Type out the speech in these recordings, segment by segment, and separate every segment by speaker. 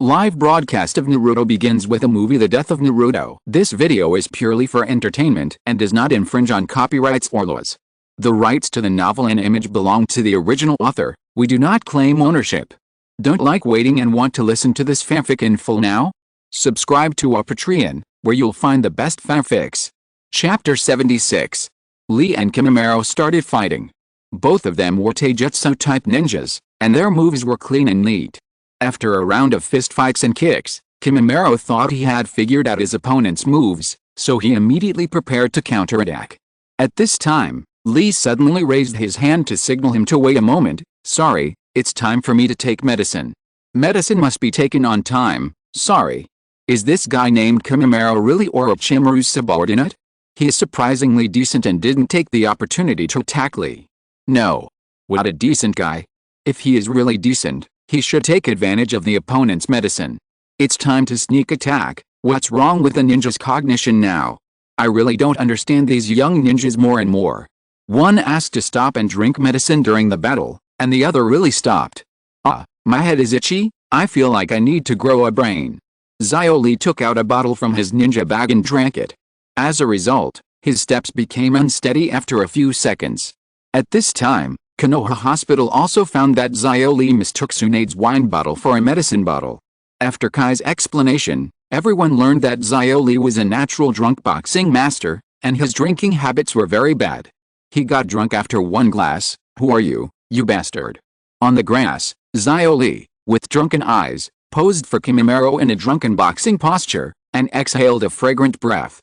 Speaker 1: Live broadcast of Naruto begins with a movie The Death of Naruto. This video is purely for entertainment and does not infringe on copyrights or laws. The rights to the novel and image belong to the original author. We do not claim ownership. Don't like waiting and want to listen to this fanfic in full now? Subscribe to our Patreon, where you'll find the best fanfics. Chapter 76. Lee and Kimimaro started fighting. Both of them were taijutsu-type ninjas, and their moves were clean and neat. After a round of fistfights and kicks, Kimimaro thought he had figured out his opponent's moves, so he immediately prepared to counterattack. At this time, Lee suddenly raised his hand to signal him to wait a moment. Sorry, it's time for me to take medicine. Medicine must be taken on time, sorry. Is this guy named Kimimaro really Orochimaru's subordinate? He is surprisingly decent and didn't take the opportunity to attack Lee. No. What a decent guy. If he is really decent, he should take advantage of the opponent's medicine. It's time to sneak attack. What's wrong with the ninja's cognition now? I really don't understand these young ninjas more and more. One asked to stop and drink medicine during the battle, and the other really stopped. My head is itchy, I feel like I need to grow a brain. Lee took out a bottle from his ninja bag and drank it. As a result, his steps became unsteady after a few seconds. At this time, Konoha Hospital also found that Lee mistook Tsunade's wine bottle for a medicine bottle. After Kai's explanation, everyone learned that Lee was a natural drunk boxing master, and his drinking habits were very bad. He got drunk after one glass. Who are you, you bastard? On the grass, Lee, with drunken eyes, posed for Kimimaro in a drunken boxing posture, and exhaled a fragrant breath.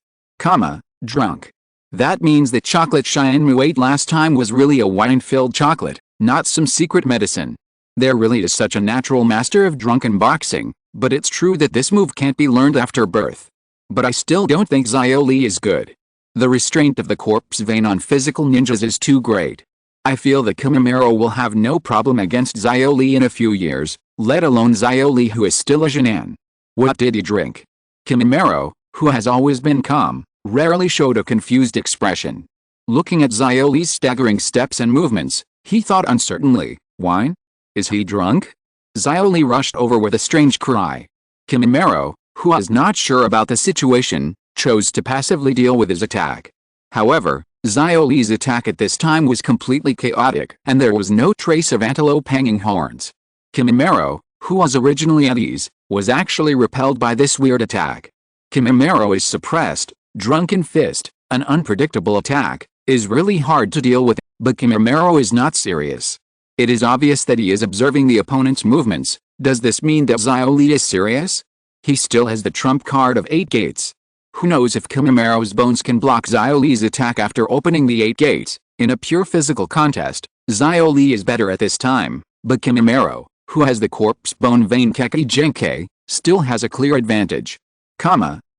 Speaker 1: Drunk. That means that chocolate Shinmu ate last time was really a wine-filled chocolate, not some secret medicine. There really is such a natural master of drunken boxing, but it's true that this move can't be learned after birth. But I still don't think Lee is good. The restraint of the corpse vein on physical ninjas is too great. I feel that Kimimaro will have no problem against Lee in a few years, let alone Lee who is still a Jinan. What did he drink? Kimimaro, who has always been calm, rarely showed a confused expression. Looking at Lee's staggering steps and movements, he thought uncertainly, wine? Is he drunk? Lee rushed over with a strange cry. Kimimaro, who was not sure about the situation, chose to passively deal with his attack. However, Lee's attack at this time was completely chaotic, and there was no trace of antelope hanging horns. Kimimaro, who was originally at ease, was actually repelled by this weird attack. Kimimaro is suppressed. Drunken fist, an unpredictable attack, is really hard to deal with, but Kimimaro is not serious. It is obvious that he is observing the opponent's movements. Does this mean that Lee is serious? He still has the trump card of 8 gates. Who knows if Kimimaro's bones can block Lee's attack after opening the 8 gates. In a pure physical contest, Lee is better at this time, but Kimimaro, who has the corpse bone vein Keki Genkai, still has a clear advantage.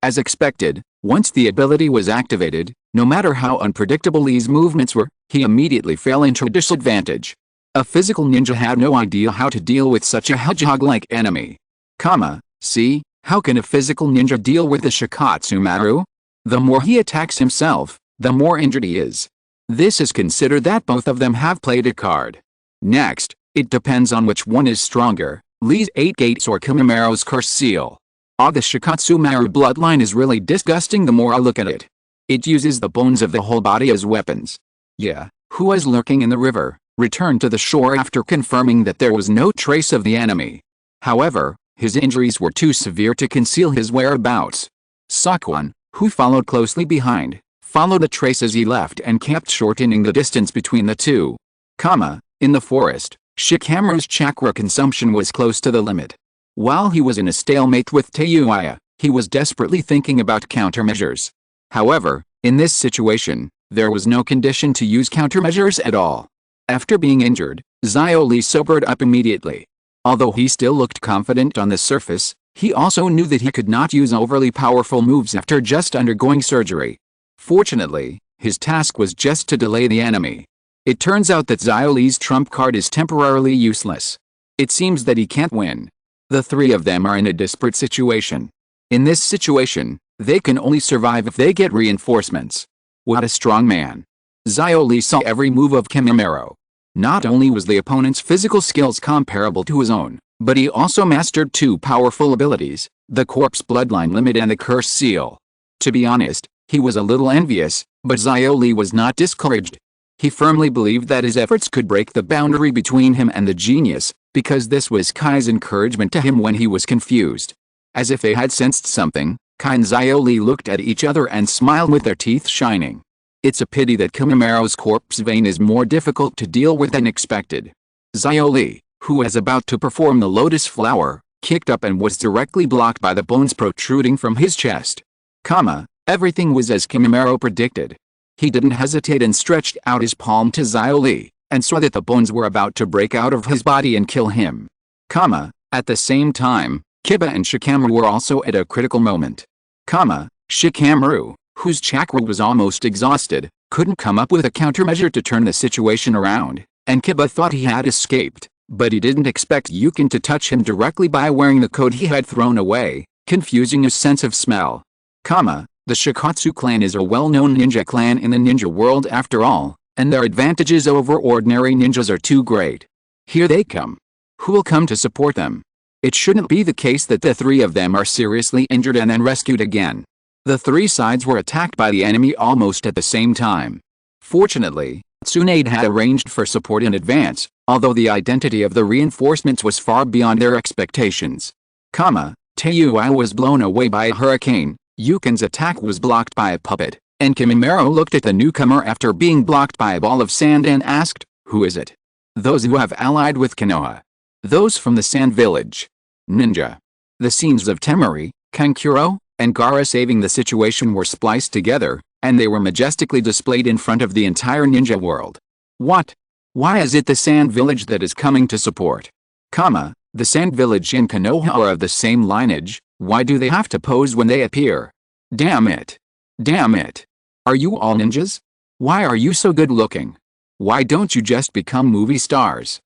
Speaker 1: As expected, once the ability was activated, no matter how unpredictable Lee's movements were, he immediately fell into a disadvantage. A physical ninja had no idea how to deal with such a hedgehog-like enemy. See, how can a physical ninja deal with the Shikatsumaru? The more he attacks himself, the more injured he is. This is considered that both of them have played a card. Next, it depends on which one is stronger, Lee's 8 gates or Kimimaro's curse seal. The Shikatsumaru bloodline is really disgusting the more I look at it. It uses the bones of the whole body as weapons. Who was lurking in the river, returned to the shore after confirming that there was no trace of the enemy. However, his injuries were too severe to conceal his whereabouts. Sakuan, who followed closely behind, followed the trace as he left and kept shortening the distance between the two. In the forest, Shikamaru's chakra consumption was close to the limit. While he was in a stalemate with Teiuya, he was desperately thinking about countermeasures. However, in this situation, there was no condition to use countermeasures at all. After being injured, Lee sobered up immediately. Although he still looked confident on the surface, he also knew that he could not use overly powerful moves after just undergoing surgery. Fortunately, his task was just to delay the enemy. It turns out that Lee's trump card is temporarily useless. It seems that he can't win. The three of them are in a desperate situation. In this situation, they can only survive if they get reinforcements. What a strong man. Lee saw every move of Kimimaro. Not only was the opponent's physical skills comparable to his own, But he also mastered two powerful abilities, the corpse bloodline limit and the curse seal. To be honest, he was a little envious, but Xiaoli was not discouraged. He firmly believed that his efforts could break the boundary between him and the genius, because this was Kai's encouragement to him when he was confused. As if they had sensed something, Kai and Xiaoli looked at each other and smiled with their teeth shining. It's a pity that Kimimura's corpse vein is more difficult to deal with than expected. Xiaoli, who was about to perform the lotus flower, kicked up and was directly blocked by the bones protruding from his chest. Everything was as Kimimura predicted. He didn't hesitate and stretched out his palm to Xiaoli, and saw that the bones were about to break out of his body and kill him. At the same time, Kiba and Shikamaru were also at a critical moment. Shikamaru, whose chakra was almost exhausted, couldn't come up with a countermeasure to turn the situation around, and Kiba thought he had escaped, but he didn't expect Yukin to touch him directly by wearing the coat he had thrown away, confusing his sense of smell. The Shikatsu clan is a well-known ninja clan in the ninja world after all, and their advantages over ordinary ninjas are too great. Here they come. Who will come to support them? It shouldn't be the case that the three of them are seriously injured and then rescued again. The three sides were attacked by the enemy almost at the same time. Fortunately, Tsunade had arranged for support in advance, although the identity of the reinforcements was far beyond their expectations. Teiyuai was blown away by a hurricane, Yukin's attack was blocked by a puppet, and Kimimura looked at the newcomer after being blocked by a ball of sand and asked, "Who is it?" "Those who have allied with Konoha. Those from the Sand Village." Ninja. The scenes of Temari, Kankuro, and Gaara saving the situation were spliced together, and they were majestically displayed in front of the entire ninja world. What? Why is it the Sand Village that is coming to support? The Sand Village and Konoha are of the same lineage, why do they have to pose when they appear? Damn it. Damn it. Are you all ninjas? Why are you so good looking? Why don't you just become movie stars?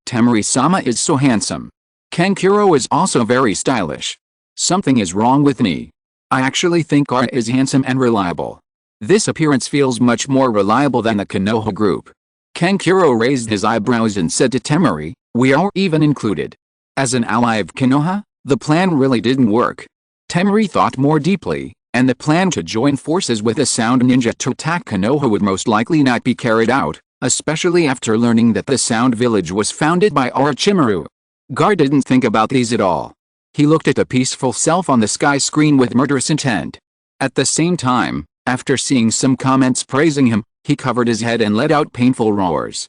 Speaker 1: Temari-sama is so handsome. Kankuro is also very stylish. Something is wrong with me. I actually think Gaara is handsome and reliable. This appearance feels much more reliable than the Konoha group. Kankuro raised his eyebrows and said to Temari, "We are even included." As an ally of Konoha, the plan really didn't work. Temari thought more deeply, and the plan to join forces with a sound ninja to attack Konoha would most likely not be carried out, especially after learning that the Sound Village was founded by Orochimaru. Gaara didn't think about these at all. He looked at the peaceful self on the sky screen with murderous intent. At the same time, after seeing some comments praising him, he covered his head and let out painful roars.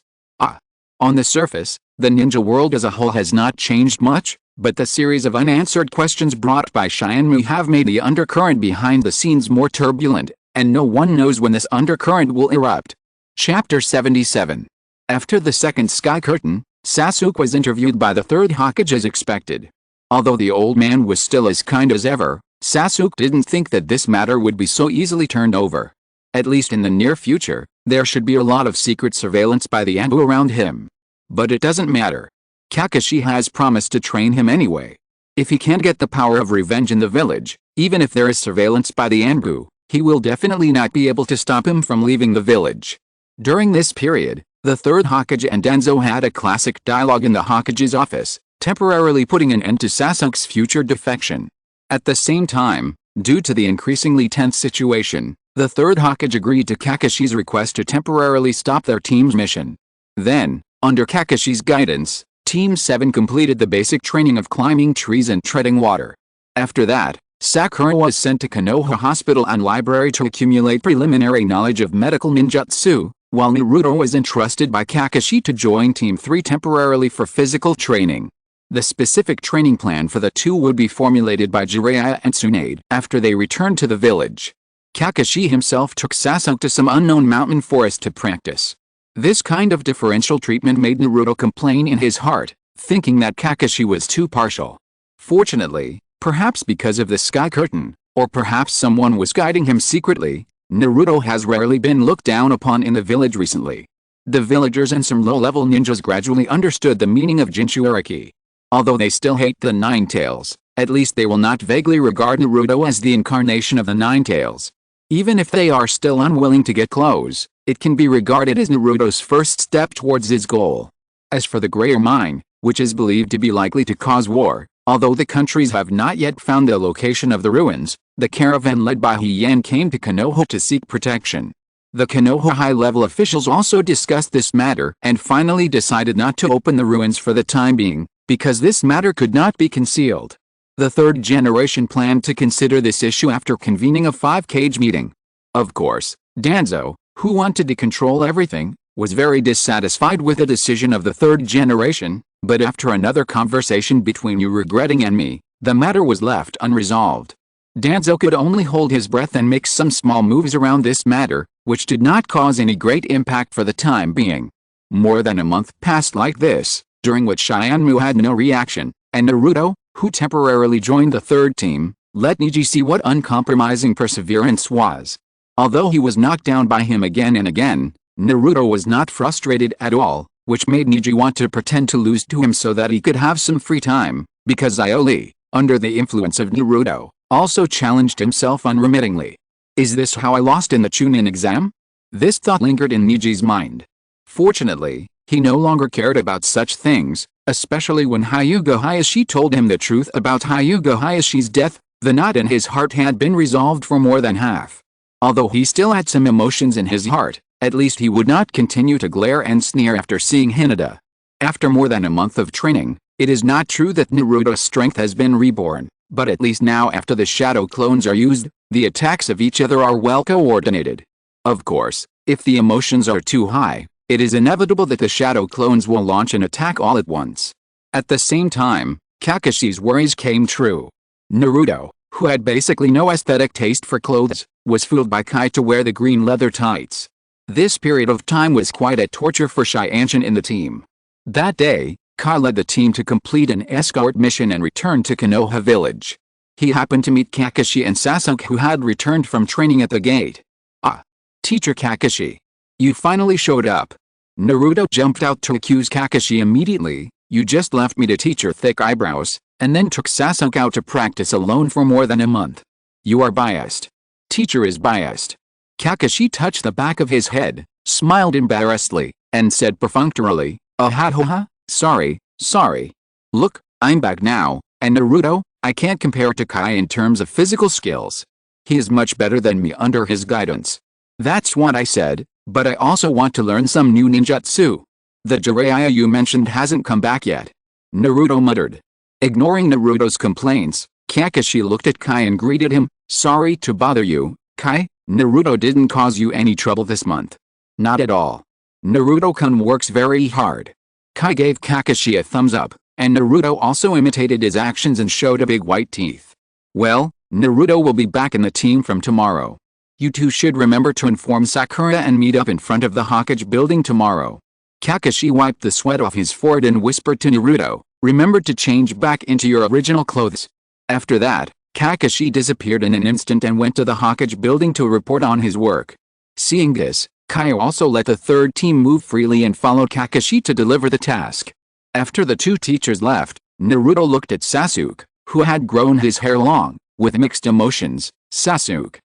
Speaker 1: On the surface, the ninja world as a whole has not changed much, but the series of unanswered questions brought by Shinmu have made the undercurrent behind the scenes more turbulent, and no one knows when this undercurrent will erupt. Chapter 77. After the second sky curtain, Sasuke was interviewed by the third Hokage as expected. Although the old man was still as kind as ever, Sasuke didn't think that this matter would be so easily turned over. At least in the near future, there should be a lot of secret surveillance by the Anbu around him. But it doesn't matter. Kakashi has promised to train him anyway. If he can't get the power of revenge in the village, even if there is surveillance by the Anbu, he will definitely not be able to stop him from leaving the village. During this period, the third Hokage and Denzo had a classic dialogue in the Hokage's office, temporarily putting an end to Sasuke's future defection. At the same time, due to the increasingly tense situation, the third Hokage agreed to Kakashi's request to temporarily stop their team's mission. Then, under Kakashi's guidance, Team 7 completed the basic training of climbing trees and treading water. After that, Sakura was sent to Konoha Hospital and Library to accumulate preliminary knowledge of medical ninjutsu, while Naruto was entrusted by Kakashi to join Team 3 temporarily for physical training. The specific training plan for the two would be formulated by Jiraiya and Tsunade after they returned to the village. Kakashi himself took Sasuke to some unknown mountain forest to practice. This kind of differential treatment made Naruto complain in his heart, thinking that Kakashi was too partial. Fortunately, perhaps because of the sky curtain, or perhaps someone was guiding him secretly, Naruto has rarely been looked down upon in the village recently. The villagers and some low-level ninjas gradually understood the meaning of Jinchuriki. Although they still hate the Nine Tails, at least they will not vaguely regard Naruto as the incarnation of the Nine Tails. Even if they are still unwilling to get close, it can be regarded as Naruto's first step towards his goal. As for the Greater Mind, which is believed to be likely to cause war. Although the countries have not yet found the location of the ruins, the caravan led by Heian came to Konoha to seek protection. The Konoha high-level officials also discussed this matter and finally decided not to open the ruins for the time being, because this matter could not be concealed. The third generation planned to consider this issue after convening a 5-cage meeting. Of course, Danzo, who wanted to control everything, was very dissatisfied with the decision of the third generation, but after another conversation between you regretting and me, the matter was left unresolved. Danzo could only hold his breath and make some small moves around this matter, which did not cause any great impact for the time being. More than a month passed like this, during which Shianmu had no reaction, and Naruto, who temporarily joined the third team, let Neji see what uncompromising perseverance was. Although he was knocked down by him again and again, Naruto was not frustrated at all, which made Neji want to pretend to lose to him so that he could have some free time, because Ioli, under the influence of Naruto, also challenged himself unremittingly. Is this how I lost in the Chunin exam? This thought lingered in Neji's mind. Fortunately, he no longer cared about such things, especially when Hyuga Hayashi told him the truth about Hyuga Hayashi's death. The knot in his heart had been resolved for more than half. Although he still had some emotions in his heart, at least he would not continue to glare and sneer after seeing Hinata. After more than a month of training, it is not true that Naruto's strength has been reborn, but at least now after the shadow clones are used, the attacks of each other are well coordinated. Of course, if the emotions are too high, it is inevitable that the shadow clones will launch an attack all at once. At the same time, Kakashi's worries came true. Naruto, who had basically no aesthetic taste for clothes, was fooled by Kai to wear the green leather tights. This period of time was quite a torture for Shianshin in the team. That day, Kai led the team to complete an escort mission and return to Konoha village. He happened to meet Kakashi and Sasuke, who had returned from training at the gate. "Ah, Teacher Kakashi. You finally showed up." Naruto jumped out to accuse Kakashi immediately. "You just left me to teach your thick eyebrows, and then took Sasuke out to practice alone for more than a month. You are biased. Teacher is biased." Kakashi touched the back of his head, smiled embarrassedly, and said perfunctorily, "Ha, sorry. Look, I'm back now, and Naruto, I can't compare to Kai in terms of physical skills. He is much better than me under his guidance. That's what I said, but I also want to learn some new ninjutsu. The Jiraiya you mentioned hasn't come back yet." Naruto muttered. Ignoring Naruto's complaints, Kakashi looked at Kai and greeted him. "Sorry to bother you, Kai. Naruto didn't cause you any trouble this month." "Not at all. Naruto-kun works very hard." Kai gave Kakashi a thumbs up, and Naruto also imitated his actions and showed a big white teeth. "Well, Naruto will be back in the team from tomorrow. You two should remember to inform Sakura and meet up in front of the Hokage building tomorrow." Kakashi wiped the sweat off his forehead and whispered to Naruto, "Remember to change back into your original clothes." After that, Kakashi disappeared in an instant and went to the Hokage building to report on his work. Seeing this, Kai also let the third team move freely and followed Kakashi to deliver the task. After the two teachers left, Naruto looked at Sasuke, who had grown his hair long, with mixed emotions. Sasuke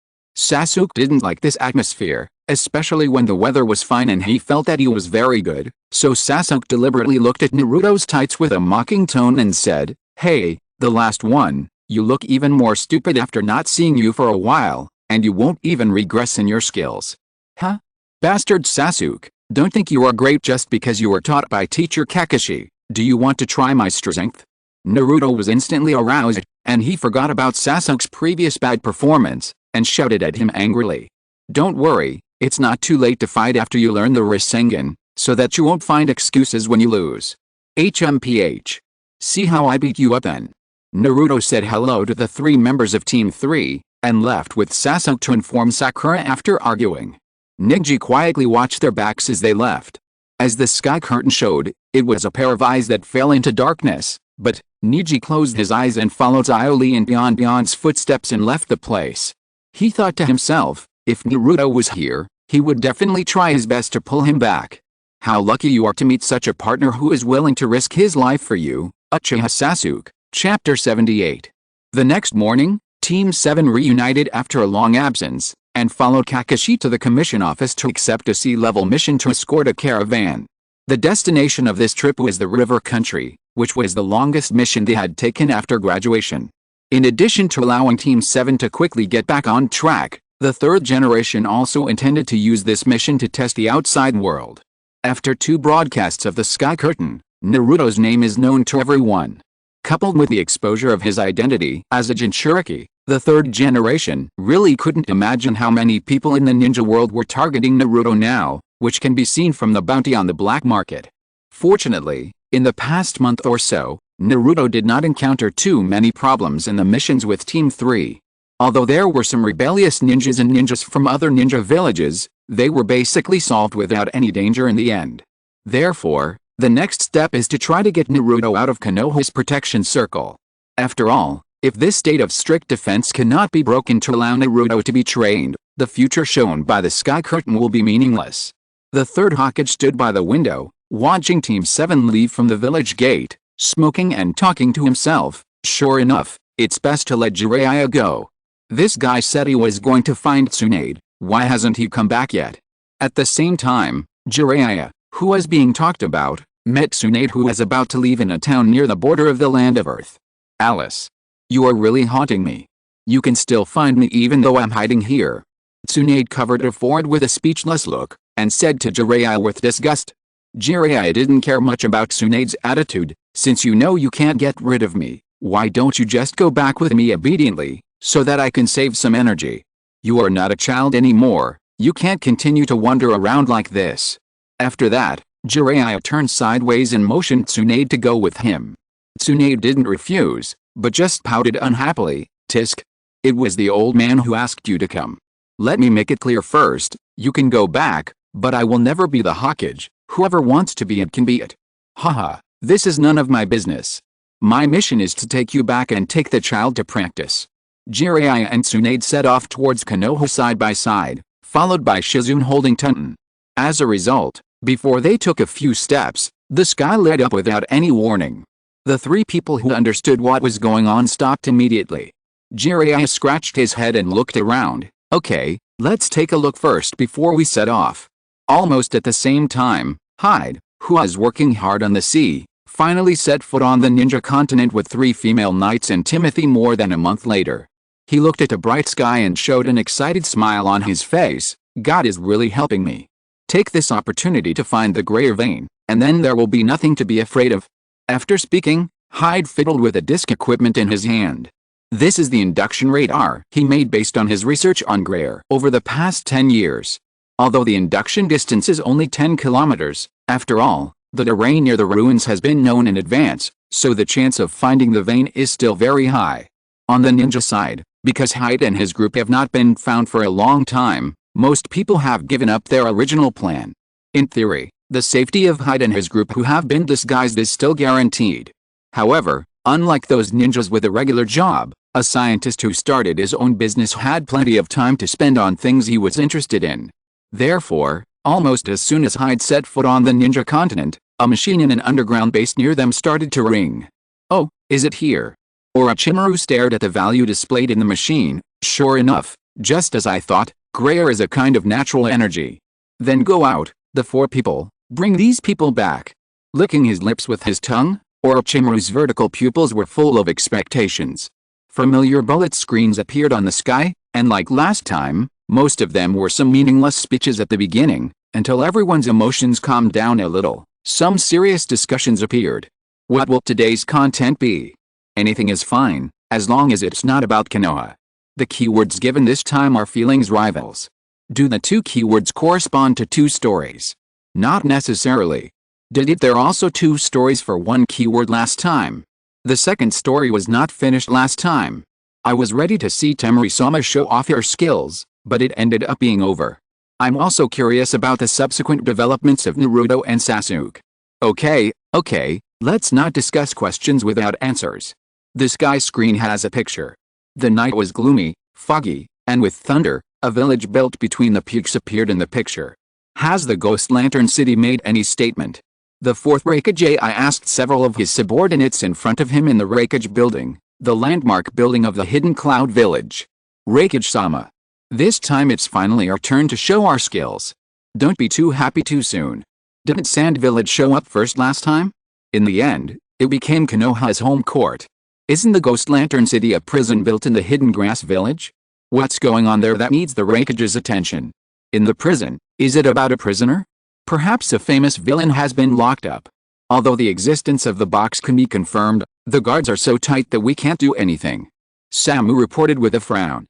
Speaker 1: didn't like this atmosphere, especially when the weather was fine and he felt that he was very good, so Sasuke deliberately looked at Naruto's tights with a mocking tone and said, "Hey, the last one. You look even more stupid after not seeing you for a while, and you won't even regress in your skills." "Huh? Bastard Sasuke, don't think you are great just because you were taught by teacher Kakashi. Do you want to try my strength?" Naruto was instantly aroused, and he forgot about Sasuke's previous bad performance, and shouted at him angrily. "Don't worry, it's not too late to fight after you learn the Rasengan, so that you won't find excuses when you lose. HMPH. See how I beat you up then." Naruto said hello to the three members of Team 3, and left with Sasuke to inform Sakura after arguing. Neji quietly watched their backs as they left. As the sky curtain showed, it was a pair of eyes that fell into darkness, but Neji closed his eyes and followed Ioli and Beyond's footsteps and left the place. He thought to himself, if Naruto was here, he would definitely try his best to pull him back. How lucky you are to meet such a partner who is willing to risk his life for you. Uchiha Sasuke. Chapter 78. The next morning, Team 7 reunited after a long absence, and followed Kakashi to the commission office to accept a sea-level mission to escort a caravan. The destination of this trip was the river country, which was the longest mission they had taken after graduation. In addition to allowing Team 7 to quickly get back on track, the third generation also intended to use this mission to test the outside world. After 2 broadcasts of the Sky Curtain, Naruto's name is known to everyone. Coupled with the exposure of his identity as a Jinchuriki, the third generation really couldn't imagine how many people in the ninja world were targeting Naruto now, which can be seen from the bounty on the black market. Fortunately, in the past month or so, Naruto did not encounter too many problems in the missions with Team 3. Although there were some rebellious ninjas and ninjas from other ninja villages, they were basically solved without any danger in the end. Therefore, the next step is to try to get Naruto out of Konoha's protection circle. After all, if this state of strict defense cannot be broken to allow Naruto to be trained, the future shown by the Sky Curtain will be meaningless. The third Hokage stood by the window, watching Team 7 leave from the village gate, smoking and talking to himself. Sure enough, it's best to let Jiraiya go. This guy said he was going to find Tsunade, why hasn't he come back yet? At the same time, Jiraiya, who was being talked about, met Tsunade, who was about to leave in a town near the border of the land of Earth. Alice. You are really haunting me. You can still find me even though I'm hiding here. Tsunade covered her forehead with a speechless look, and said to Jiraiya with disgust. Jiraiya didn't care much about Tsunade's attitude. Since you know you can't get rid of me, why don't you just go back with me obediently, so that I can save some energy? You are not a child anymore, you can't continue to wander around like this. After that, Jiraiya turned sideways and motioned Tsunade to go with him. Tsunade didn't refuse, but just pouted unhappily. Tisk. It was the old man who asked you to come. Let me make it clear first, you can go back, but I will never be the Hokage. Whoever wants to be it can be it. Haha, this is none of my business. My mission is to take you back and take the child to practice. Jiraiya and Tsunade set off towards Konoha side by side, followed by Shizune holding Tenten. As a result, before they took a few steps, the sky lit up without any warning. The 3 people who understood what was going on stopped immediately. Jiraiya scratched his head and looked around. Okay, let's take a look first before we set off. Almost at the same time, Hyde, who was working hard on the sea, finally set foot on the ninja continent with 3 female knights and Timothy more than a month later. He looked at the bright sky and showed an excited smile on his face. God is really helping me. Take this opportunity to find the Greyer vein, and then there will be nothing to be afraid of. After speaking, Hyde fiddled with a disc equipment in his hand. This is the induction radar he made based on his research on Greyer over the past 10 years. Although the induction distance is only 10 kilometers, after all, the terrain near the ruins has been known in advance, so the chance of finding the vein is still very high. On the ninja side, because Hyde and his group have not been found for a long time, most people have given up their original plan. In theory, the safety of Hyde and his group who have been disguised is still guaranteed. However, unlike those ninjas with a regular job, a scientist who started his own business had plenty of time to spend on things he was interested in. Therefore, almost as soon as Hyde set foot on the ninja continent, a machine in an underground base near them started to ring. Oh, is it here? Orochimaru stared at the value displayed in the machine. Sure enough, just as I thought, Greyer is a kind of natural energy. Then go out, the 4 people, bring these people back. Licking his lips with his tongue, Orochimaru's vertical pupils were full of expectations. Familiar bullet screens appeared on the sky, and like last time, most of them were some meaningless speeches at the beginning, until everyone's emotions calmed down a little. Some serious discussions appeared. What will today's content be? Anything is fine, as long as it's not about Konoha. The keywords given this time are feelings rivals. Do the 2 keywords correspond to 2 stories? Not necessarily. Did there also 2 stories for 1 keyword last time? The second story was not finished last time. I was ready to see Temari-sama show off her skills, but it ended up being over. I'm also curious about the subsequent developments of Naruto and Sasuke. Okay, let's not discuss questions without answers. The sky screen has a picture. The night was gloomy, foggy, and with thunder, a village built between the peaks appeared in the picture. Has the Ghost Lantern City made any statement? The 4th Raikage asked several of his subordinates in front of him in the Raikage building, the landmark building of the Hidden Cloud Village. Raikage-sama. This time it's finally our turn to show our skills. Don't be too happy too soon. Didn't Sand Village show up first last time? In the end, it became Konoha's home court. Isn't the Ghost Lantern City a prison built in the hidden grass village? What's going on there that needs the Raikage's attention? In the prison, is it about a prisoner? Perhaps a famous villain has been locked up. Although the existence of the box can be confirmed, the guards are so tight that we can't do anything. Samu reported with a frown.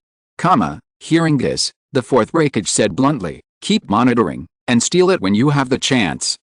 Speaker 1: Hearing this, the fourth Raikage said bluntly, keep monitoring, and steal it when you have the chance.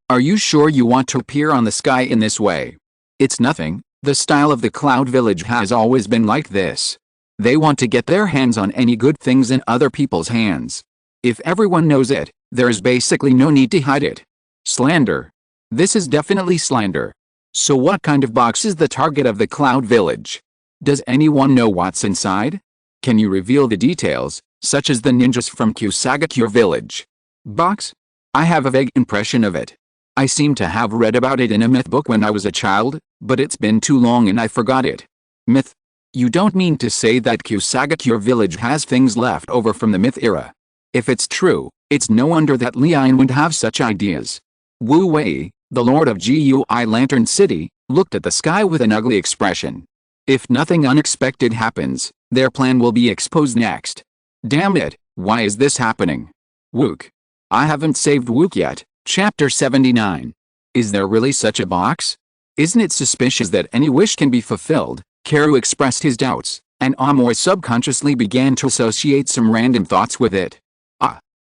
Speaker 1: Are you sure you want to appear on the sky in this way? It's nothing, the style of the Cloud Village has always been like this. They want to get their hands on any good things in other people's hands. If everyone knows it, there's basically no need to hide it. Slander. This is definitely slander. So what kind of box is the target of the Cloud Village? Does anyone know what's inside? Can you reveal the details, such as the ninjas from Kusagakure Village? Box? I have a vague impression of it. I seem to have read about it in a myth book when I was a child, but it's been too long and I forgot it. Myth? You don't mean to say that Kusagakure Village has things left over from the myth era? If it's true, it's no wonder that Lion would have such ideas. Wu Wei, the lord of Gui Lantern City, looked at the sky with an ugly expression. If nothing unexpected happens, their plan will be exposed next. Damn it, why is this happening? Wook. I haven't saved Wook yet. Chapter 79. Is there really such a box? Isn't it suspicious that any wish can be fulfilled? Karu expressed his doubts, and Amoy subconsciously began to associate some random thoughts with it.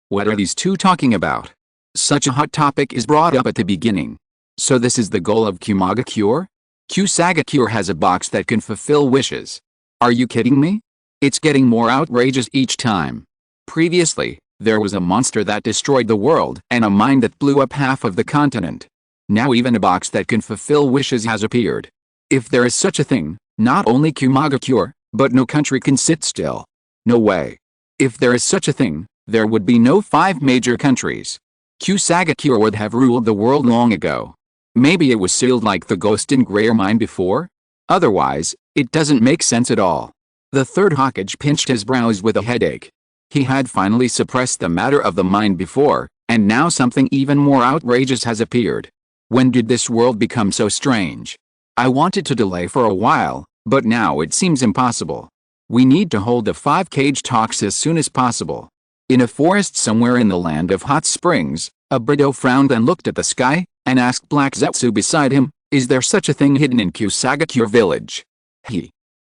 Speaker 1: What are these two talking about? Such a hot topic is brought up at the beginning. So this is the goal of Kusagakure? Kusagakure has a box that can fulfill wishes. Are you kidding me? It's getting more outrageous each time. Previously, there was a monster that destroyed the world and a mine that blew up half of the continent. Now even a box that can fulfill wishes has appeared. If there is such a thing, not only Kusagakure, but no country can sit still. No way. If there is such a thing, there would be no 5 major countries. Kusagakure would have ruled the world long ago. Maybe it was sealed like the Ghost in Greyer mine before? Otherwise, it doesn't make sense at all. The third Hokage pinched his brows with a headache. He had finally suppressed the matter of the mine before, and now something even more outrageous has appeared. When did this world become so strange? I wanted to delay for a while, but now it seems impossible. We need to hold the 5-cage talks as soon as possible. In a forest somewhere in the land of hot springs, Abrido frowned and looked at the sky, and asked Black Zetsu beside him, is there such a thing hidden in Kusagakure Village?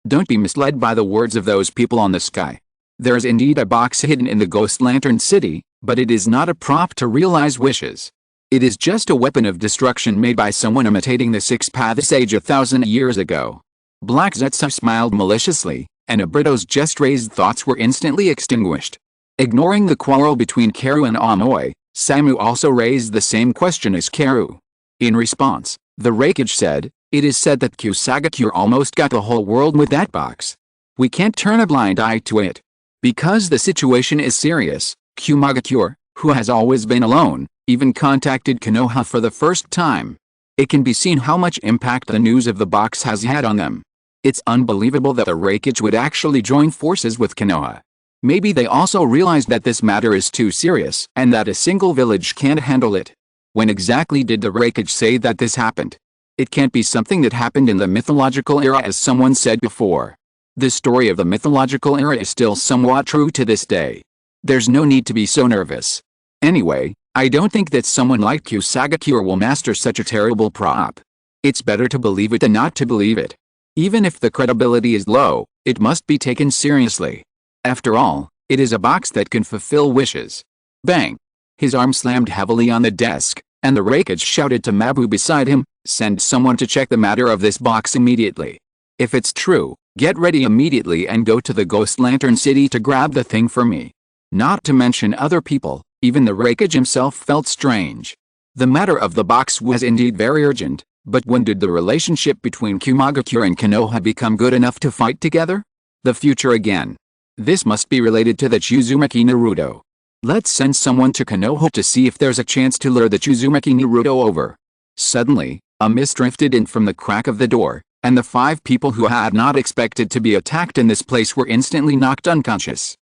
Speaker 1: Don't be misled by the words of those people on the sky. There is indeed a box hidden in the Ghost Lantern City, but it is not a prop to realize wishes. It is just a weapon of destruction made by someone imitating the Six-Path Sage 1,000 years ago. Black Zetsu smiled maliciously, and Abrido's just-raised thoughts were instantly extinguished. Ignoring the quarrel between Karu and Amoy, Samu also raised the same question as Karu. In response, the Raikage said, it is said that Kusagakure almost got the whole world with that box. We can't turn a blind eye to it. Because the situation is serious, Kusagakure, who has always been alone, even contacted Konoha for the first time. It can be seen how much impact the news of the box has had on them. It's unbelievable that the Raikage would actually join forces with Konoha. Maybe they also realized that this matter is too serious and that a single village can't handle it. When exactly did the Raikage say that this happened? It can't be something that happened in the mythological era as someone said before. The story of the mythological era is still somewhat true to this day. There's no need to be so nervous. Anyway, I don't think that someone like Kusagakure will master such a terrible prop. It's better to believe it than not to believe it. Even if the credibility is low, it must be taken seriously. After all, it is a box that can fulfill wishes. Bang! His arm slammed heavily on the desk, and the Raikage shouted to Mabu beside him, send someone to check the matter of this box immediately. If it's true, get ready immediately and go to the Ghost Lantern City to grab the thing for me. Not to mention other people, even the Raikage himself felt strange. The matter of the box was indeed very urgent, but when did the relationship between Kusagakure and Konoha become good enough to fight together? The future again. This must be related to the Uzumaki Naruto. Let's send someone to Konoha to see if there's a chance to lure the Uzumaki Naruto over. Suddenly, a mist drifted in from the crack of the door, and the 5 people who had not expected to be attacked in this place were instantly knocked unconscious.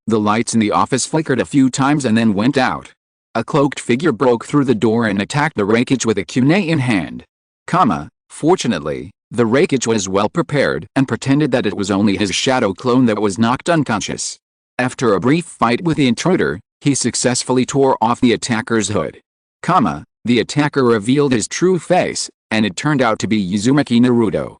Speaker 1: The lights in the office flickered a few times and then went out. A cloaked figure broke through the door and attacked the Raikage with a kunai in hand. Fortunately, the Raikage was well prepared and pretended that it was only his shadow clone that was knocked unconscious. After a brief fight with the intruder, he successfully tore off the attacker's hood. The attacker revealed his true face, and it turned out to be Uzumaki Naruto.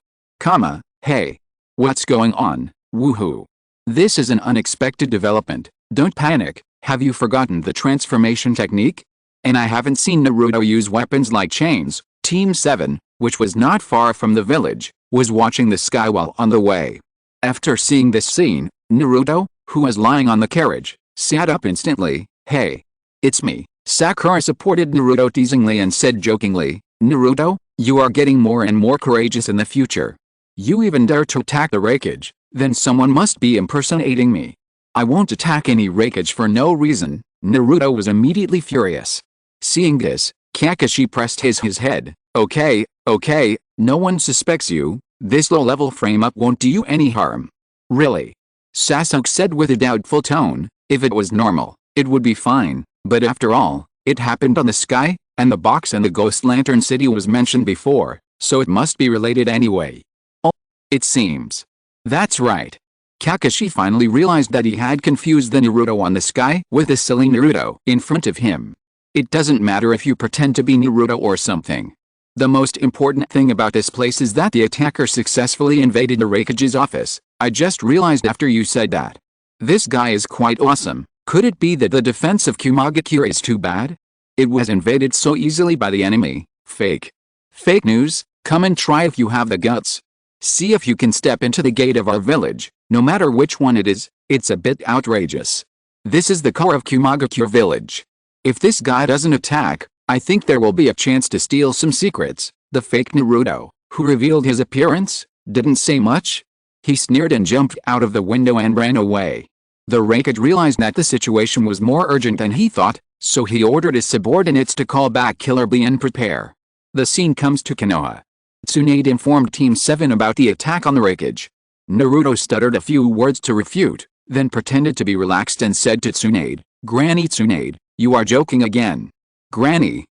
Speaker 1: Hey. What's going on, woohoo? This is an unexpected development, don't panic, have you forgotten the transformation technique? And I haven't seen Naruto use weapons like chains. Team 7, which was not far from the village, was watching the sky while on the way. After seeing this scene, Naruto, who was lying on the carriage, sat up instantly. Hey. It's me. Sakura supported Naruto teasingly and said jokingly, Naruto, you are getting more and more courageous in the future. You even dare to attack the Raikage, then someone must be impersonating me. I won't attack any Raikage for no reason. Naruto was immediately furious. Seeing this, Kakashi pressed his head. Okay, no one suspects you, this low-level frame-up won't do you any harm. Really? Sasuke said with a doubtful tone, if it was normal, it would be fine, but after all, it happened on the sky, and the box and the Ghost Lantern City was mentioned before, so it must be related anyway. Oh, it seems. That's right. Kakashi finally realized that he had confused the Naruto on the sky with the silly Naruto in front of him. It doesn't matter if you pretend to be Naruto or something. The most important thing about this place is that the attacker successfully invaded the Raikage's office. I just realized after you said that. This guy is quite awesome. Could it be that the defense of Kumagakure is too bad? It was invaded so easily by the enemy. Fake. Fake news, come and try if you have the guts. See if you can step into the gate of our village, no matter which one it is, it's a bit outrageous. This is the core of Kumagakure village. If this guy doesn't attack, I think there will be a chance to steal some secrets. The fake Naruto, who revealed his appearance, didn't say much. He sneered and jumped out of the window and ran away. The Raikage realized that the situation was more urgent than he thought, so he ordered his subordinates to call back Killer Bee and prepare. The scene comes to Konoha. Tsunade informed Team 7 about the attack on the Raikage. Naruto stuttered a few words to refute, then pretended to be relaxed and said to Tsunade, Granny Tsunade, you are joking again. Granny.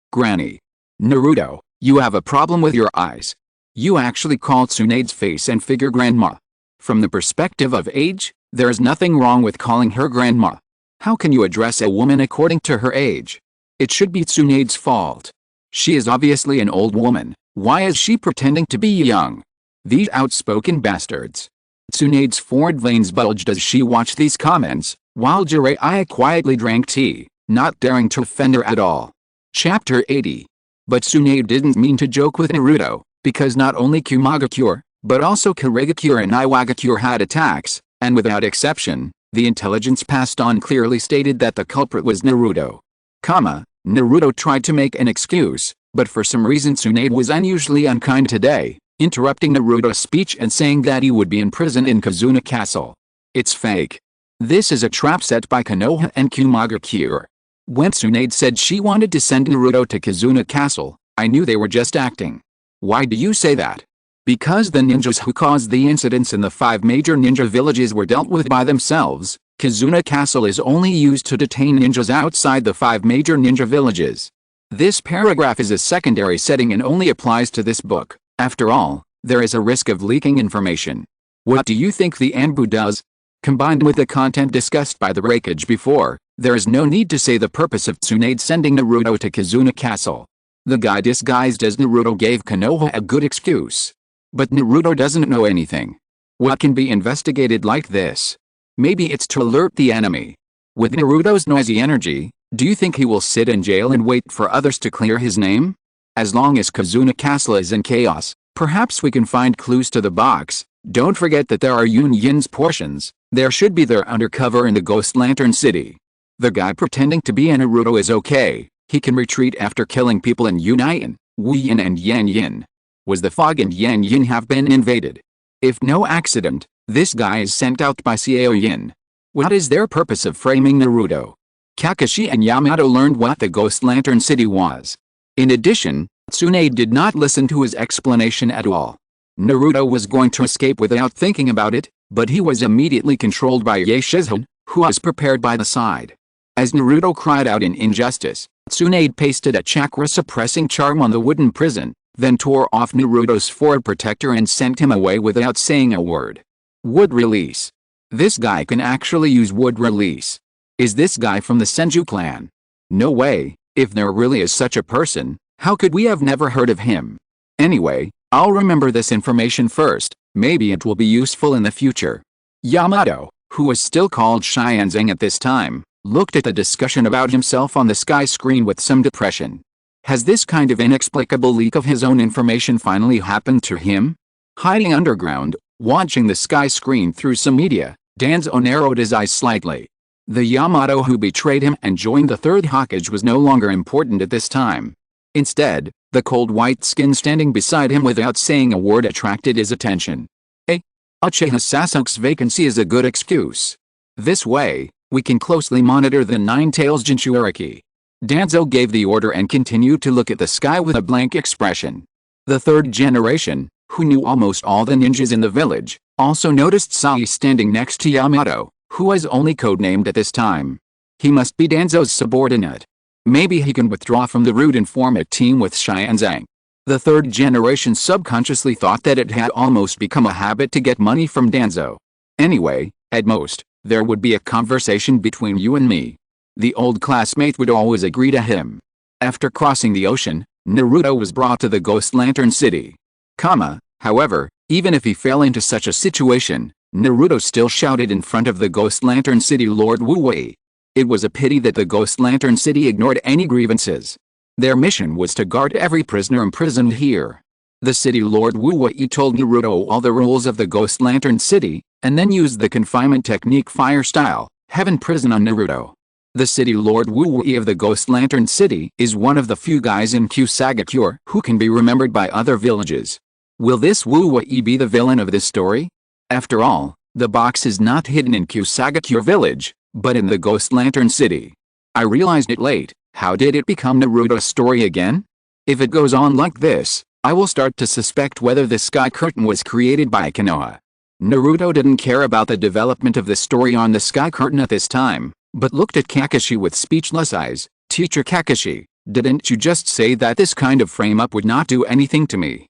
Speaker 1: Naruto, you have a problem with your eyes. You actually called Tsunade's face and figure grandma. From the perspective of age, there is nothing wrong with calling her grandma. How can you address a woman according to her age? It should be Tsunade's fault. She is obviously an old woman. Why is she pretending to be young? These outspoken bastards. Tsunade's forward veins bulged as she watched these comments, while Jiraiya quietly drank tea, not daring to offend her at all. Chapter 80. But Tsunade didn't mean to joke with Naruto, because not only Kumagakure, but also Kirigakure and Iwagakure had attacks, and without exception, the intelligence passed on clearly stated that the culprit was Naruto. Naruto tried to make an excuse, but for some reason Tsunade was unusually unkind today, interrupting Naruto's speech and saying that he would be imprisoned in Kizuna Castle. It's fake. This is a trap set by Konoha and Kumagakure. When Tsunade said she wanted to send Naruto to Kizuna Castle, I knew they were just acting. Why do you say that? Because the ninjas who caused the incidents in the 5 major ninja villages were dealt with by themselves. Kizuna Castle is only used to detain ninjas outside the 5 major ninja villages. This paragraph is a secondary setting and only applies to this book. After all, there is a risk of leaking information. What do you think the Anbu does? Combined with the content discussed by the Raikage before, there is no need to say the purpose of Tsunade sending Naruto to Kizuna Castle. The guy disguised as Naruto gave Konoha a good excuse. But Naruto doesn't know anything. What can be investigated like this? Maybe it's to alert the enemy. With Naruto's noisy energy, do you think he will sit in jail and wait for others to clear his name? As long as Kizuna Castle is in chaos, perhaps we can find clues to the box. Don't forget that there are Yun's portions. There should be their undercover in the Ghost Lantern City. The guy pretending to be a Naruto is okay. He can retreat after killing people in Yun'an, Wuyin and Yanyin. Was the Fog and Yanyin have been invaded? If no accident, this guy is sent out by Xiao Yin. What is their purpose of framing Naruto? Kakashi and Yamato learned what the Ghost Lantern City was. In addition, Tsunade did not listen to his explanation at all. Naruto was going to escape without thinking about it, but he was immediately controlled by Yashizun, who was prepared by the side. As Naruto cried out in injustice, Tsunade pasted a chakra-suppressing charm on the wooden prison, then tore off Naruto's forward protector and sent him away without saying a word. Wood release. This guy can actually use wood release. Is this guy from the Senju clan? No way, if there really is such a person, how could we have never heard of him? Anyway, I'll remember this information first, maybe it will be useful in the future. Yamato, who was still called Shianzeng at this time, looked at the discussion about himself on the sky screen with some depression. Has this kind of inexplicable leak of his own information finally happened to him? Hiding underground, watching the sky screen through some media, Danzo narrowed his eyes slightly. The Yamato who betrayed him and joined the Third Hokage was no longer important at this time. Instead, the cold white skin standing beside him without saying a word attracted his attention. Uchiha Sasuke's vacancy is a good excuse. This way, we can closely monitor the Nine-Tails Jinchuriki. Danzo gave the order and continued to look at the sky with a blank expression. The third generation, who knew almost all the ninjas in the village, also noticed Sai standing next to Yamato, who was only codenamed at this time. He must be Danzo's subordinate. Maybe he can withdraw from the route and form a team with Shianzeng. The third generation subconsciously thought that it had almost become a habit to get money from Danzo. Anyway, at most, there would be a conversation between you and me. The old classmate would always agree to him. After crossing the ocean, Naruto was brought to the Ghost Lantern City. However, even if he fell into such a situation, Naruto still shouted in front of the Ghost Lantern City Lord Wu Wei. It was a pity that the Ghost Lantern City ignored any grievances. Their mission was to guard every prisoner imprisoned here. The City Lord Wu Wei told Naruto all the rules of the Ghost Lantern City, and then used the confinement technique fire style, heaven prison on Naruto. The City Lord Wu Wei of the Ghost Lantern City is one of the few guys in Kusagakure who can be remembered by other villages. Will this Wu Wei be the villain of this story? After all, the box is not hidden in Kusagakure village, but in the Ghost Lantern City. I realized it late. How did it become Naruto's story again? If it goes on like this, I will start to suspect whether the sky curtain was created by Konoha. Naruto didn't care about the development of the story on the sky curtain at this time, but looked at Kakashi with speechless eyes. Teacher Kakashi, didn't you just say that this kind of frame-up would not do anything to me?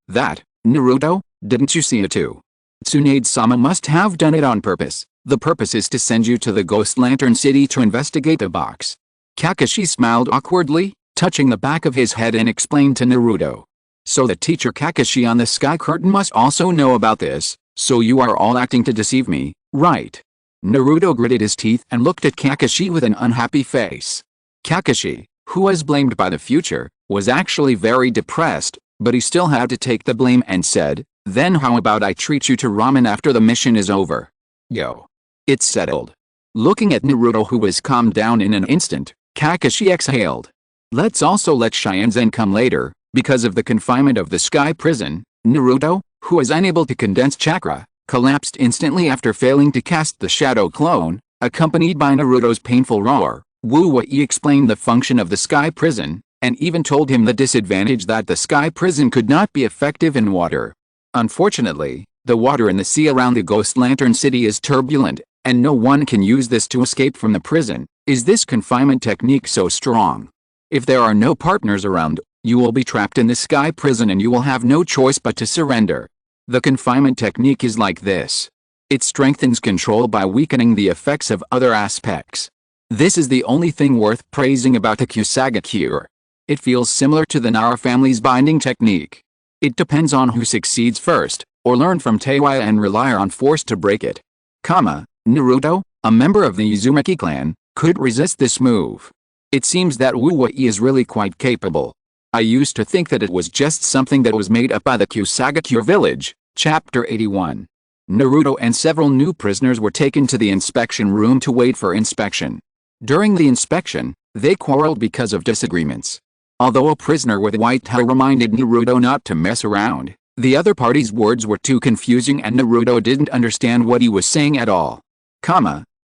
Speaker 1: That, Naruto, didn't you see it too? Tsunade-sama must have done it on purpose. The purpose is to send you to the Ghost Lantern City to investigate the box. Kakashi smiled awkwardly, touching the back of his head and explained to Naruto. So the teacher Kakashi on the sky curtain must also know about this, so you are all acting to deceive me, right? Naruto gritted his teeth and looked at Kakashi with an unhappy face. Kakashi, who was blamed by the future, was actually very depressed, but he still had to take the blame and said, then how about I treat you to ramen after the mission is over? Yo. It's settled. Looking at Naruto who was calmed down in an instant, Kakashi exhaled. Let's also let Shianzeng come later. Because of the confinement of the sky prison, Naruto, who was unable to condense chakra, collapsed instantly after failing to cast the shadow clone, accompanied by Naruto's painful roar. Wu Wei explained the function of the sky prison, and even told him the disadvantage that the sky prison could not be effective in water. Unfortunately, the water in the sea around the Ghost Lantern City is turbulent, and no one can use this to escape from the prison. Is this confinement technique so strong? If there are no partners around, you will be trapped in the sky prison and you will have no choice but to surrender. The confinement technique is like this. It strengthens control by weakening the effects of other aspects. This is the only thing worth praising about the Kusagakure. It feels similar to the Nara family's binding technique. It depends on who succeeds first, or learn from Teiwaya and rely on force to break it. Naruto, a member of the Uzumaki clan, could resist this move. It seems that Wu Wei is really quite capable. I used to think that it was just something that was made up by the Kusagakure village. Chapter 81. Naruto and several new prisoners were taken to the inspection room to wait for inspection. During the inspection, they quarreled because of disagreements. Although a prisoner with white hair reminded Naruto not to mess around, the other party's words were too confusing and Naruto didn't understand what he was saying at all.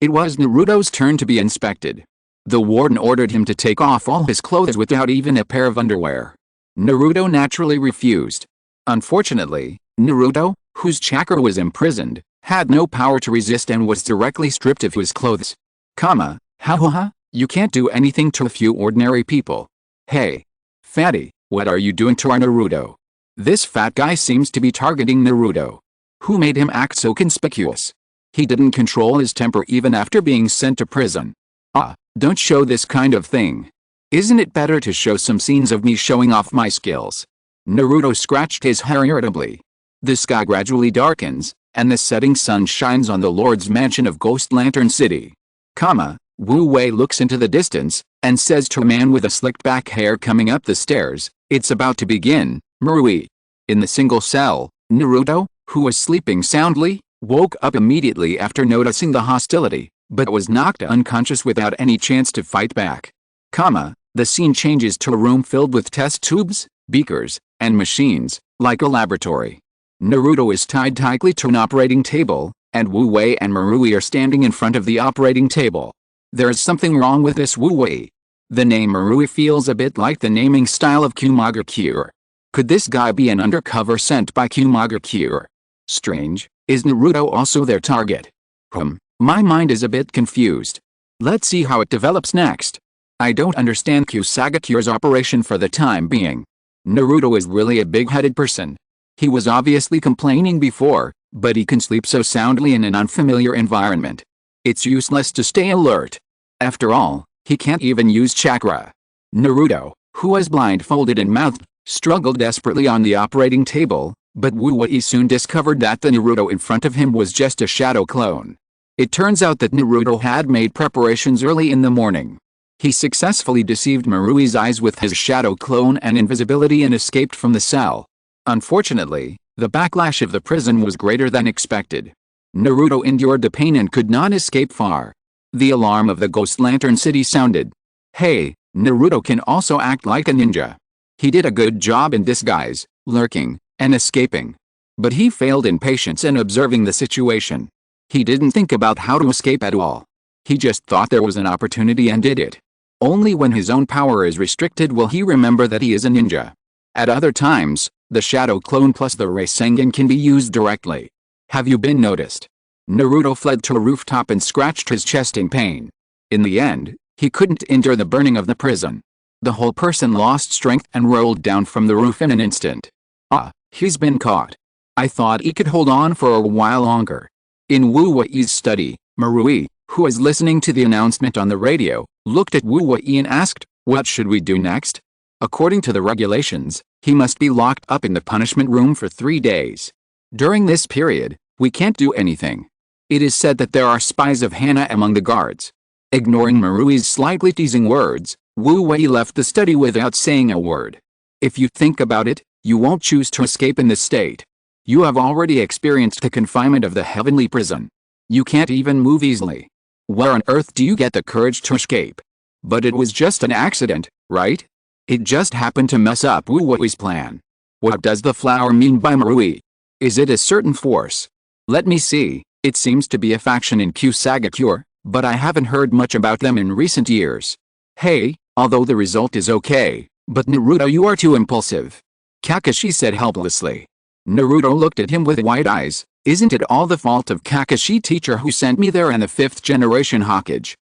Speaker 1: It was Naruto's turn to be inspected. The warden ordered him to take off all his clothes without even a pair of underwear. Naruto naturally refused. Unfortunately, Naruto, whose chakra was imprisoned, had no power to resist and was directly stripped of his clothes. Ha ha ha, you can't do anything to a few ordinary people. Hey, fatty, what are you doing to our Naruto? This fat guy seems to be targeting Naruto. Who made him act so conspicuous? He didn't control his temper even after being sent to prison. Ah, don't show this kind of thing. Isn't it better to show some scenes of me showing off my skills? Naruto scratched his hair irritably. The sky gradually darkens, and the setting sun shines on the Lord's mansion of Ghost Lantern City. Wu Wei looks into the distance, and says to a man with a slicked back hair coming up the stairs, "It's about to begin, Marui." In the single cell, Naruto, who was sleeping soundly, woke up immediately after noticing the hostility, but was knocked unconscious without any chance to fight back. The scene changes to a room filled with test tubes, beakers, and machines, like a laboratory. Naruto is tied tightly to an operating table, and Wu Wei and Marui are standing in front of the operating table. There is something wrong with this Wu Wei. The name Marui feels a bit like the naming style of Kumagakure. Could this guy be an undercover sent by Kumagakure? Strange, is Naruto also their target? My mind is a bit confused. Let's see how it develops next. I don't understand Kusagakure's operation for the time being. Naruto is really a big-headed person. He was obviously complaining before, but he can sleep so soundly in an unfamiliar environment. It's useless to stay alert. After all, he can't even use chakra. Naruto, who was blindfolded and mouthed, struggled desperately on the operating table, but Wu Wei soon discovered that the Naruto in front of him was just a shadow clone. It turns out that Naruto had made preparations early in the morning. He successfully deceived Marui's eyes with his shadow clone and invisibility and escaped from the cell. Unfortunately, the backlash of the prison was greater than expected. Naruto endured the pain and could not escape far. The alarm of the Ghost Lantern City sounded. Hey, Naruto can also act like a ninja. He did a good job in disguise, lurking, and escaping. But he failed in patience and observing the situation. He didn't think about how to escape at all. He just thought there was an opportunity and did it. Only when his own power is restricted will he remember that he is a ninja. At other times, the shadow clone plus the Rasengan can be used directly. Have you been noticed? Naruto fled to a rooftop and scratched his chest in pain. In the end, he couldn't endure the burning of the prison. The whole person lost strength and rolled down from the roof in an instant. Ah, he's been caught. I thought he could hold on for a while longer. In Wu Wei's study, Marui, who was listening to the announcement on the radio, looked at Wu Wei and asked, "What should we do next?" According to the regulations, he must be locked up in the punishment room for 3 days. During this period, we can't do anything. It is said that there are spies of Hana among the guards. Ignoring Marui's slightly teasing words, Wu Wei left the study without saying a word. If you think about it, you won't choose to escape in this state. You have already experienced the confinement of the heavenly prison. You can't even move easily. Where on earth do you get the courage to escape? But it was just an accident, right? It just happened to mess up Wu Wei's plan. What does the flower mean by Marui? Is it a certain force? Let me see, it seems to be a faction in Kusagakure, but I haven't heard much about them in recent years. Hey, although the result is okay, but Naruto, you are too impulsive. Kakashi said helplessly. Naruto looked at him with wide eyes. Isn't it all the fault of Kakashi teacher who sent me there and the 5th generation Hokage?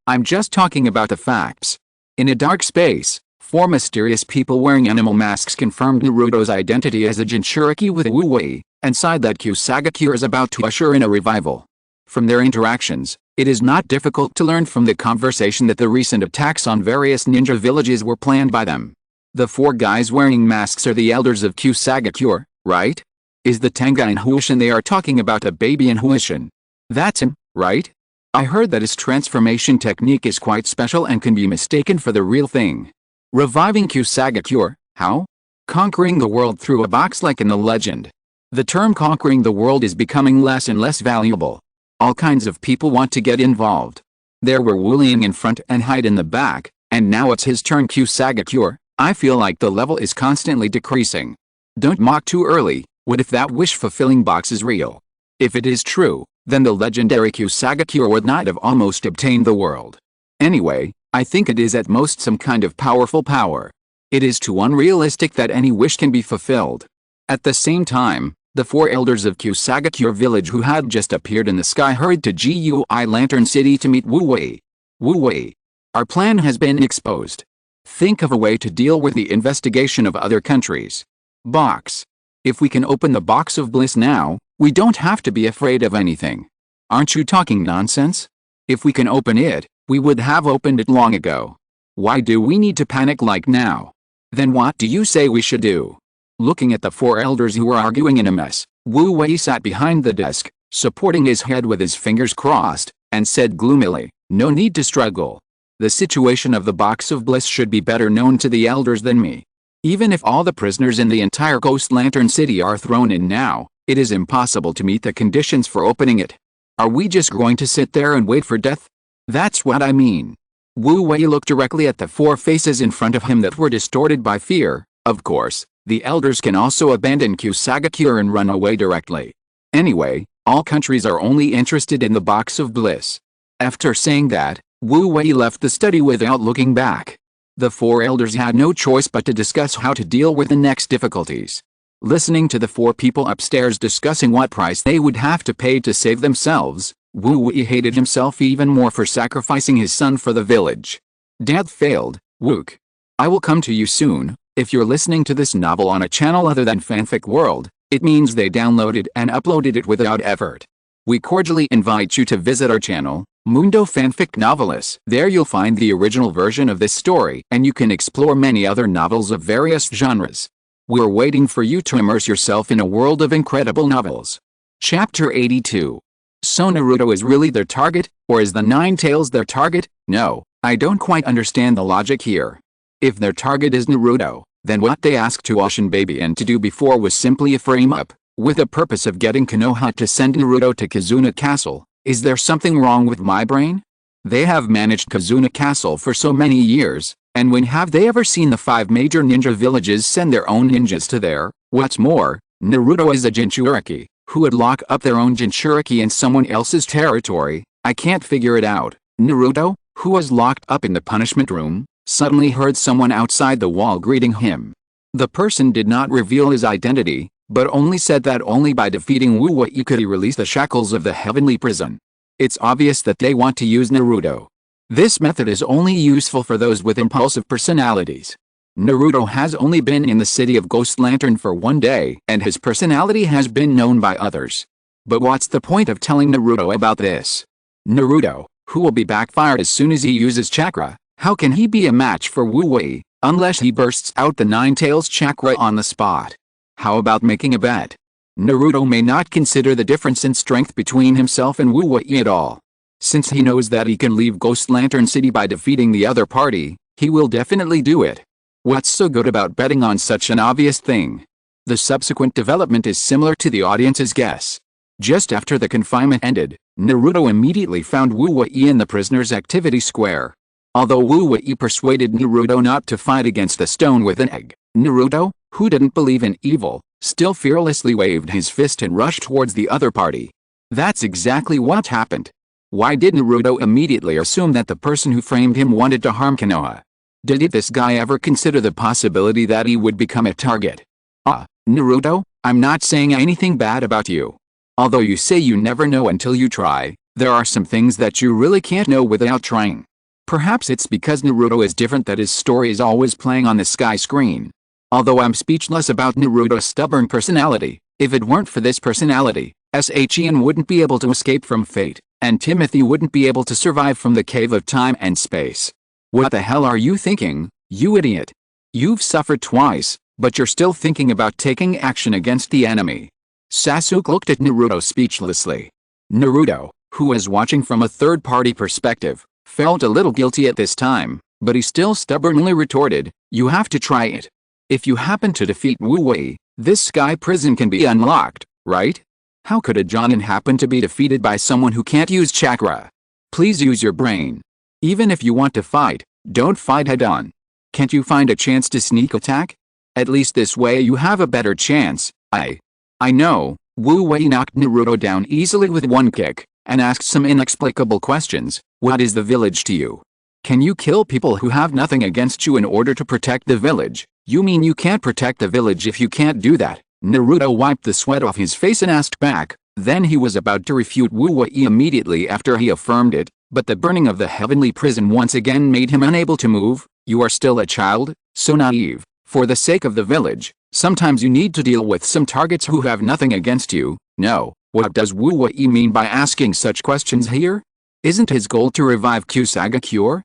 Speaker 1: I'm just talking about the facts. In a dark space, 4 mysterious people wearing animal masks confirmed Naruto's identity as a Jinchuriki with Wu Wei, and sighed that Kusagakure is about to usher in a revival. From their interactions, it is not difficult to learn from the conversation that the recent attacks on various ninja villages were planned by them. The 4 guys wearing masks are the elders of Kusagakure, right? Is the Tenga in Huishin they are talking about a baby in Huishin? That's him, right? I heard that his transformation technique is quite special and can be mistaken for the real thing. Reviving Kusagakure, how? Conquering the world through a box like in the legend. The term conquering the world is becoming less and less valuable. All kinds of people want to get involved. There were Wuling in front and Hyde in the back, and now it's his turn. Kusagakure, I feel like the level is constantly decreasing. Don't mock too early. What if that wish-fulfilling box is real? If it is true, then the legendary Kusagakure would not have almost obtained the world. Anyway, I think it is at most some kind of powerful power. It is too unrealistic that any wish can be fulfilled. At the same time, the 4 elders of Kusagakure village who had just appeared in the sky hurried to Gui Lantern City to meet Wu Wei. Wu Wei. Our plan has been exposed. Think of a way to deal with the investigation of other countries. Box. If we can open the box of bliss now, we don't have to be afraid of anything. Aren't you talking nonsense? If we can open it, we would have opened it long ago. Why do we need to panic like now? Then what do you say we should do? Looking at the four elders who were arguing in a mess, Wu Wei sat behind the desk, supporting his head with his fingers crossed, and said gloomily, "No need to struggle. The situation of the box of bliss should be better known to the elders than me. Even if all the prisoners in the entire Ghost Lantern City are thrown in now, it is impossible to meet the conditions for opening it. Are we just going to sit there and wait for death? That's what I mean." Wu Wei looked directly at the four faces in front of him that were distorted by fear. Of course, the elders can also abandon Kusagakure and run away directly. Anyway, all countries are only interested in the box of bliss. After saying that, Wu Wei left the study without looking back. The four elders had no choice but to discuss how to deal with the next difficulties. Listening to the four people upstairs discussing what price they would have to pay to save themselves, Wu Wei hated himself even more for sacrificing his son for the village. Dad failed, Wook. I will come to you soon. If you're listening to this novel on a channel other than Fanfic World, it means they downloaded and uploaded it without effort. We cordially invite you to visit our channel, Mundo Fanfic Novelis. There you'll find the original version of this story, and you can explore many other novels of various genres. We're waiting for you to immerse yourself in a world of incredible novels. Chapter 82. So Naruto is really their target, or is the Nine Tails their target? No, I don't quite understand the logic here. If their target is Naruto, then what they asked to Ocean Baby and to do before was simply a frame-up, with the purpose of getting Konoha to send Naruto to Kizuna Castle. Is there something wrong with my brain? They have managed Kizuna Castle for so many years, and when have they ever seen the 5 major ninja villages send their own ninjas to there? What's more, Naruto is a Jinchuriki, who would lock up their own Jinchuriki in someone else's territory. I can't figure it out. Naruto, who was locked up in the punishment room, suddenly heard someone outside the wall greeting him. The person did not reveal his identity, but only said that only by defeating Wu Wei could he release the shackles of the heavenly prison. It's obvious that they want to use Naruto. This method is only useful for those with impulsive personalities. Naruto has only been in the city of Ghost Lantern for 1 day, and his personality has been known by others. But what's the point of telling Naruto about this? Naruto, who will be backfired as soon as he uses chakra, how can he be a match for Wu Wei, unless he bursts out the Nine Tails chakra on the spot? How about making a bet? Naruto may not consider the difference in strength between himself and Wu Wei at all. Since he knows that he can leave Ghost Lantern City by defeating the other party, he will definitely do it. What's so good about betting on such an obvious thing? The subsequent development is similar to the audience's guess. Just after the confinement ended, Naruto immediately found Wu Wei in the prisoner's activity square. Although Wu Wei persuaded Naruto not to fight against the stone with an egg, Naruto, who didn't believe in evil, still fearlessly waved his fist and rushed towards the other party. That's exactly what happened. Why did Naruto immediately assume that the person who framed him wanted to harm Konoha? Did this guy ever consider the possibility that he would become a target? Naruto, I'm not saying anything bad about you. Although you say you never know until you try, there are some things that you really can't know without trying. Perhaps it's because Naruto is different that his story is always playing on the sky screen. Although I'm speechless about Naruto's stubborn personality, if it weren't for this personality, Shion wouldn't be able to escape from fate, and Timothy wouldn't be able to survive from the cave of time and space. What the hell are you thinking, you idiot? You've suffered twice, but you're still thinking about taking action against the enemy. Sasuke looked at Naruto speechlessly. Naruto, who was watching from a third-party perspective, felt a little guilty at this time, but he still stubbornly retorted, "You have to try it. If you happen to defeat Wu Wei, this sky prison can be unlocked, right? How could a Jonin happen to be defeated by someone who can't use chakra? Please use your brain. Even if you want to fight, don't fight head-on. Can't you find a chance to sneak attack? At least this way you have a better chance." I know. Wu Wei knocked Naruto down easily with one kick, and asked some inexplicable questions. What is the village to you? Can you kill people who have nothing against you in order to protect the village? You mean you can't protect the village if you can't do that? Naruto wiped the sweat off his face and asked back. Then he was about to refute Wu Wei immediately after he affirmed it, But the burning of the heavenly prison once again made him unable to move. You are still a child, so naive. For the sake of the village, sometimes you need to deal with some targets who have nothing against you. No, what does Wu Wei mean by asking such questions here? Isn't his goal to revive Kusagakure?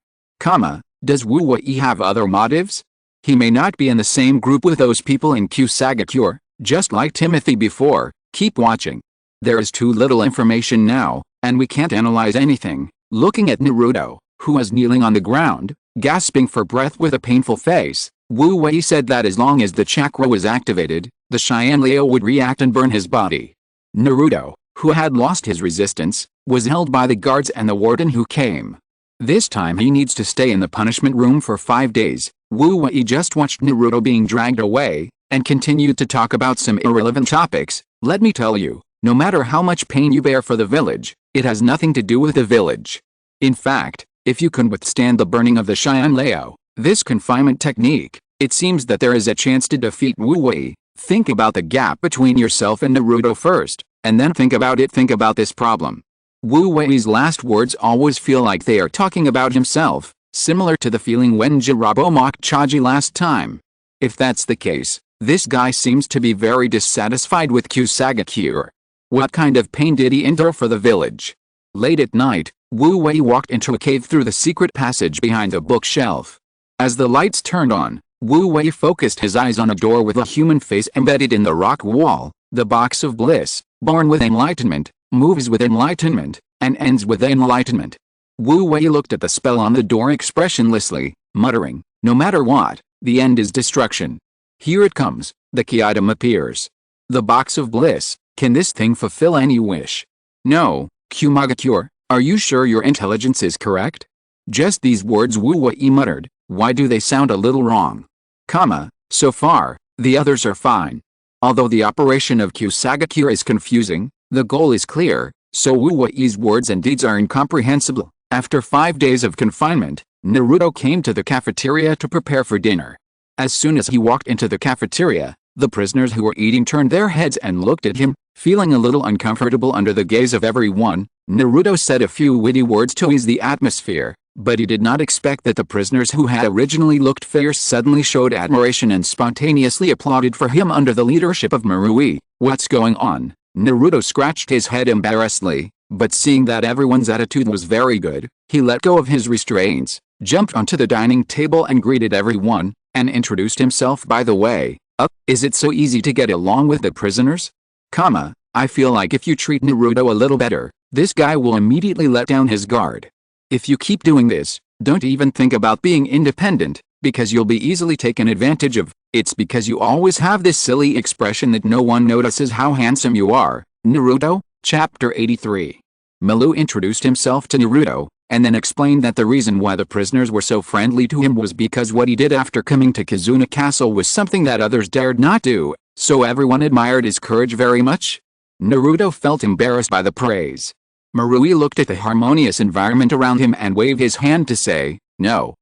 Speaker 1: Does Wu Wei have other motives? He may not be in the same group with those people in Kusagakure, just like Timothy before. Keep watching. There is too little information now, and we can't analyze anything. Looking at Naruto, who was kneeling on the ground, gasping for breath with a painful face, Wu Wei said that as long as the chakra was activated, the Cheyenne Leo would react and burn his body. Naruto, who had lost his resistance, was held by the guards and the warden who came. This time he needs to stay in the punishment room for 5 days. Wu Wei just watched Naruto being dragged away, and continued to talk about some irrelevant topics. Let me tell you, no matter how much pain you bear for the village, it has nothing to do with the village. In fact, if you can withstand the burning of the Cheyenne Leo, this confinement technique, it seems that there is a chance to defeat Wu Wei. Think about the gap between yourself and Naruto first, and then think about this problem. Wu Wei's last words always feel like they are talking about himself, similar to the feeling when Jiraiya mocked Choji last time. If that's the case, this guy seems to be very dissatisfied with Kusagakure. What kind of pain did he endure for the village? Late at night, Wu Wei walked into a cave through the secret passage behind the bookshelf. As the lights turned on, Wu Wei focused his eyes on a door with a human face embedded in the rock wall. The box of bliss, born with enlightenment, moves with enlightenment, and ends with enlightenment. Wu Wei looked at the spell on the door expressionlessly, muttering, no matter what, the end is destruction. Here it comes, the key item appears. The box of bliss, can this thing fulfill any wish? No, Kusagakure, are you sure your intelligence is correct? Just these words Wu Wei muttered. Why do they sound a little wrong? So far, the others are fine. Although the operation of Kusagakure is confusing, the goal is clear, so Wu Wei's words and deeds are incomprehensible. After 5 days of confinement, Naruto came to the cafeteria to prepare for dinner. As soon as he walked into the cafeteria, the prisoners who were eating turned their heads and looked at him, feeling a little uncomfortable under the gaze of everyone. Naruto said a few witty words to ease the atmosphere, but he did not expect that the prisoners who had originally looked fierce suddenly showed admiration and spontaneously applauded for him under the leadership of Marui. What's going on? Naruto scratched his head embarrassedly, but seeing that everyone's attitude was very good, he let go of his restraints, jumped onto the dining table and greeted everyone, and introduced himself. By the way, is it so easy to get along with the prisoners? I feel like if you treat Naruto a little better, this guy will immediately let down his guard. If you keep doing this, don't even think about being independent, because you'll be easily taken advantage of. It's because you always have this silly expression that no one notices how handsome you are. Naruto, Chapter 83. Milu introduced himself to Naruto, and then explained that the reason why the prisoners were so friendly to him was because what he did after coming to Kizuna Castle was something that others dared not do, so everyone admired his courage very much. Naruto felt embarrassed by the praise. Marui looked at the harmonious environment around him and waved his hand to say, no,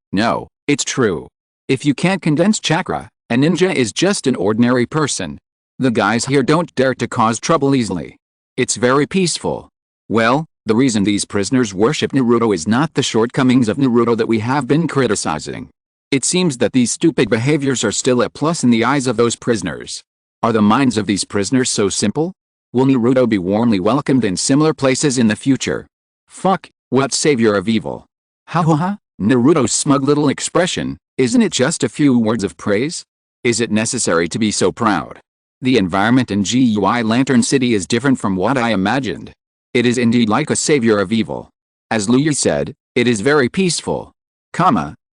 Speaker 1: it's true. If you can't condense chakra, a ninja is just an ordinary person. The guys here don't dare to cause trouble easily. It's very peaceful. Well, the reason these prisoners worship Naruto is not the shortcomings of Naruto that we have been criticizing. It seems that these stupid behaviors are still a plus in the eyes of those prisoners. Are the minds of these prisoners so simple? Will Naruto be warmly welcomed in similar places in the future? Fuck, what savior of evil? Ha ha ha, Naruto's smug little expression, isn't it just a few words of praise? Is it necessary to be so proud? The environment in GUI Lantern City is different from what I imagined. It is indeed like a savior of evil. As Luya said, it is very peaceful.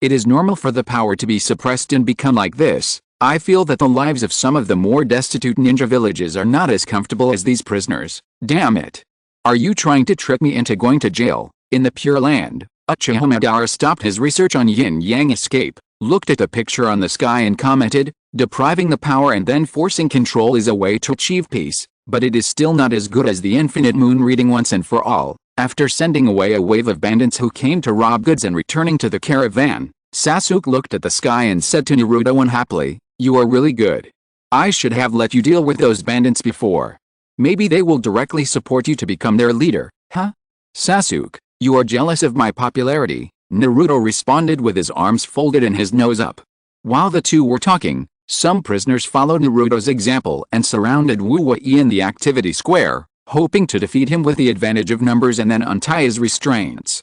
Speaker 1: It is normal for the power to be suppressed and become like this. I feel that the lives of some of the more destitute ninja villages are not as comfortable as these prisoners. Damn it. Are you trying to trick me into going to jail, in the Pure Land? Uchiha Madara stopped his research on yin-yang escape, looked at the picture on the sky and commented, depriving the power and then forcing control is a way to achieve peace, but it is still not as good as the infinite moon reading once and for all. After sending away a wave of bandits who came to rob goods and returning to the caravan, Sasuke looked at the sky and said to Naruto unhappily, you are really good. I should have let you deal with those bandits before. Maybe they will directly support you to become their leader, huh? Sasuke, You are jealous of my popularity, Naruto responded with his arms folded and his nose up. While the two were talking, some prisoners followed Naruto's example and surrounded Wu Wei in the activity square, hoping to defeat him with the advantage of numbers and then untie his restraints.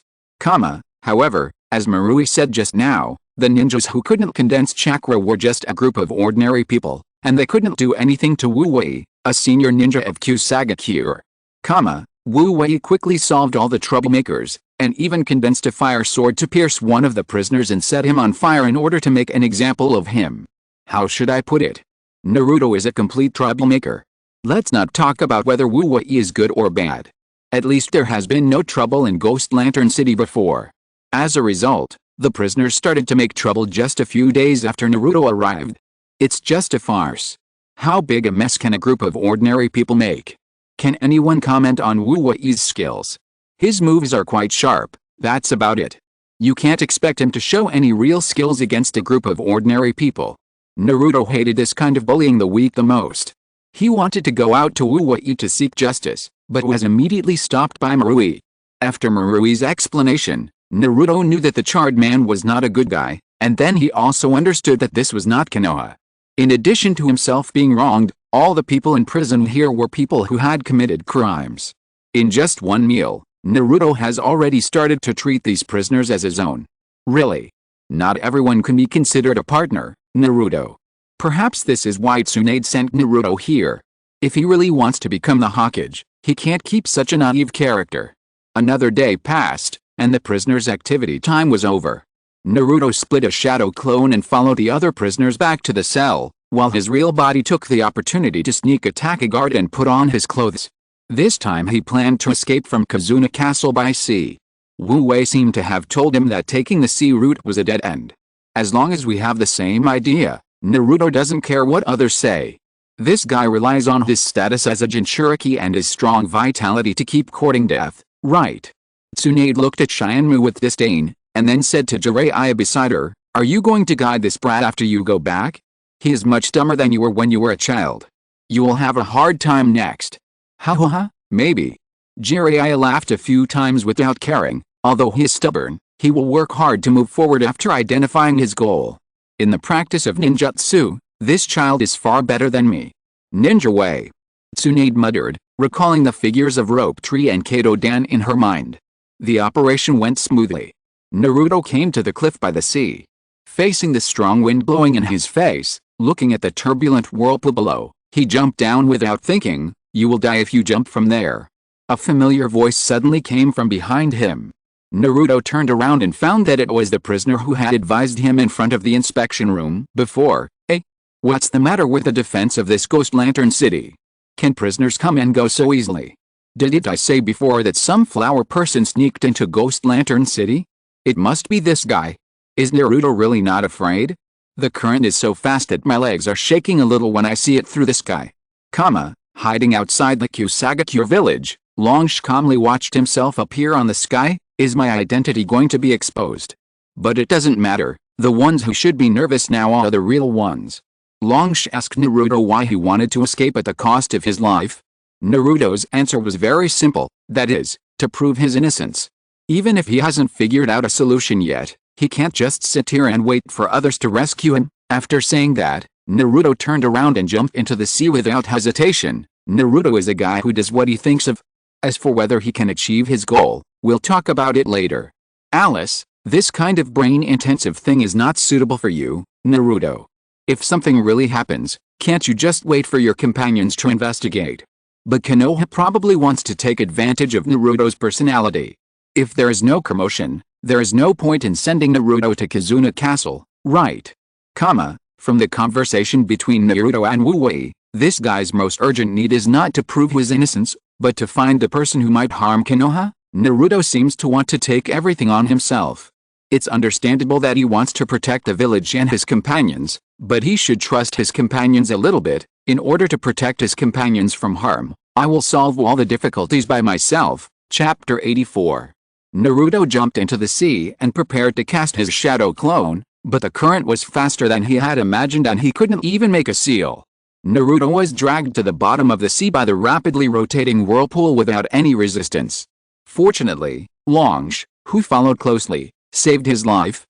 Speaker 1: However, as Marui said just now, the ninjas who couldn't condense chakra were just a group of ordinary people, and they couldn't do anything to Wu Wei, a senior ninja of Kusagakure. Wu Wei quickly solved all the troublemakers, and even condensed a fire sword to pierce one of the prisoners and set him on fire in order to make an example of him. How should I put it? Naruto is a complete troublemaker. Let's not talk about whether Wu Wei is good or bad. At least there has been no trouble in Ghost Lantern City before. As a result, the prisoners started to make trouble just a few days after Naruto arrived. It's just a farce. How big a mess can a group of ordinary people make? Can anyone comment on Wu Wei's skills? His moves are quite sharp, that's about it. You can't expect him to show any real skills against a group of ordinary people. Naruto hated this kind of bullying the weak the most. He wanted to go out to Wu Wei to seek justice, but was immediately stopped by Marui. After Marui's explanation, Naruto knew that the charred man was not a good guy, and then he also understood that this was not Konoha. In addition to himself being wronged, all the people in prison here were people who had committed crimes. In just one meal, Naruto has already started to treat these prisoners as his own. Really? Not everyone can be considered a partner, Naruto. Perhaps this is why Tsunade sent Naruto here. If he really wants to become the Hokage, he can't keep such a naive character. Another day passed, and the prisoners' activity time was over. Naruto split a shadow clone and followed the other prisoners back to the cell, while his real body took the opportunity to sneak attack a guard and put on his clothes. This time he planned to escape from Kizuna Castle by sea. Wu Wei seemed to have told him that taking the sea route was a dead end. As long as we have the same idea, Naruto doesn't care what others say. This guy relies on his status as a Jinchuriki and his strong vitality to keep courting death, right? Tsunade looked at Shinmu with disdain, and then said to Jiraiya beside her, "Are you going to guide this brat after you go back? He is much dumber than you were when you were a child. You will have a hard time next." Ha ha ha, maybe. Jiraiya laughed a few times without caring. Although he is stubborn, he will work hard to move forward after identifying his goal. In the practice of ninjutsu, this child is far better than me. Ninja way. Tsunade muttered, recalling the figures of Rope Tree and Kato Dan in her mind. The operation went smoothly. Naruto came to the cliff by the sea. Facing the strong wind blowing in his face, looking at the turbulent whirlpool below, he jumped down without thinking, "You will die if you jump from there." A familiar voice suddenly came from behind him. Naruto turned around and found that it was the prisoner who had advised him in front of the inspection room before. "Hey, what's the matter with the defense of this Ghost Lantern City? Can prisoners come and go so easily? Didn't I say before that some flower person sneaked into Ghost Lantern City? It must be this guy. Is Naruto really not afraid? The current is so fast that my legs are shaking a little when I see it through the sky." Hiding outside the Kusagakure village, Longsh calmly watched himself appear on the sky. Is my identity going to be exposed? But it doesn't matter, the ones who should be nervous now are the real ones. Longsh asked Naruto why he wanted to escape at the cost of his life. Naruto's answer was very simple, that is, to prove his innocence. Even if he hasn't figured out a solution yet, he can't just sit here and wait for others to rescue him. After saying that, Naruto turned around and jumped into the sea without hesitation. Naruto is a guy who does what he thinks of. As for whether he can achieve his goal, we'll talk about it later. Alice, this kind of brain-intensive thing is not suitable for you, Naruto. If something really happens, can't you just wait for your companions to investigate? But Konoha probably wants to take advantage of Naruto's personality. If there is no commotion, there is no point in sending Naruto to Kizuna Castle, right? From the conversation between Naruto and Wu Wei, this guy's most urgent need is not to prove his innocence, but to find the person who might harm Konoha. Naruto seems to want to take everything on himself. It's understandable that he wants to protect the village and his companions, but he should trust his companions a little bit. In order to protect his companions from harm, I will solve all the difficulties by myself. Chapter 84. Naruto jumped into the sea and prepared to cast his shadow clone, but the current was faster than he had imagined and he couldn't even make a seal. Naruto was dragged to the bottom of the sea by the rapidly rotating whirlpool without any resistance. Fortunately, Longsh, who followed closely, saved his life.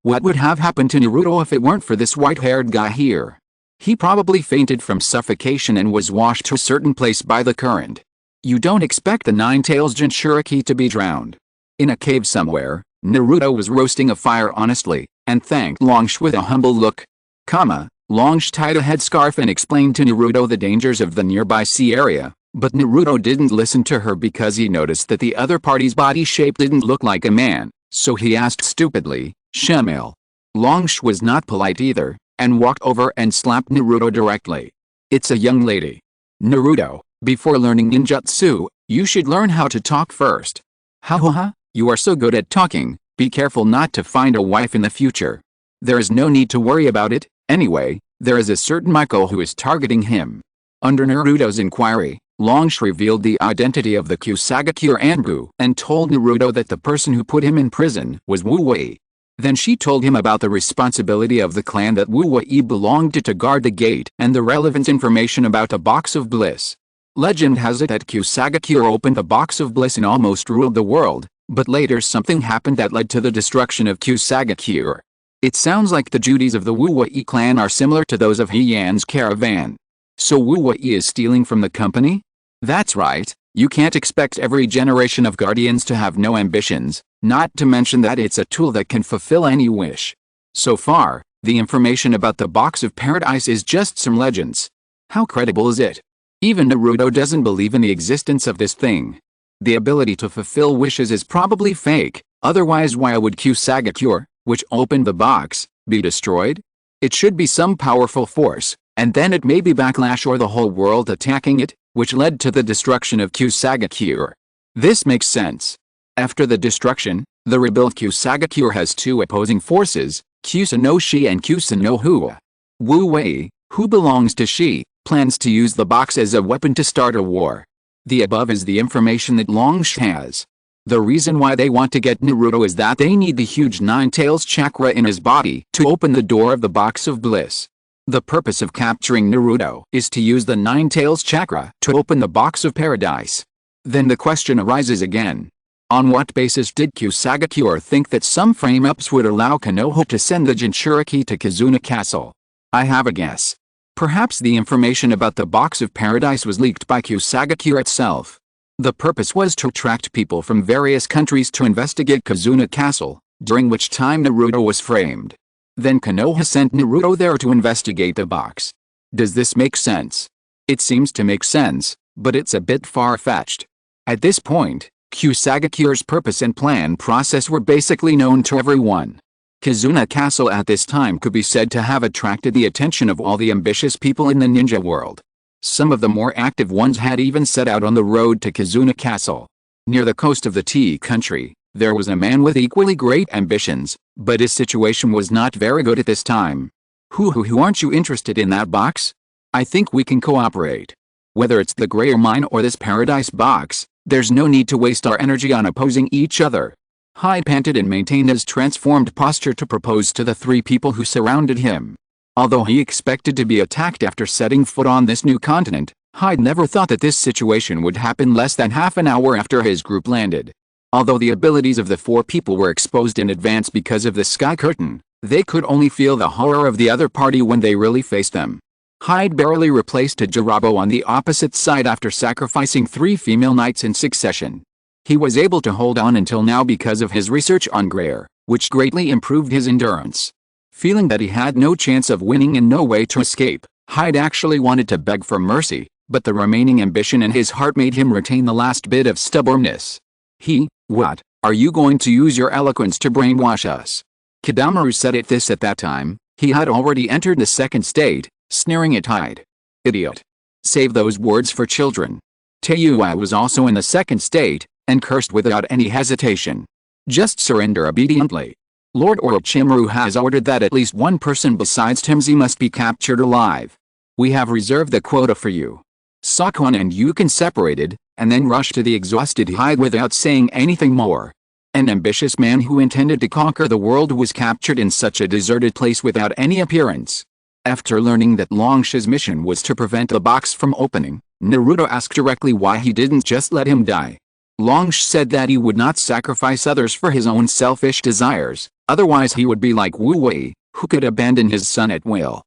Speaker 1: What would have happened to Naruto if it weren't for this white-haired guy here? He probably fainted from suffocation and was washed to a certain place by the current. You don't expect the Nine-Tails Jinchuriki to be drowned. In a cave somewhere, Naruto was roasting a fire honestly, and thanked Longsh with a humble look. Longsh tied a headscarf and explained to Naruto the dangers of the nearby sea area, but Naruto didn't listen to her because he noticed that the other party's body shape didn't look like a man, so he asked stupidly, "Shemale?" Longsh was not polite either, and walked over and slapped Naruto directly. "It's a young lady. Naruto, before learning ninjutsu, you should learn how to talk first. Ha, you are so good at talking, be careful not to find a wife in the future. There is no need to worry about it, anyway, there is a certain Michael who is targeting him." Under Naruto's inquiry, Longsh revealed the identity of the Kusagakure Anbu and told Naruto that the person who put him in prison was Wu Wei. Then she told him about the responsibility of the clan that Wu Wei belonged to guard the gate and the relevant information about the Box of Bliss. Legend has it that Kusagakure opened the Box of Bliss and almost ruled the world, but later something happened that led to the destruction of Kusagakure. It sounds like the duties of the Wu Wei clan are similar to those of Heian's caravan. So Wu Wei is stealing from the company? That's right, you can't expect every generation of guardians to have no ambitions, not to mention that it's a tool that can fulfill any wish. So far, the information about the Box of Paradise is just some legends. How credible is it? Even Naruto doesn't believe in the existence of this thing. The ability to fulfill wishes is probably fake, otherwise why would Kusagakure, which opened the box, be destroyed? It should be some powerful force, and then it may be backlash or the whole world attacking it, which led to the destruction of Kusagakure. This makes sense. After the destruction, the rebuilt Kusagakure has two opposing forces, Kusunoshi and Kusunohua. Wu Wei, who belongs to Shi, plans to use the box as a weapon to start a war. The above is the information that Longsh has. The reason why they want to get Naruto is that they need the huge Nine-Tails chakra in his body to open the door of the Box of Bliss. The purpose of capturing Naruto is to use the Nine-Tails chakra to open the Box of Paradise. Then the question arises again. On what basis did Kusagakure think that some frame-ups would allow Konoha to send the Jinchuriki to Kizuna Castle? I have a guess. Perhaps the information about the Box of Paradise was leaked by Kusagakure itself. The purpose was to attract people from various countries to investigate Kizuna Castle, during which time Naruto was framed. Then Konoha sent Naruto there to investigate the box. Does this make sense? It seems to make sense, but it's a bit far-fetched. At this point, Kusagakure's purpose and plan process were basically known to everyone. Kizuna Castle at this time could be said to have attracted the attention of all the ambitious people in the ninja world. Some of the more active ones had even set out on the road to Kizuna Castle. Near the coast of the tea country, there was a man with equally great ambitions, but his situation was not very good at this time. Who aren't you interested in that box? I think we can cooperate. Whether it's the Grayer Mine or this Paradise box, there's no need to waste our energy on opposing each other. Hyde panted and maintained his transformed posture to propose to the three people who surrounded him. Although he expected to be attacked after setting foot on this new continent, Hyde never thought that this situation would happen less than half an hour after his group landed. Although the abilities of the four people were exposed in advance because of the sky curtain, they could only feel the horror of the other party when they really faced them. Hyde barely replaced Jiraiya on the opposite side after sacrificing 3 female knights in succession. He was able to hold on until now because of his research on Grayer, which greatly improved his endurance. Feeling that he had no chance of winning and no way to escape, Hyde actually wanted to beg for mercy, but the remaining ambition in his heart made him retain the last bit of stubbornness. What, are you going to use your eloquence to brainwash us? Kidamaru said at that time, he had already entered the second state, sneering at Hyde. Idiot. Save those words for children. Taiyuai was also in the second state, and cursed without any hesitation. Just surrender obediently. Lord Orochimaru has ordered that at least one person besides Temzi must be captured alive. We have reserved the quota for you. Sakon and Yukin separated, and then rushed to the exhausted Hyde without saying anything more. An ambitious man who intended to conquer the world was captured in such a deserted place without any appearance. After learning that Longsh's mission was to prevent the box from opening, Naruto asked directly why he didn't just let him die. Longsh said that he would not sacrifice others for his own selfish desires, otherwise he would be like Wu Wei, who could abandon his son at will.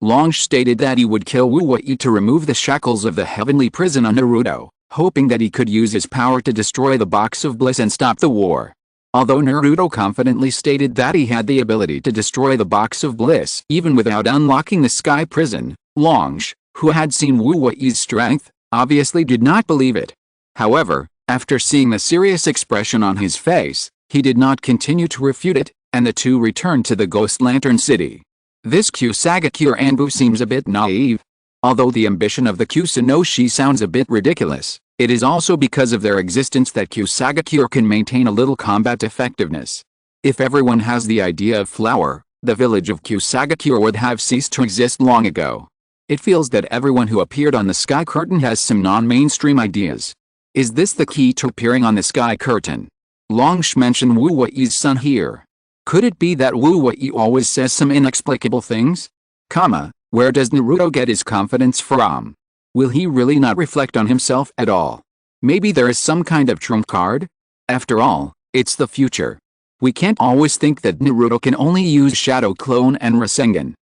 Speaker 1: Longsh stated that he would kill Wu Wei to remove the shackles of the heavenly prison on Naruto, hoping that he could use his power to destroy the Box of Bliss and stop the war. Although Naruto confidently stated that he had the ability to destroy the Box of Bliss even without unlocking the Sky Prison, Longsh, who had seen Wu Wei's strength, obviously did not believe it. However, after seeing the serious expression on his face, he did not continue to refute it, and the two returned to the Ghost Lantern City. This Kusagakure Anbu seems a bit naive. Although the ambition of the Kusunoshi sounds a bit ridiculous, it is also because of their existence that Kusagakure can maintain a little combat effectiveness. If everyone has the idea of flower, the village of Kusagakure would have ceased to exist long ago. It feels that everyone who appeared on the Sky Curtain has some non-mainstream ideas. Is this the key to appearing on the Sky Curtain? Longsh mentioned Wu Wei's son here. Could it be that Wu Wei always says some inexplicable things? Where does Naruto get his confidence from? Will he really not reflect on himself at all? Maybe there is some kind of trump card? After all, it's the future. We can't always think that Naruto can only use Shadow Clone and Rasengan.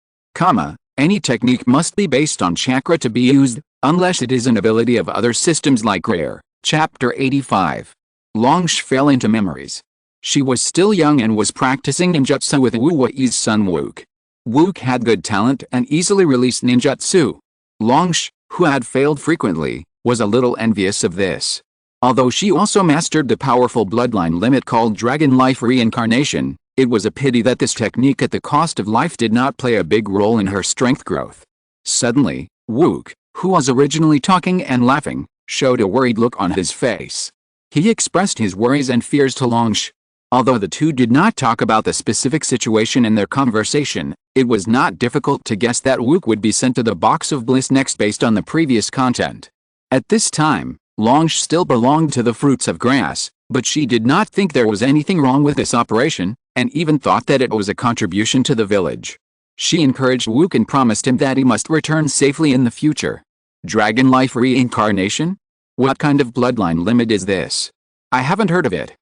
Speaker 1: Any technique must be based on chakra to be used, unless it is an ability of other systems like Rare. Chapter 85. Longsh fell into memories. She was still young and was practicing ninjutsu with Wu Wei's son Wook. Wook had good talent and easily released ninjutsu. Longsh, who had failed frequently, was a little envious of this. Although she also mastered the powerful bloodline limit called Dragon Life Reincarnation, it was a pity that this technique at the cost of life did not play a big role in her strength growth. Suddenly, Wook, who was originally talking and laughing, showed a worried look on his face. He expressed his worries and fears to Longsh. Although the two did not talk about the specific situation in their conversation, it was not difficult to guess that Wook would be sent to the Box of Bliss next based on the previous content. At this time, Longsh still belonged to the Fruits of Grass, but she did not think there was anything wrong with this operation, and even thought that it was a contribution to the village. She encouraged Wook and promised him that he must return safely in the future. Dragon Life Reincarnation? What kind of bloodline limit is this? I haven't heard of it.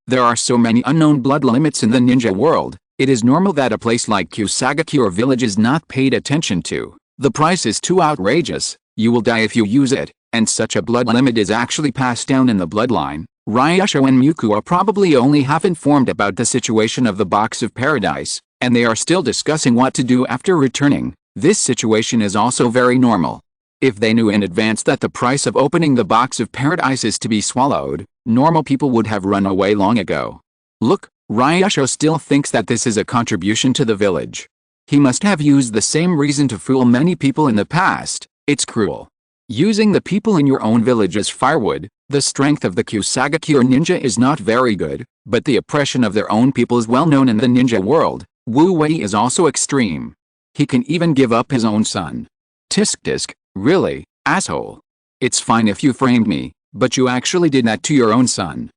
Speaker 1: There are so many unknown blood limits in the ninja world, it is normal that a place like Kusagakure village is not paid attention to. The price is too outrageous, you will die if you use it, and such a blood limit is actually passed down in the bloodline. Ryusho and Muku are probably only half informed about the situation of the Box of Paradise, and they are still discussing what to do after returning. This situation is also very normal. If they knew in advance that the price of opening the Box of Paradise is to be swallowed, normal people would have run away long ago. Look, Ryusho still thinks that this is a contribution to the village. He must have used the same reason to fool many people in the past. It's cruel. Using the people in your own village as firewood, the strength of the Kusagakure ninja is not very good, but the oppression of their own people is well known in the ninja world. Wu Wei is also extreme. He can even give up his own son. Tisk. Really, asshole. It's fine if you framed me, but you actually did that to your own son. !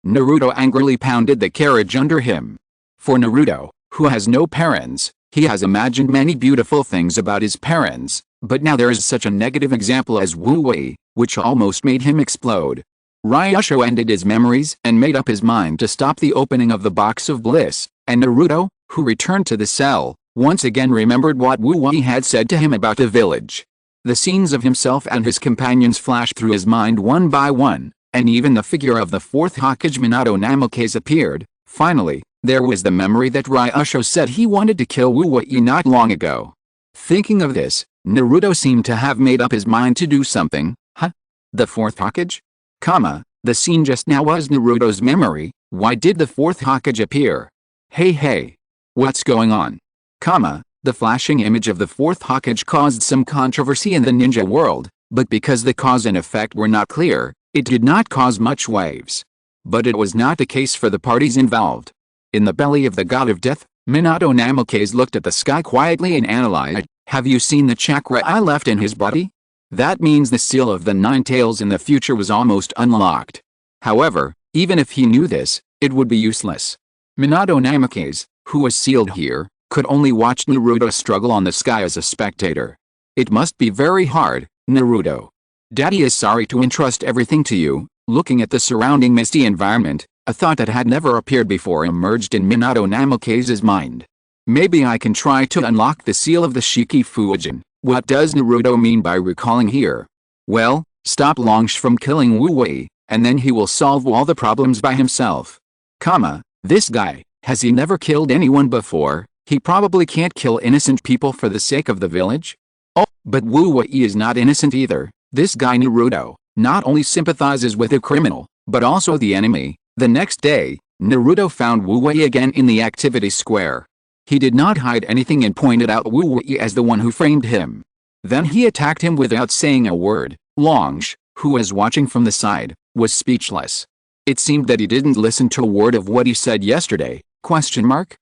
Speaker 1: Naruto angrily pounded the carriage under him. For Naruto, who has no parents, he has imagined many beautiful things about his parents, but now there is such a negative example as Wu Wei, which almost made him explode. Ryusho ended his memories and made up his mind to stop the opening of the Box of Bliss, and Naruto, who returned to the cell, once again remembered what Wu Wei had said to him about the village. The scenes of himself and his companions flashed through his mind one by one, and even the figure of the fourth Hokage Minato Namikaze appeared. Finally, there was the memory that Ryusho said he wanted to kill Wu Wei not long ago. Thinking of this, Naruto seemed to have made up his mind to do something. The fourth Hokage? The scene just now was Naruto's memory. Why did the fourth Hokage appear? Hey. What's going on? The flashing image of the fourth Hokage caused some controversy in the ninja world, but because the cause and effect were not clear, it did not cause much waves. But it was not the case for the parties involved. In the belly of the god of death, Minato Namikaze looked at the sky quietly and analyzed. Have you seen the chakra I left in his body? That means the seal of the Nine Tails in the future was almost unlocked. However, even if he knew this, it would be useless. Minato Namikaze, who was sealed here, could only watch Naruto struggle on the sky as a spectator. It must be very hard, Naruto. Daddy is sorry to entrust everything to you. Looking at the surrounding misty environment, a thought that had never appeared before emerged in Minato Namake's mind. Maybe I can try to unlock the seal of the Shiki Fuijin. What does Naruto mean by recalling here? Well, stop Longsh from killing Wu Wei, and then he will solve all the problems by himself. This guy, has he never killed anyone before? He probably can't kill innocent people for the sake of the village? Oh, but Wu Wei is not innocent either. This guy Naruto not only sympathizes with a criminal, but also the enemy. The next day, Naruto found Wu Wei again in the activity square. He did not hide anything and pointed out Wu Wei as the one who framed him. Then he attacked him without saying a word. Longsh, who was watching from the side, was speechless. It seemed that he didn't listen to a word of what he said yesterday. Question mark?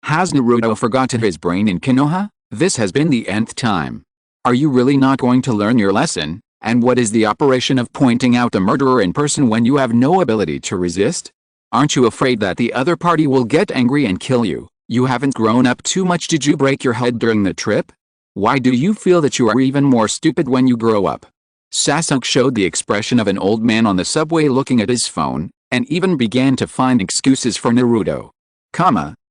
Speaker 1: Has Naruto forgotten his brain in Konoha? This has been the nth time. Are you really not going to learn your lesson? And what is the operation of pointing out the murderer in person when you have no ability to resist? Aren't you afraid that the other party will get angry and kill you? You haven't grown up too much. Did you break your head during the trip? Why do you feel that you are even more stupid when you grow up? Sasuke showed the expression of an old man on the subway looking at his phone, and even began to find excuses for Naruto.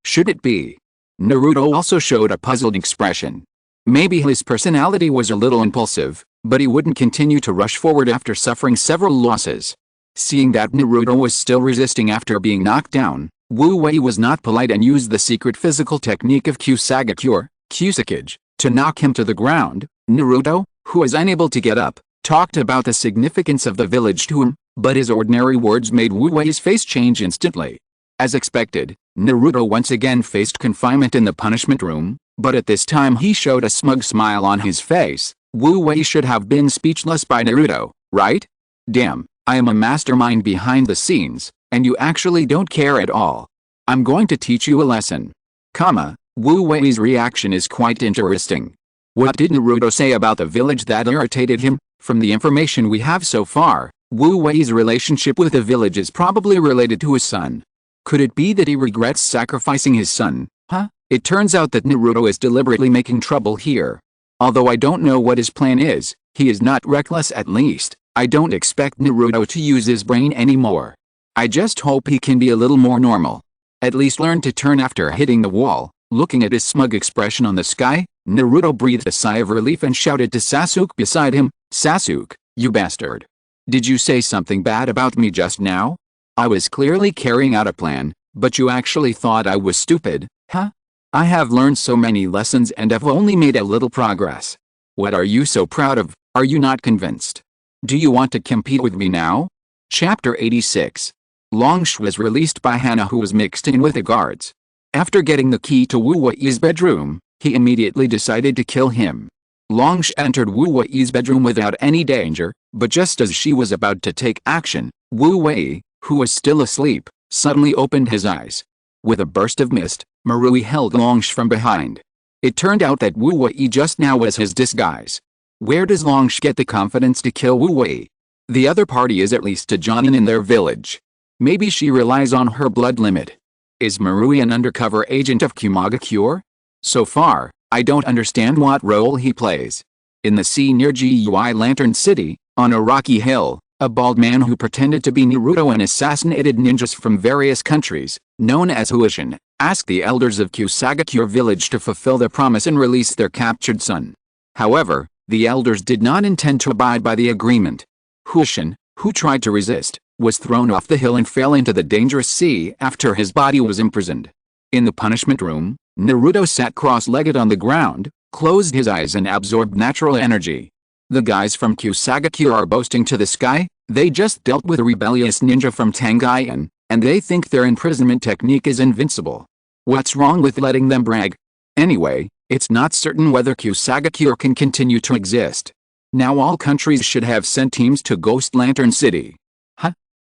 Speaker 1: Should it be? Naruto also showed a puzzled expression. Maybe his personality was a little impulsive, but he wouldn't continue to rush forward after suffering several losses. Seeing that Naruto was still resisting after being knocked down, Wu Wei was not polite and used the secret physical technique of Kusagakure, Kusakage, to knock him to the ground. Naruto, who was unable to get up, talked about the significance of the village to him, but his ordinary words made Wu Wei's face change instantly. As expected, Naruto once again faced confinement in the punishment room, but at this time he showed a smug smile on his face. Wu Wei should have been speechless by Naruto, right? Damn, I am a mastermind behind the scenes, and you actually don't care at all. I'm going to teach you a lesson. Wu Wei's reaction is quite interesting. What did Naruto say about the village that irritated him? From the information we have so far, Wu Wei's relationship with the village is probably related to his son. Could it be that he regrets sacrificing his son? It turns out that Naruto is deliberately making trouble here. Although I don't know what his plan is, he is not reckless. At least, I don't expect Naruto to use his brain anymore. I just hope he can be a little more normal. At least learn to turn after hitting the wall. Looking at his smug expression on the sky, Naruto breathed a sigh of relief and shouted to Sasuke beside him, Sasuke, you bastard. Did you say something bad about me just now? I was clearly carrying out a plan, but you actually thought I was stupid, huh? I have learned so many lessons and have only made a little progress. What are you so proud of? Are you not convinced? Do you want to compete with me now? Chapter 86. Longsh was released by Hana, who was mixed in with the guards. After getting the key to Wu Wei's bedroom, he immediately decided to kill him. Longsh entered Wu Wei's bedroom without any danger, but just as she was about to take action, Wu Wei, who was still asleep, suddenly opened his eyes. With a burst of mist, Marui held Longsh from behind. It turned out that Wu Wei just now was his disguise. Where does Longsh get the confidence to kill Wu Wei? The other party is at least a jonin in their village. Maybe she relies on her blood limit. Is Marui an undercover agent of Kumagakure? So far, I don't understand what role he plays. In the sea near Gui Lantern City, on a rocky hill, a bald man who pretended to be Naruto and assassinated ninjas from various countries, known as Huishin, asked the elders of Kusagakure village to fulfill their promise and release their captured son. However, the elders did not intend to abide by the agreement. Huishin, who tried to resist, was thrown off the hill and fell into the dangerous sea after his body was imprisoned. In the punishment room, Naruto sat cross-legged on the ground, closed his eyes and absorbed natural energy. The guys from Kusagakure are boasting to the sky. They just dealt with a rebellious ninja from Tangayan, and they think their imprisonment technique is invincible. What's wrong with letting them brag? Anyway, it's not certain whether Kusagakure can continue to exist. Now all countries should have sent teams to Ghost Lantern City.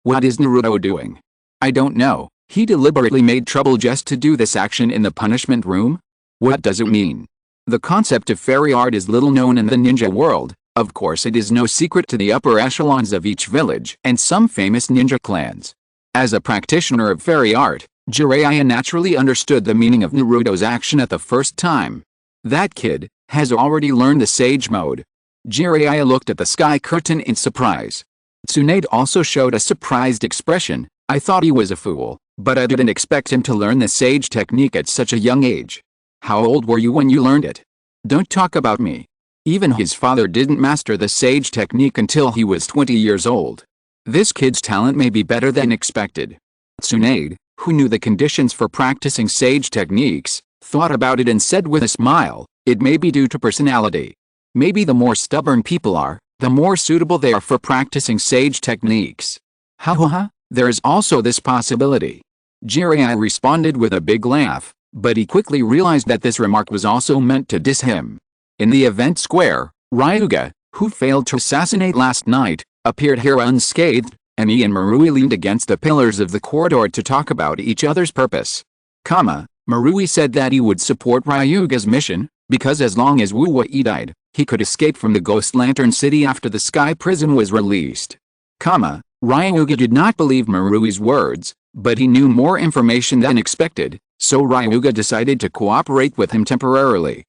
Speaker 1: What is Naruto doing? I don't know. He deliberately made trouble just to do this action in the punishment room? What does it mean? The concept of fairy art is little known in the ninja world. Of course, it is no secret to the upper echelons of each village and some famous ninja clans. As a practitioner of fairy art, Jiraiya naturally understood the meaning of Naruto's action at the first time. That kid has already learned the Sage Mode. Jiraiya looked at the sky curtain in surprise. Tsunade also showed a surprised expression. I thought he was a fool, but I didn't expect him to learn the sage technique at such a young age. How old were you when you learned it? Don't talk about me. Even his father didn't master the sage technique until he was 20 years old. This kid's talent may be better than expected. Tsunade, who knew the conditions for practicing sage techniques, thought about it and said with a smile, it may be due to personality. Maybe the more stubborn people are, the more suitable they are for practicing sage techniques. Ha, there is also this possibility. Jiraiya responded with a big laugh, but he quickly realized that this remark was also meant to diss him. In the event square, Ryuga, who failed to assassinate last night, appeared here unscathed, and he and Marui leaned against the pillars of the corridor to talk about each other's purpose. Marui said that he would support Ryuga's mission, because as long as Wu Wei died, he could escape from the Ghost Lantern City after the Sky Prison was released. Ryuga did not believe Marui's words, but he knew more information than expected, so Ryuga decided to cooperate with him temporarily.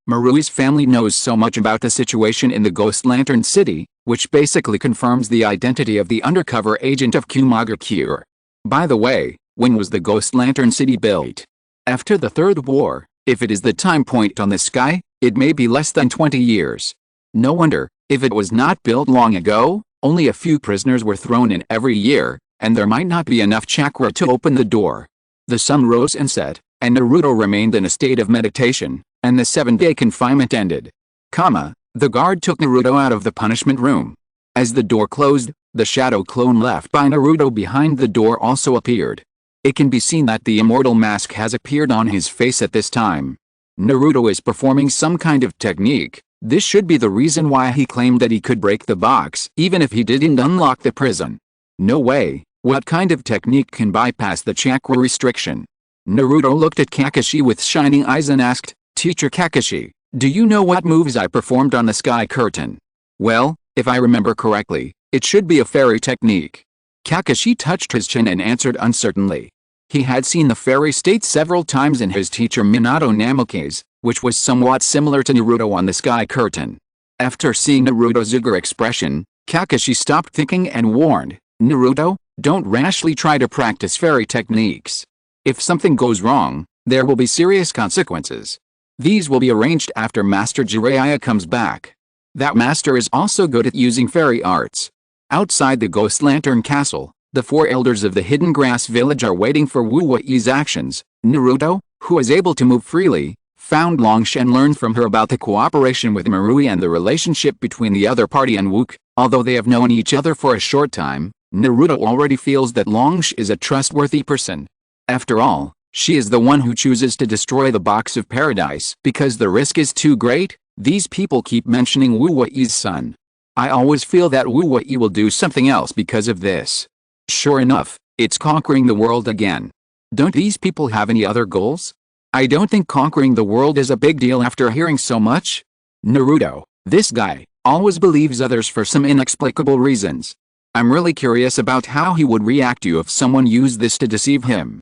Speaker 1: Marui's family knows so much about the situation in the Ghost Lantern City, which basically confirms the identity of the undercover agent of Kumagakure. By the way, when was the Ghost Lantern City built? After the Third War. If it is the time point on the sky, it may be less than 20 years. No wonder, if it was not built long ago, only a few prisoners were thrown in every year, and there might not be enough chakra to open the door. The sun rose and set, and Naruto remained in a state of meditation, and the 7-day confinement ended. The guard took Naruto out of the punishment room. As the door closed, the shadow clone left by Naruto behind the door also appeared. It can be seen that the immortal mask has appeared on his face at this time. Naruto is performing some kind of technique. This should be the reason why he claimed that he could break the box even if he didn't unlock the prison. No way. What kind of technique can bypass the chakra restriction? Naruto looked at Kakashi with shining eyes and asked, Teacher Kakashi, do you know what moves I performed on the sky curtain? Well, if I remember correctly, it should be a fairy technique. Kakashi touched his chin and answered uncertainly. He had seen the fairy state several times in his teacher Minato Namoke's, which was somewhat similar to Naruto on the sky curtain. After seeing Naruto's eager expression, Kakashi stopped thinking and warned, Naruto, don't rashly try to practice fairy techniques. If something goes wrong, there will be serious consequences. These will be arranged after Master Jiraiya comes back. That master is also good at using fairy arts. Outside the Ghost Lantern Castle, the 4 elders of the Hidden Grass Village are waiting for Wu Wei's actions. Naruto, who is able to move freely, found Longsha and learned from her about the cooperation with Marui and the relationship between the other party and Wook. Although they have known each other for a short time, Naruto already feels that Longsha is a trustworthy person. After all, she is the one who chooses to destroy the Box of Paradise because the risk is too great. These people keep mentioning Wu Wei's son. I always feel that Wu Wei will do something else because of this. Sure enough, it's conquering the world again. Don't these people have any other goals? I don't think conquering the world is a big deal after hearing so much. Naruto, this guy, always believes others for some inexplicable reasons. I'm really curious about how he would react to you if someone used this to deceive him.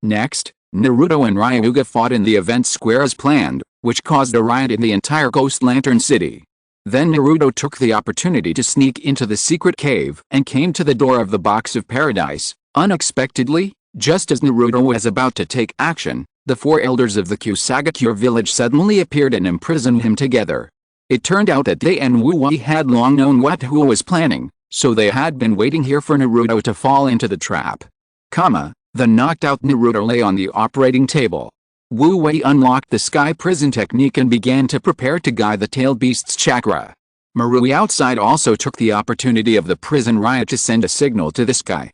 Speaker 1: Next, Naruto and Ryuga fought in the event square as planned, which caused a riot in the entire Ghost Lantern City. Then Naruto took the opportunity to sneak into the secret cave and came to the door of the Box of Paradise. Unexpectedly, just as Naruto was about to take action, the 4 elders of the Kusagakure village suddenly appeared and imprisoned him together. It turned out that they and Wu Wei had long known what Wu was planning, so they had been waiting here for Naruto to fall into the trap. The knocked out Naruto lay on the operating table. Wu Wei unlocked the sky prison technique and began to prepare to guide the tailed beast's chakra. Marui outside also took the opportunity of the prison riot to send a signal to the sky.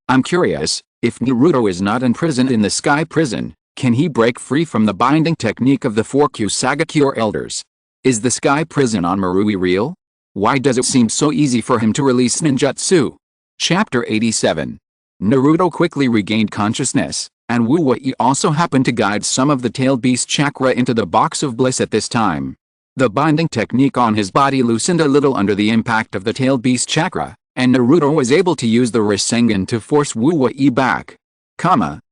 Speaker 1: I'm curious, if Naruto is not imprisoned in the sky prison, can he break free from the binding technique of the 4 Kusagakure elders? Is the sky prison on Marui real? Why does it seem so easy for him to release ninjutsu? Chapter 87. Naruto quickly regained consciousness, and Wu Wei also happened to guide some of the tailed beast chakra into the box of bliss at this time. The binding technique on his body loosened a little under the impact of the tailed beast chakra, and Naruto was able to use the Rasengan to force Wu Wei back.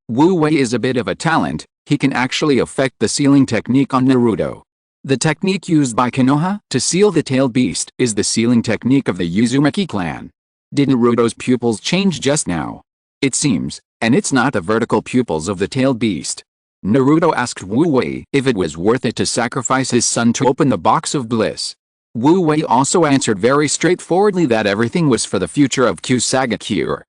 Speaker 1: Wu Wei is a bit of a talent, he can actually affect the sealing technique on Naruto. The technique used by Konoha to seal the tailed beast is the sealing technique of the Uzumaki clan. Did Naruto's pupils change just now? It seems, and it's not the vertical pupils of the tailed beast. Naruto asked Wu Wei if it was worth it to sacrifice his son to open the box of bliss. Wu Wei also answered very straightforwardly that everything was for the future of Kusagakure.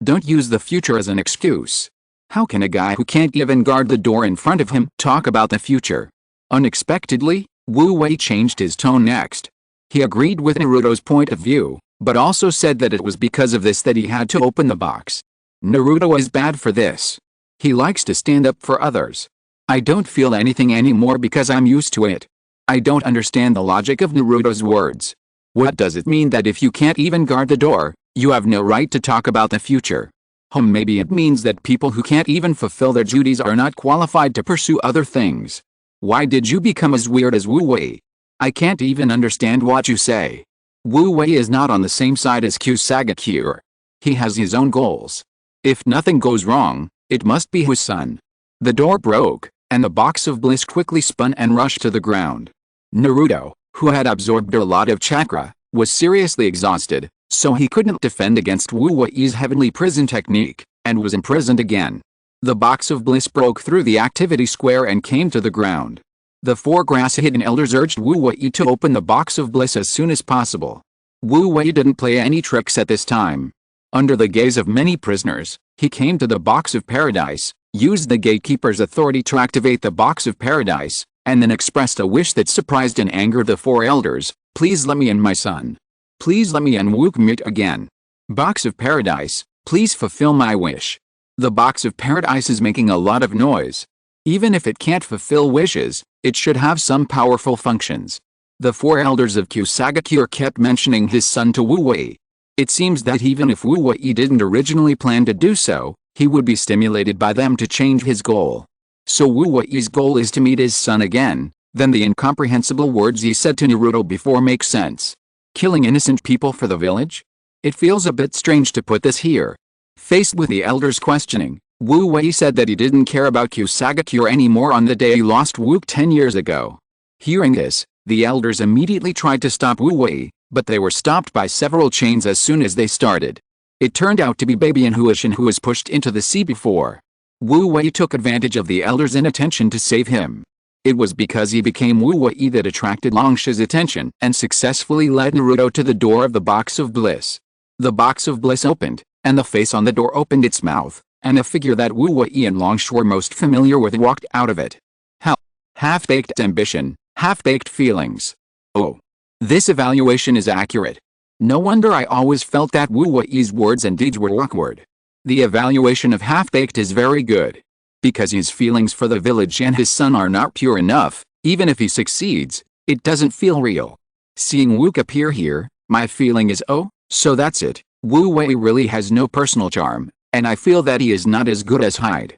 Speaker 1: Don't use the future as an excuse. How can a guy who can't even guard the door in front of him talk about the future? Unexpectedly, Wu Wei changed his tone next. He agreed with Naruto's point of view, but also said that it was because of this that he had to open the box. Naruto is bad for this. He likes to stand up for others. I don't feel anything anymore because I'm used to it. I don't understand the logic of Naruto's words. What does it mean that if you can't even guard the door, you have no right to talk about the future? Maybe it means that people who can't even fulfill their duties are not qualified to pursue other things. Why did you become as weird as Wu Wei? I can't even understand what you say. Wu Wei is not on the same side as Kusagakure. He has his own goals. If nothing goes wrong, it must be his son. The door broke, and the box of bliss quickly spun and rushed to the ground. Naruto, who had absorbed a lot of chakra, was seriously exhausted, so he couldn't defend against Wu Wei's heavenly prison technique, and was imprisoned again. The box of bliss broke through the activity square and came to the ground. The four grass-hidden elders urged Wu Wei to open the box of bliss as soon as possible. Wu Wei didn't play any tricks at this time. Under the gaze of many prisoners, he came to the box of paradise, used the gatekeeper's authority to activate the box of paradise, and then expressed a wish that surprised and angered the four elders. Please let me and my son. Please let me and Wook meet again. Box of paradise, please fulfill my wish. The box of paradise is making a lot of noise. Even if it can't fulfill wishes, it should have some powerful functions. The four elders of Kusagakure kept mentioning his son to Wu Wei. It seems that even if Wu Wei didn't originally plan to do so, he would be stimulated by them to change his goal. So Wu Wei's goal is to meet his son again. Then the incomprehensible words he said to Naruto before make sense. Killing innocent people for the village? It feels a bit strange to put this here. Faced with the elders' questioning, Wu Wei said that he didn't care about Kusagakure anymore on the day he lost Wook 10 years ago. Hearing this, the elders immediately tried to stop Wu Wei, but they were stopped by several chains as soon as they started. It turned out to be Baby Inhuition who was pushed into the sea before. Wu Wei took advantage of the elders' inattention to save him. It was because he became Wu Wei that attracted Longsha's attention and successfully led Naruto to the door of the box of bliss. The box of bliss opened, and the face on the door opened its mouth, and a figure that Wu Wei and Longsha were most familiar with walked out of it. Hell. Half-baked ambition, half-baked feelings. Oh. This evaluation is accurate. No wonder I always felt that Wu Wei's words and deeds were awkward. The evaluation of half-baked is very good. Because his feelings for the village and his son are not pure enough, even if he succeeds, it doesn't feel real. Seeing Wook appear here, my feeling is oh, so that's it, Wu Wei really has no personal charm, and I feel that he is not as good as Hyde.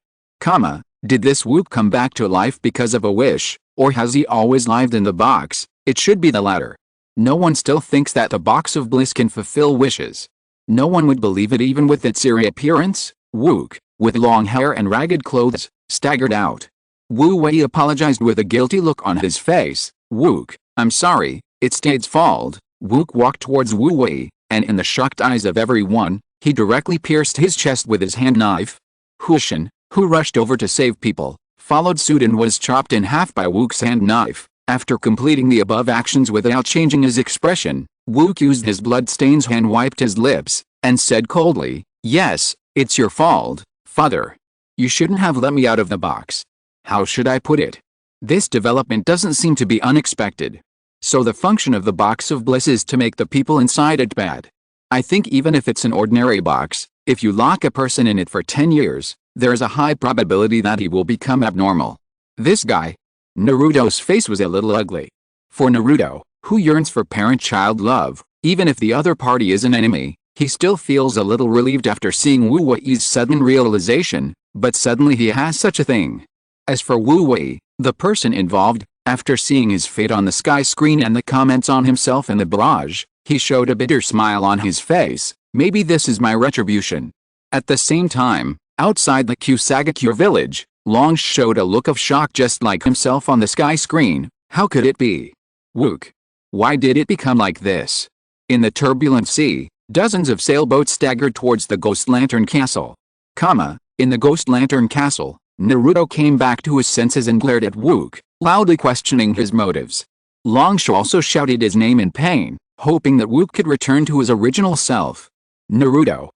Speaker 1: Did this Wook come back to life because of a wish, or has he always lived in the box? It should be the latter. No one still thinks that the box of bliss can fulfill wishes. No one would believe it even with its eerie appearance. Wook, with long hair and ragged clothes, staggered out. Wu Wei apologized with a guilty look on his face. Wook, I'm sorry, it's Stade's fault. Wook walked towards Wu Wei, and in the shocked eyes of everyone, he directly pierced his chest with his hand knife. Huishin, who rushed over to save people, followed suit and was chopped in half by Wook's hand knife. After completing the above actions without changing his expression, Wook used his blood-stained hand wiped his lips, and said coldly, "Yes, it's your fault, father. You shouldn't have let me out of the box." How should I put it? This development doesn't seem to be unexpected. So the function of the box of bliss is to make the people inside it bad. I think even if it's an ordinary box, if you lock a person in it for 10 years, there is a high probability that he will become abnormal. This guy. Naruto's face was a little ugly. For Naruto, who yearns for parent-child love, even if the other party is an enemy, he still feels a little relieved after seeing Wu Wei's sudden realization, but suddenly he has such a thing. As for Wu Wei, the person involved, after seeing his fate on the sky screen and the comments on himself in the barrage, he showed a bitter smile on his face. Maybe this is my retribution. At the same time, outside the Kusagakure village, Long showed a look of shock just like himself on the sky screen. How could it be? Wook. Why did it become like this? In the turbulent sea, dozens of sailboats staggered towards the Ghost Lantern Castle. In the Ghost Lantern Castle, Naruto came back to his senses and glared at Wook, loudly questioning his motives. Longshu also shouted his name in pain, hoping that Wook could return to his original self. Naruto,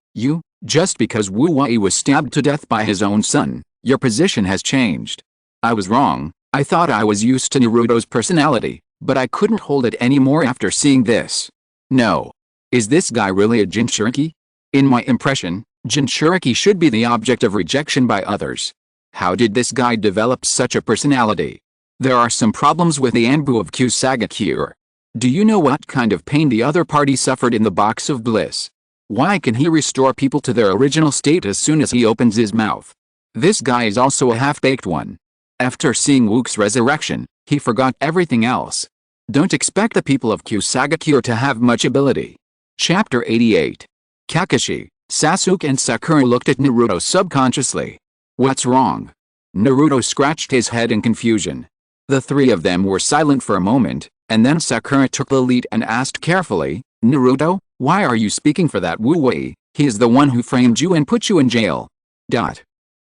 Speaker 1: just because Wu Wei was stabbed to death by his own son, your position has changed. I was wrong. I thought I was used to Naruto's personality, but I couldn't hold it anymore after seeing this. No. Is this guy really a Jinchuriki? In my impression, Jinchuriki should be the object of rejection by others. How did this guy develop such a personality? There are some problems with the Anbu of Kusagakure. Do you know what kind of pain the other party suffered in the Box of Bliss? Why can he restore people to their original state as soon as he opens his mouth? This guy is also a half-baked one. After seeing Wook's resurrection, he forgot everything else. Don't expect the people of Kusagakure to have much ability. Chapter 88. Kakashi, Sasuke and Sakura looked at Naruto subconsciously. What's wrong? Naruto scratched his head in confusion. The three of them were silent for a moment, and then Sakura took the lead and asked carefully, Naruto, why are you speaking for that Wu Wei? He is the one who framed you and put you in jail.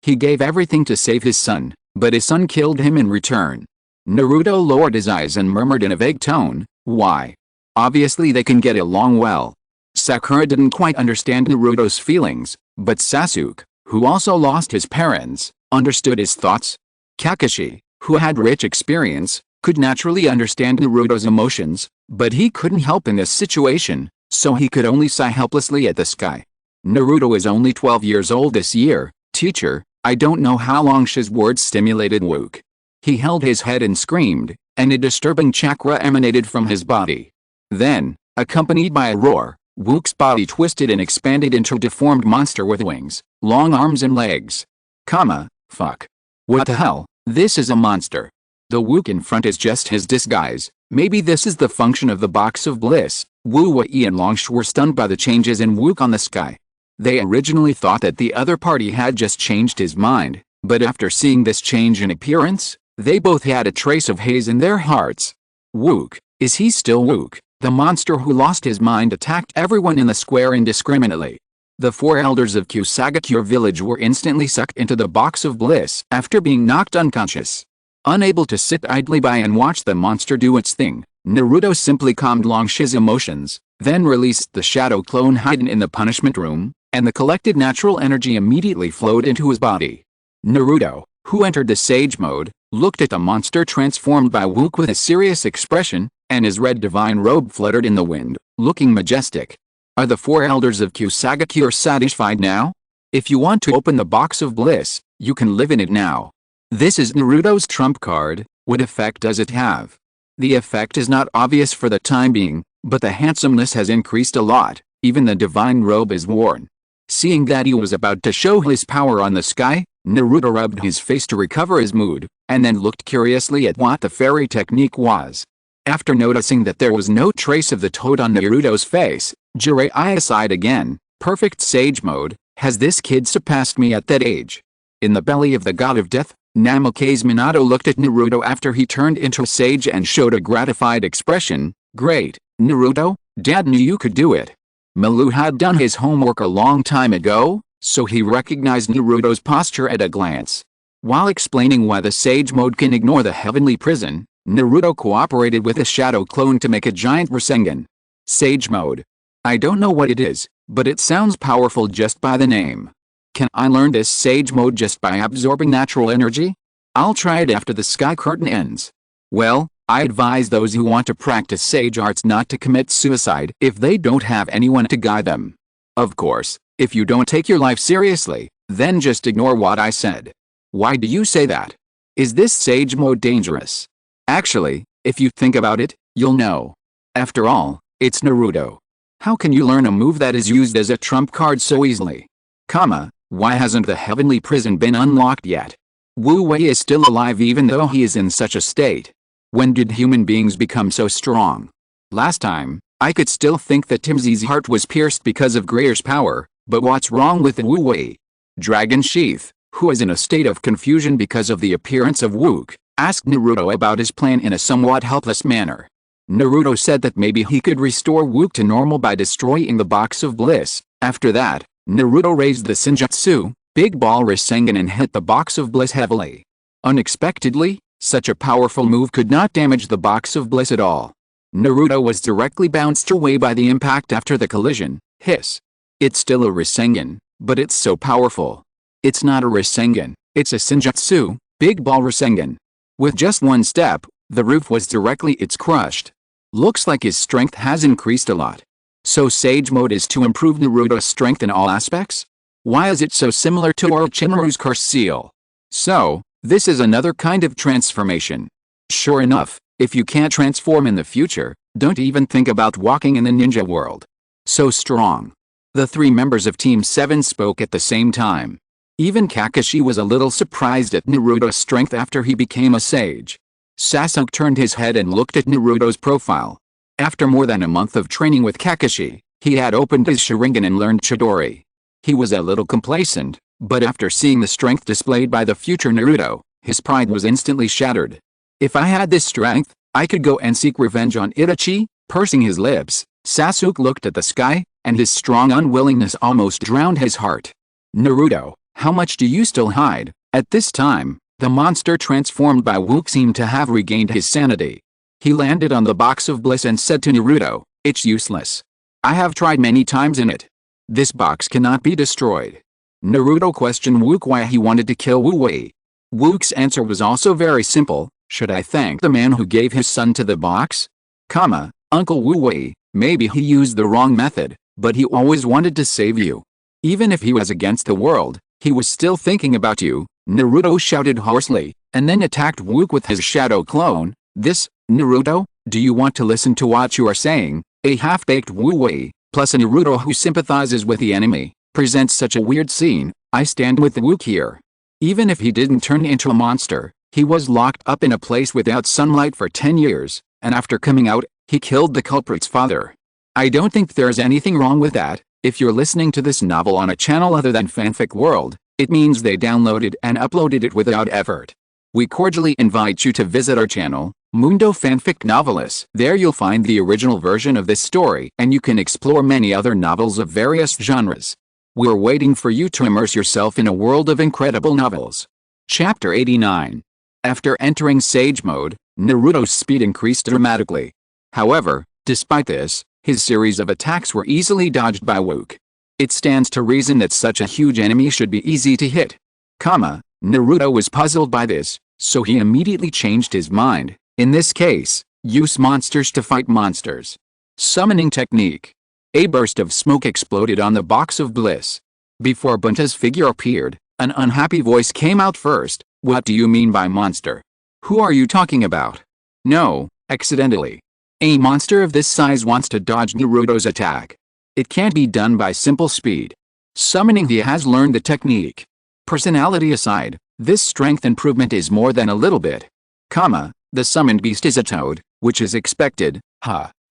Speaker 1: He gave everything to save his son, but his son killed him in return. Naruto lowered his eyes and murmured in a vague tone, why? Obviously they can get along well. Sakura didn't quite understand Naruto's feelings, but Sasuke, who also lost his parents, understood his thoughts. Kakashi, who had rich experience, could naturally understand Naruto's emotions, but he couldn't help in this situation, so he could only sigh helplessly at the sky. Naruto is only 12 years old this year, teacher. I don't know how Longshu's words stimulated Wook. He held his head and screamed, and a disturbing chakra emanated from his body. Then, accompanied by a roar, Wook's body twisted and expanded into a deformed monster with wings, long arms and legs. Fuck. What the hell? This is a monster. The Wook in front is just his disguise. Maybe this is the function of the Box of Bliss. Wu Wei and Longshu were stunned by the changes in Wook on the sky. They originally thought that the other party had just changed his mind, but after seeing this change in appearance, they both had a trace of haze in their hearts. Wook, is he still Wook? The monster who lost his mind attacked everyone in the square indiscriminately. The four elders of Kusagakure village were instantly sucked into the Box of Bliss after being knocked unconscious. Unable to sit idly by and watch the monster do its thing, Naruto simply calmed Longshu's emotions, then released the shadow clone hidden in the punishment room, and the collected natural energy immediately flowed into his body. Naruto, who entered the Sage mode, looked at the monster transformed by Wook with a serious expression, and his red divine robe fluttered in the wind, looking majestic. Are the four elders of Kusagakure satisfied now? If you want to open the Box of Bliss, you can live in it now. This is Naruto's trump card. What effect does it have? The effect is not obvious for the time being, but the handsomeness has increased a lot, even the divine robe is worn. Seeing that he was about to show his power on the sky, Naruto rubbed his face to recover his mood, and then looked curiously at what the fairy technique was. After noticing that there was no trace of the toad on Naruto's face, Jiraiya sighed again. Perfect Sage mode, has this kid surpassed me at that age? In the belly of the god of death, Namake's Minato looked at Naruto after he turned into a sage and showed a gratified expression. Great, Naruto, Dad knew you could do it. Milu had done his homework a long time ago, so he recognized Naruto's posture at a glance. While explaining why the Sage mode can ignore the heavenly prison, Naruto cooperated with a shadow clone to make a giant Rasengan. Sage mode. I don't know what it is, but it sounds powerful just by the name. Can I learn this Sage mode just by absorbing natural energy? I'll try it after the sky curtain ends. Well, I advise those who want to practice sage arts not to commit suicide if they don't have anyone to guide them. Of course, if you don't take your life seriously, then just ignore what I said. Why do you say that? Is this Sage mode dangerous? Actually, if you think about it, you'll know. After all, it's Naruto. How can you learn a move that is used as a trump card so easily? Why hasn't the heavenly prison been unlocked yet? Wu Wei is still alive even though he is in such a state. When did human beings become so strong? Last time, I could still think that Timsy's heart was pierced because of Grayer's power, but what's wrong with Wu Wei? Dragon Sheath, who is in a state of confusion because of the appearance of Wook, asked Naruto about his plan in a somewhat helpless manner. Naruto said that maybe he could restore Wook to normal by destroying the Box of Bliss. After that, Naruto raised the Senjutsu, Big Ball Rasengan, and hit the Box of Bliss heavily. Unexpectedly, such a powerful move could not damage the Box of Bliss at all. Naruto was directly bounced away by the impact after the collision. Hiss. It's still a Rasengan, but it's so powerful. It's not a Rasengan, it's a Senjutsu, Big Ball Rasengan. With just one step, the roof was directly crushed. Looks like his strength has increased a lot. So Sage Mode is to improve Naruto's strength in all aspects? Why is it so similar to Orochimaru's curse seal? So, this is another kind of transformation. Sure enough, if you can't transform in the future, don't even think about walking in the ninja world. So strong. The three members of Team 7 spoke at the same time. Even Kakashi was a little surprised at Naruto's strength after he became a sage. Sasuke turned his head and looked at Naruto's profile. After more than a month of training with Kakashi, he had opened his Sharingan and learned Chidori. He was a little complacent, but after seeing the strength displayed by the future Naruto, his pride was instantly shattered. If I had this strength, I could go and seek revenge on Itachi. Pursing his lips, Sasuke looked at the sky, and his strong unwillingness almost drowned his heart. Naruto, how much do you still hide? At this time, the monster transformed by Wook seemed to have regained his sanity. He landed on the Box of Bliss and said to Naruto, "It's useless. I have tried many times in it. This box cannot be destroyed." Naruto questioned Wook why he wanted to kill Wu Wei. Wook's answer was also very simple: should I thank the man who gave his son to the box? Uncle Wu Wei, maybe he used the wrong method, but he always wanted to save you. Even if he was against the world, he was still thinking about you. Naruto shouted hoarsely, and then attacked Wook with his shadow clone. This, Naruto, do you want to listen to what you are saying? A half-baked Wu Wei, plus a Naruto who sympathizes with the enemy, presents such a weird scene. I stand with Wook here. Even if he didn't turn into a monster, he was locked up in a place without sunlight for 10 years, and after coming out, he killed the culprit's father. I don't think there's anything wrong with that. If you're listening to this novel on a channel other than Fanfic World, it means they downloaded and uploaded it without effort. We cordially invite you to visit our channel, Mundo Fanfic Novelis. There you'll find the original version of this story, and you can explore many other novels of various genres. We're waiting for you to immerse yourself in a world of incredible novels. Chapter 89. After entering Sage Mode, Naruto's speed increased dramatically. However, despite this, his series of attacks were easily dodged by Wook. It stands to reason that such a huge enemy should be easy to hit. Naruto was puzzled by this, so he immediately changed his mind. In this case, use monsters to fight monsters. Summoning technique. A burst of smoke exploded on the Box of Bliss. Before Bunta's figure appeared, an unhappy voice came out first. What do you mean by monster? Who are you talking about? No, accidentally. A monster of this size wants to dodge Naruto's attack. It can't be done by simple speed. Summoning, he has learned the technique. Personality aside, this strength improvement is more than a little bit. The summoned beast is a toad, which is expected.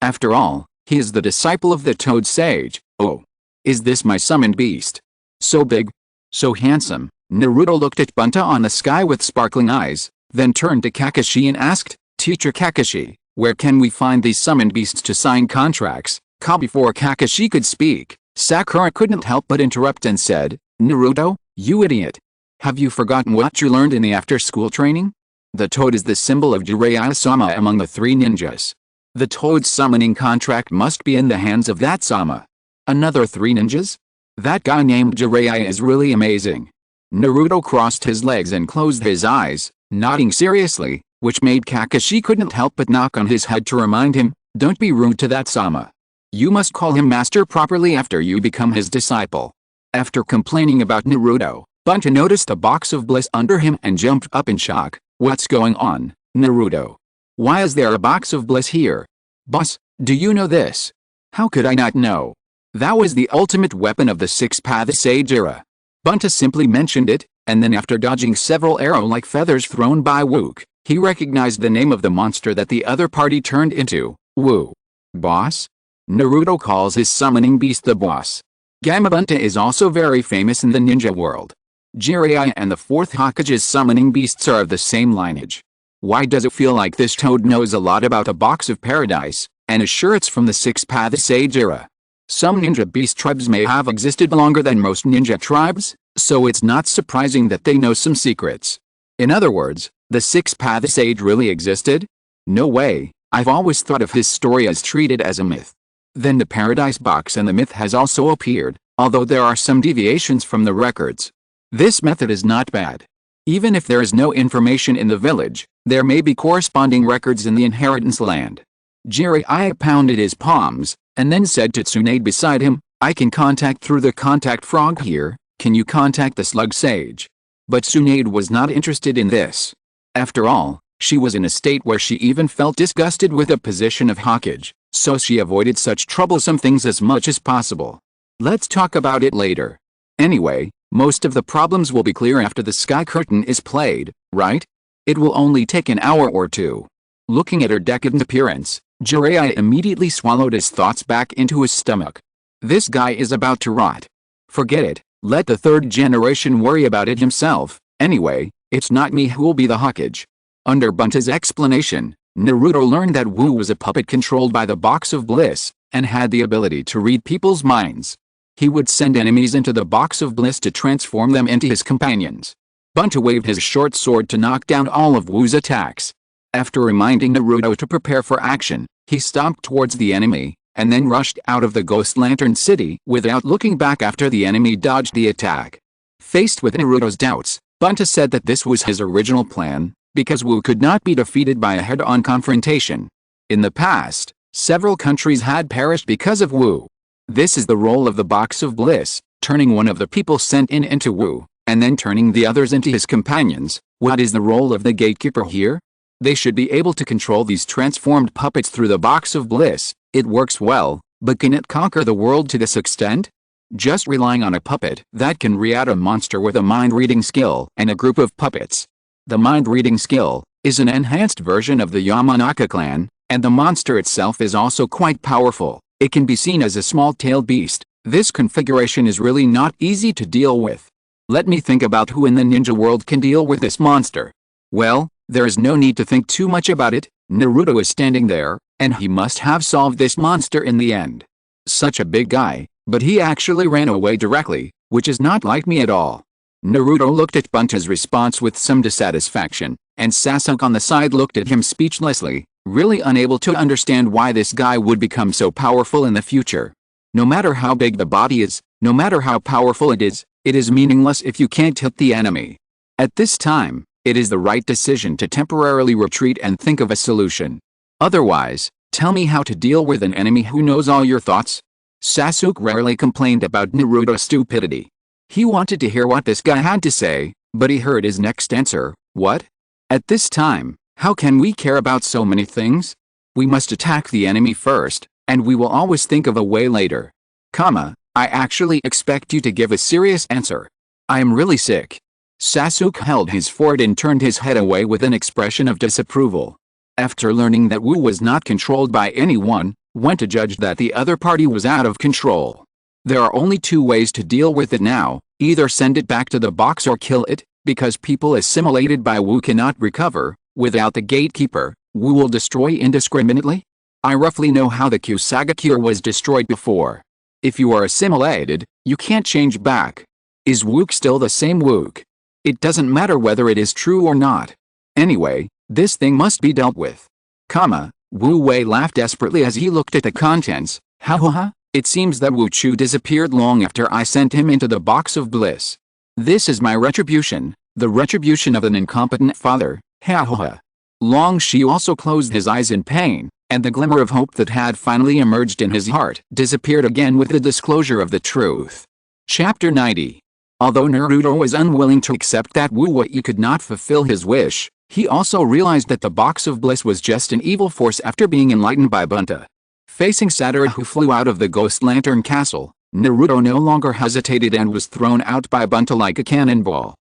Speaker 1: After all, he is the disciple of the Toad Sage. Oh. Is this my summoned beast? So big? So handsome? Naruto looked at Bunta on the sky with sparkling eyes, then turned to Kakashi and asked, Teacher Kakashi, where can we find these summoned beasts to sign contracts? Before Kakashi could speak, Sakura couldn't help but interrupt and said, Naruto, you idiot. Have you forgotten what you learned in the after-school training? The toad is the symbol of Jiraiya-sama among the three ninjas. The toad's summoning contract must be in the hands of that Sama. Another three ninjas? That guy named Jiraiya is really amazing. Naruto crossed his legs and closed his eyes, nodding seriously, which made Kakashi couldn't help but knock on his head to remind him, don't be rude to that Sama. You must call him master properly after you become his disciple. After complaining about Naruto, Bunta noticed a Box of Bliss under him and jumped up in shock. What's going on, Naruto? Why is there a Box of Bliss here? Boss, do you know this? How could I not know? That was the ultimate weapon of the Six-Path Sage era. Bunta simply mentioned it, and then after dodging several arrow-like feathers thrown by Wook, he recognized the name of the monster that the other party turned into. Woo. Boss? Naruto calls his summoning beast the boss. Gamabunta is also very famous in the ninja world. Jiraiya and the fourth Hokage's summoning beasts are of the same lineage. Why does it feel like this toad knows a lot about the box of paradise, and is sure it's from the sixth Sage era? Some ninja beast tribes may have existed longer than most ninja tribes, so it's not surprising that they know some secrets. In other words, the sixth Sage really existed? No way, I've always thought of his story as treated as a myth. Then the paradise box and the myth has also appeared, although there are some deviations from the records. This method is not bad. Even if there is no information in the village, there may be corresponding records in the inheritance land. Jiraiya pounded his palms, and then said to Tsunade beside him, I can contact through the contact frog here, can you contact the slug sage? But Tsunade was not interested in this. After all, she was in a state where she even felt disgusted with the position of Hokage, so she avoided such troublesome things as much as possible. Let's talk about it later. Anyway, most of the problems will be clear after the Sky Curtain is played, right? It will only take an hour or two. Looking at her decadent appearance, Jiraiya immediately swallowed his thoughts back into his stomach. This guy is about to rot. Forget it, let the third generation worry about it himself. Anyway, it's not me who will be the Hokage. Under Bunta's explanation, Naruto learned that Wu was a puppet controlled by the Box of Bliss, and had the ability to read people's minds. He would send enemies into the Box of Bliss to transform them into his companions. Bunta waved his short sword to knock down all of Wu's attacks. After reminding Naruto to prepare for action, he stomped towards the enemy, and then rushed out of the Ghost Lantern City without looking back after the enemy dodged the attack. Faced with Naruto's doubts, Bunta said that this was his original plan, because Wu could not be defeated by a head-on confrontation. In the past, several countries had perished because of Wu. This is the role of the Box of Bliss, turning one of the people sent in into Wu, and then turning the others into his companions. What is the role of the gatekeeper here? They should be able to control these transformed puppets through the Box of Bliss. It works well, but can it conquer the world to this extent? Just relying on a puppet that can re-out a monster with a mind-reading skill and a group of puppets. The mind-reading skill is an enhanced version of the Yamanaka clan, and the monster itself is also quite powerful. It can be seen as a small-tailed beast. This configuration is really not easy to deal with. Let me think about who in the ninja world can deal with this monster. Well, there is no need to think too much about it. Naruto is standing there, and he must have solved this monster in the end. Such a big guy, but he actually ran away directly, which is not like me at all. Naruto looked at Bunta's response with some dissatisfaction, and Sasuke on the side looked at him speechlessly, really unable to understand why this guy would become so powerful in the future. No matter how big the body is, no matter how powerful it is meaningless if you can't hit the enemy. At this time, it is the right decision to temporarily retreat and think of a solution. Otherwise, tell me how to deal with an enemy who knows all your thoughts? Sasuke rarely complained about Naruto's stupidity. He wanted to hear what this guy had to say, but he heard his next answer, what? At this time, how can we care about so many things? We must attack the enemy first, and we will always think of a way later. I actually expect you to give a serious answer. I am really sick. Sasuke held his forehead and turned his head away with an expression of disapproval. After learning that Wu was not controlled by anyone, Wenta judged that the other party was out of control. There are only two ways to deal with it now, either send it back to the box or kill it, because people assimilated by Wu cannot recover. Without the gatekeeper, Wu will destroy indiscriminately. I roughly know how the Kusagakure was destroyed before. If you are assimilated, you can't change back. Is Wook still the same Wook? It doesn't matter whether it is true or not. Anyway, this thing must be dealt with. Wu Wei laughed desperately as he looked at the contents. Ha. It seems that Wu Chu disappeared long after I sent him into the Box of Bliss. This is my retribution, the retribution of an incompetent father. Ha. Long Shi also closed his eyes in pain, and the glimmer of hope that had finally emerged in his heart disappeared again with the disclosure of the truth. Chapter 90. Although Naruto was unwilling to accept that Wu Wei could not fulfill his wish, he also realized that the Box of Bliss was just an evil force after being enlightened by Bunta. Facing Satoru, who flew out of the Ghost Lantern Castle, Naruto no longer hesitated and was thrown out by Bunta like a cannonball.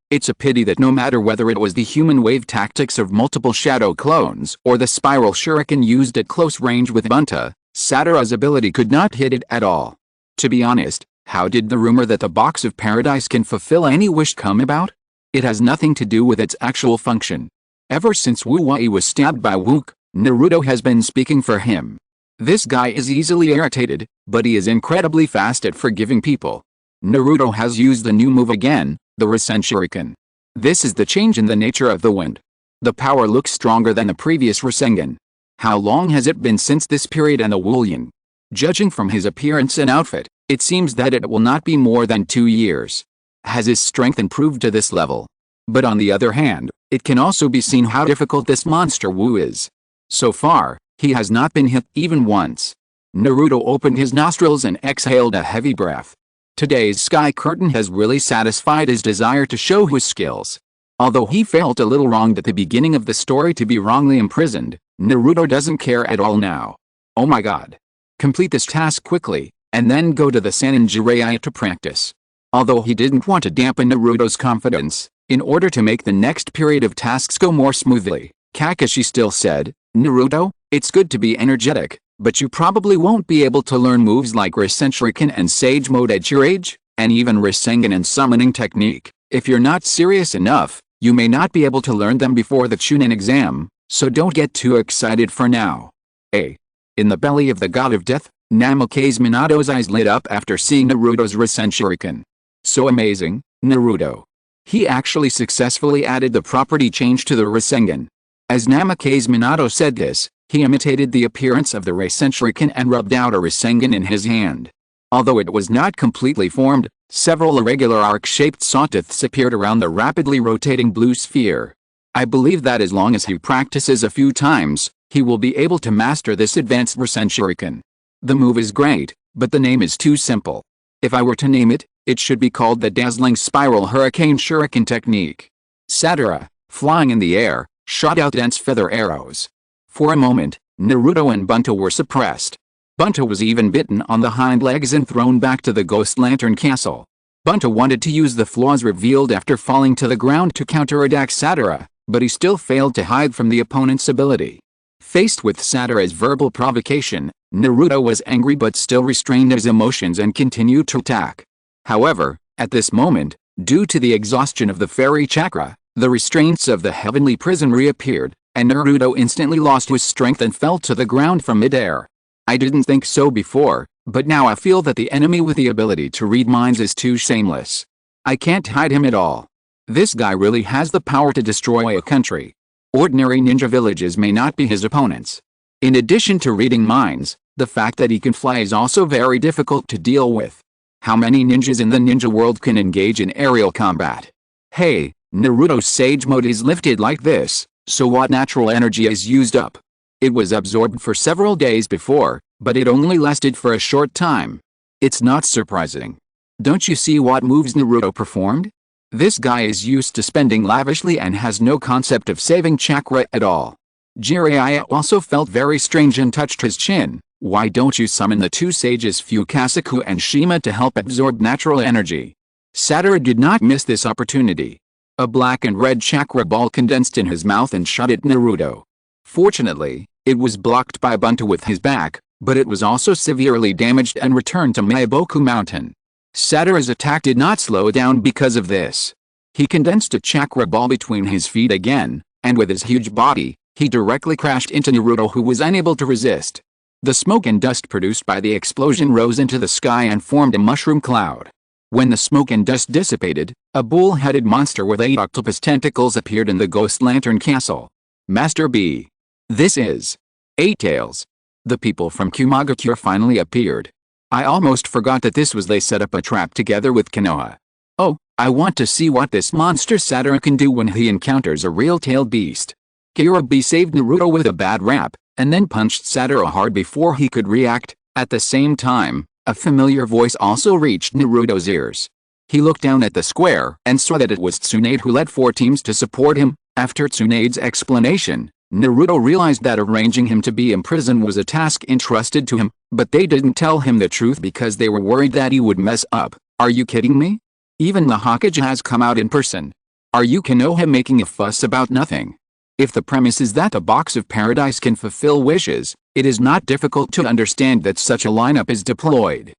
Speaker 1: It's a pity that no matter whether it was the human wave tactics of multiple shadow clones or the spiral shuriken used at close range with Bunta, Satoru's ability could not hit it at all. To be honest, how did the rumor that the Box of Paradise can fulfill any wish come about? It has nothing to do with its actual function. Ever since Wu Wei was stabbed by Wook, Naruto has been speaking for him. This guy is easily irritated, but he is incredibly fast at forgiving people. Naruto has used the new move again, the Rasen Shuriken. This is the change in the nature of the wind. The power looks stronger than the previous Rasengan. How long has it been since this period in the Wulyan? Judging from his appearance and outfit, it seems that it will not be more than 2 years. Has his strength improved to this level? But on the other hand, it can also be seen how difficult this monster Wu is. So far, he has not been hit even once. Naruto opened his nostrils and exhaled a heavy breath. Today's sky curtain has really satisfied his desire to show his skills. Although he felt a little wronged at the beginning of the story to be wrongly imprisoned, Naruto doesn't care at all now. Oh my god. Complete this task quickly, and then go to the Sannin Jiraiya to practice. Although he didn't want to dampen Naruto's confidence, in order to make the next period of tasks go more smoothly, Kakashi still said, "Naruto, it's good to be energetic, but you probably won't be able to learn moves like Rasen Shuriken and Sage Mode at your age, and even Rasengan and Summoning Technique. If you're not serious enough, you may not be able to learn them before the Chunin exam, so don't get too excited for now." In the belly of the god of death, Namake's Minato's eyes lit up after seeing Naruto's Rasen Shuriken. So amazing, Naruto. He actually successfully added the property change to the Rasengan. As Namake's Minato said this, he imitated the appearance of the Rasen Shuriken and rubbed out a Rasengan in his hand. Although it was not completely formed, several irregular arc-shaped sawtooths appeared around the rapidly rotating blue sphere. I believe that as long as he practices a few times, he will be able to master this advanced Rasen Shuriken. The move is great, but the name is too simple. If I were to name it, it should be called the Dazzling Spiral Hurricane Shuriken Technique. Sakura, flying in the air, shot out dense feather arrows. For a moment, Naruto and Bunto were suppressed. Bunto was even bitten on the hind legs and thrown back to the Ghost Lantern Castle. Bunto wanted to use the flaws revealed after falling to the ground to counterattack Sakura, but he still failed to hide from the opponent's ability. Faced with Sakura's verbal provocation, Naruto was angry but still restrained his emotions and continued to attack. However, at this moment, due to the exhaustion of the fairy chakra, the restraints of the heavenly prison reappeared, and Naruto instantly lost his strength and fell to the ground from midair. I didn't think so before, but now I feel that the enemy with the ability to read minds is too shameless. I can't hide him at all. This guy really has the power to destroy a country. Ordinary ninja villages may not be his opponents. In addition to reading minds, the fact that he can fly is also very difficult to deal with. How many ninjas in the ninja world can engage in aerial combat? Hey, Naruto's Sage Mode is lifted like this, so what natural energy is used up? It was absorbed for several days before, but it only lasted for a short time. It's not surprising. Don't you see what moves Naruto performed? This guy is used to spending lavishly and has no concept of saving chakra at all. Jiraiya also felt very strange and touched his chin. Why don't you summon the two sages Fukasaku and Shima to help absorb natural energy? Sakura did not miss this opportunity. A black and red chakra ball condensed in his mouth and shot at Naruto. Fortunately, it was blocked by Bunto with his back, but it was also severely damaged and returned to Meiboku Mountain. Sakura's attack did not slow down because of this. He condensed a chakra ball between his feet again, and with his huge body, he directly crashed into Naruto, who was unable to resist. The smoke and dust produced by the explosion rose into the sky and formed a mushroom cloud. When the smoke and dust dissipated, a bull-headed monster with 8 octopus tentacles appeared in the Ghost Lantern Castle. Master B. This is 8 Tails. The people from Kumagakure finally appeared. I almost forgot that this was they set up a trap together with Konoha. Oh, I want to see what this monster Sakura can do when he encounters a real-tailed beast. Kirabi saved Naruto with a bad rap, and then punched Sakura hard before he could react. At the same time, a familiar voice also reached Naruto's ears. He looked down at the square and saw that it was Tsunade who led 4 teams to support him. After Tsunade's explanation, Naruto realized that arranging him to be imprisoned was a task entrusted to him, but they didn't tell him the truth because they were worried that he would mess up. Are you kidding me? Even the Hokage has come out in person. Are you Konoha making a fuss about nothing? If the premise is that the box of paradise can fulfill wishes, it is not difficult to understand that such a lineup is deployed.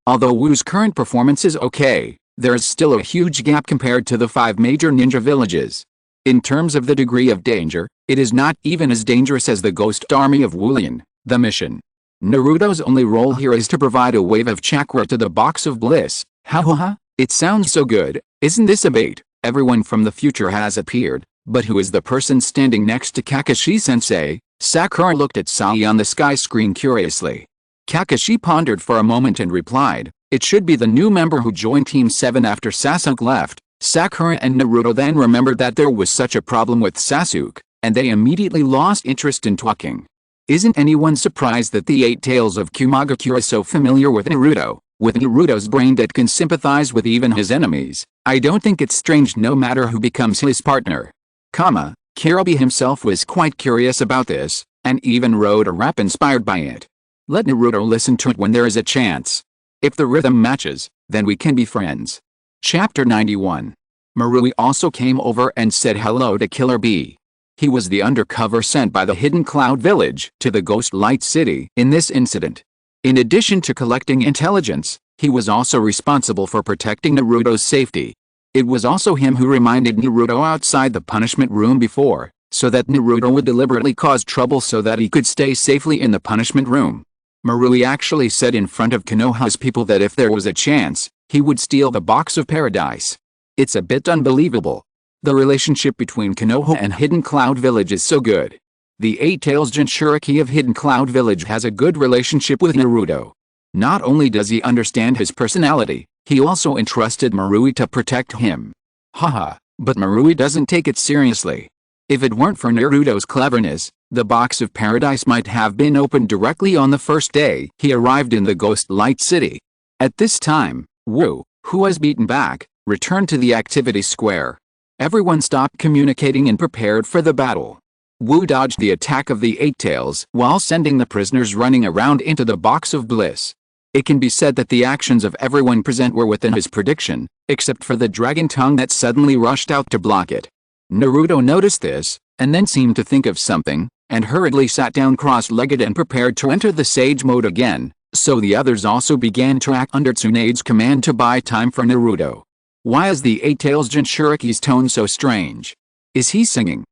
Speaker 1: Although Wu's current performance is okay, there is still a huge gap compared to the 5 major ninja villages. In terms of the degree of danger, it is not even as dangerous as the ghost army of Wulian, the mission. Naruto's only role here is to provide a wave of chakra to the box of bliss. Ha ha ha, it sounds so good, isn't this a bait? Everyone from the future has appeared, but who is the person standing next to Kakashi-sensei? Sakura looked at Sai on the sky screen curiously. Kakashi pondered for a moment and replied, it should be the new member who joined Team 7 after Sasuke left. Sakura and Naruto then remembered that there was such a problem with Sasuke, and they immediately lost interest in talking. Isn't anyone surprised that the 8 Tails of Kumagakure is so familiar with Naruto? With Naruto's brain that can sympathize with even his enemies, I don't think it's strange no matter who becomes his partner. Kirabe himself was quite curious about this, and even wrote a rap inspired by it. Let Naruto listen to it when there is a chance. If the rhythm matches, then we can be friends. Chapter 91. Marui also came over and said hello to Killer Bee. He was the undercover sent by the Hidden Cloud Village to the Ghost Light City in this incident. In addition to collecting intelligence, he was also responsible for protecting Naruto's safety. It was also him who reminded Naruto outside the punishment room before, so that Naruto would deliberately cause trouble so that he could stay safely in the punishment room. Marui actually said in front of Konoha's people that if there was a chance, he would steal the box of paradise. It's a bit unbelievable. The relationship between Konoha and Hidden Cloud Village is so good. The 8 Tails Jinchuriki of Hidden Cloud Village has a good relationship with Naruto. Not only does he understand his personality, he also entrusted Marui to protect him. Haha, but Marui doesn't take it seriously. If it weren't for Naruto's cleverness, the box of paradise might have been opened directly on the first day he arrived in the Ghost Light City. At this time, Wu, who was beaten back, returned to the activity square. Everyone stopped communicating and prepared for the battle. Wu dodged the attack of the 8 Tails while sending the prisoners running around into the box of bliss. It can be said that the actions of everyone present were within his prediction, except for the dragon tongue that suddenly rushed out to block it. Naruto noticed this, and then seemed to think of something, and hurriedly sat down cross-legged and prepared to enter the sage mode again, so the others also began to act under Tsunade's command to buy time for Naruto. Why is the 8 Tails Jinchuriki's tone so strange? Is he singing?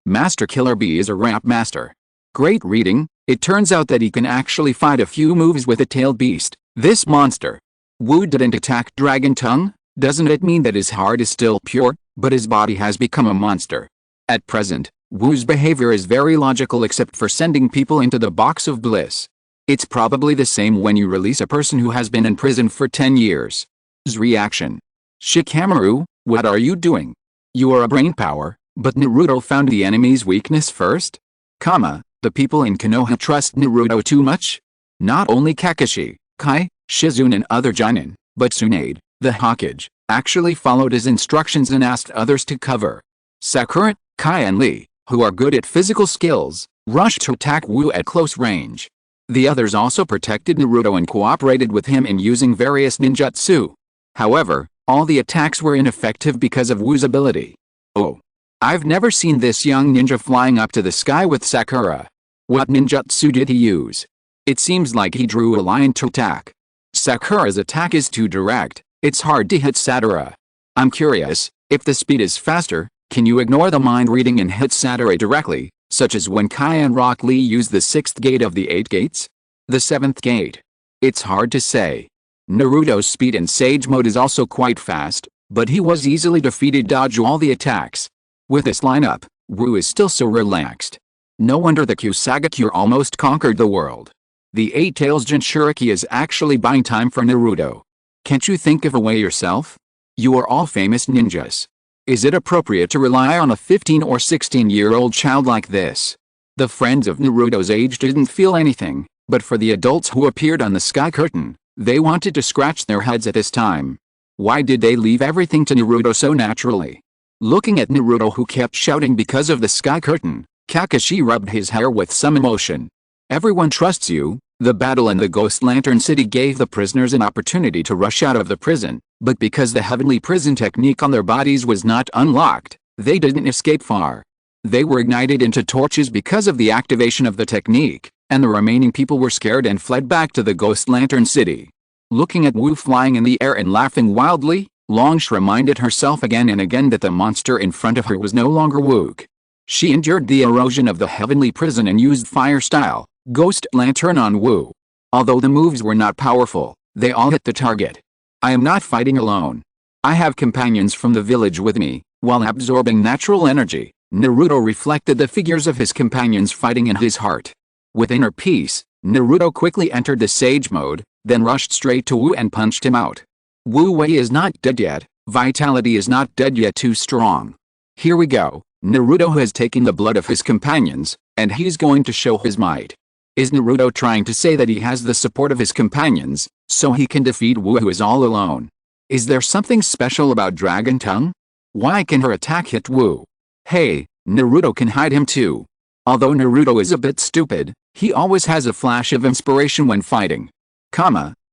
Speaker 1: Master Killer Bee is a rap master. Great reading. It turns out that he can actually fight a few moves with a tailed beast. This monster. Wu didn't attack Dragon Tongue? Doesn't it mean that his heart is still pure, but his body has become a monster? At present, Wu's behavior is very logical except for sending people into the box of bliss. It's probably the same when you release a person who has been in prison for 10 years. His reaction. Shikamaru, what are you doing? You are a brain power, but Naruto found the enemy's weakness first? The people in Konoha trust Naruto too much? Not only Kakashi, Kai, Shizune and other Jonin, but Tsunade, the Hokage, actually followed his instructions and asked others to cover. Sakura, Kai and Lee, who are good at physical skills, rushed to attack Wu at close range. The others also protected Naruto and cooperated with him in using various ninjutsu. However, all the attacks were ineffective because of Wu's ability. Oh. I've never seen this young ninja flying up to the sky with Sakura. What ninjutsu did he use? It seems like he drew a line to attack. Sakura's attack is too direct, it's hard to hit Sakura. I'm curious, if the speed is faster, can you ignore the mind reading and hit Sakura directly, such as when Kai and Rock Lee used the 6th gate of the 8 gates? The 7th gate? It's hard to say. Naruto's speed in Sage mode is also quite fast, but he was easily defeated dodge all the attacks. With this lineup, Wu is still so relaxed. No wonder the Kusagakure almost conquered the world. The 8 Tails Jinchuriki is actually buying time for Naruto. Can't you think of a way yourself? You are all famous ninjas. Is it appropriate to rely on a 15 or 16-year-old child like this? The friends of Naruto's age didn't feel anything, but for the adults who appeared on the sky curtain, they wanted to scratch their heads at this time. Why did they leave everything to Naruto so naturally? Looking at Naruto who kept shouting because of the sky curtain, Kakashi rubbed his hair with some emotion. Everyone trusts you. The battle in the Ghost Lantern City gave the prisoners an opportunity to rush out of the prison, but because the heavenly prison technique on their bodies was not unlocked, they didn't escape far. They were ignited into torches because of the activation of the technique, and the remaining people were scared and fled back to the Ghost Lantern City. Looking at Wu flying in the air and laughing wildly, Longsh reminded herself again and again that the monster in front of her was no longer Wook. She endured the erosion of the heavenly prison and used fire style, Ghost Lantern on Wu. Although the moves were not powerful, they all hit the target. I am not fighting alone. I have companions from the village with me. While absorbing natural energy, Naruto reflected the figures of his companions fighting in his heart. With inner peace, Naruto quickly entered the sage mode, then rushed straight to Wu and punched him out. Wu Wei is not dead yet, vitality is not dead yet too strong. Here we go, Naruto has taken the blood of his companions, and he's going to show his might. Is Naruto trying to say that he has the support of his companions, so he can defeat Wu who is all alone? Is there something special about Dragon Tongue? Why can her attack hit Wu? Hey, Naruto can hide him too. Although Naruto is a bit stupid, he always has a flash of inspiration when fighting.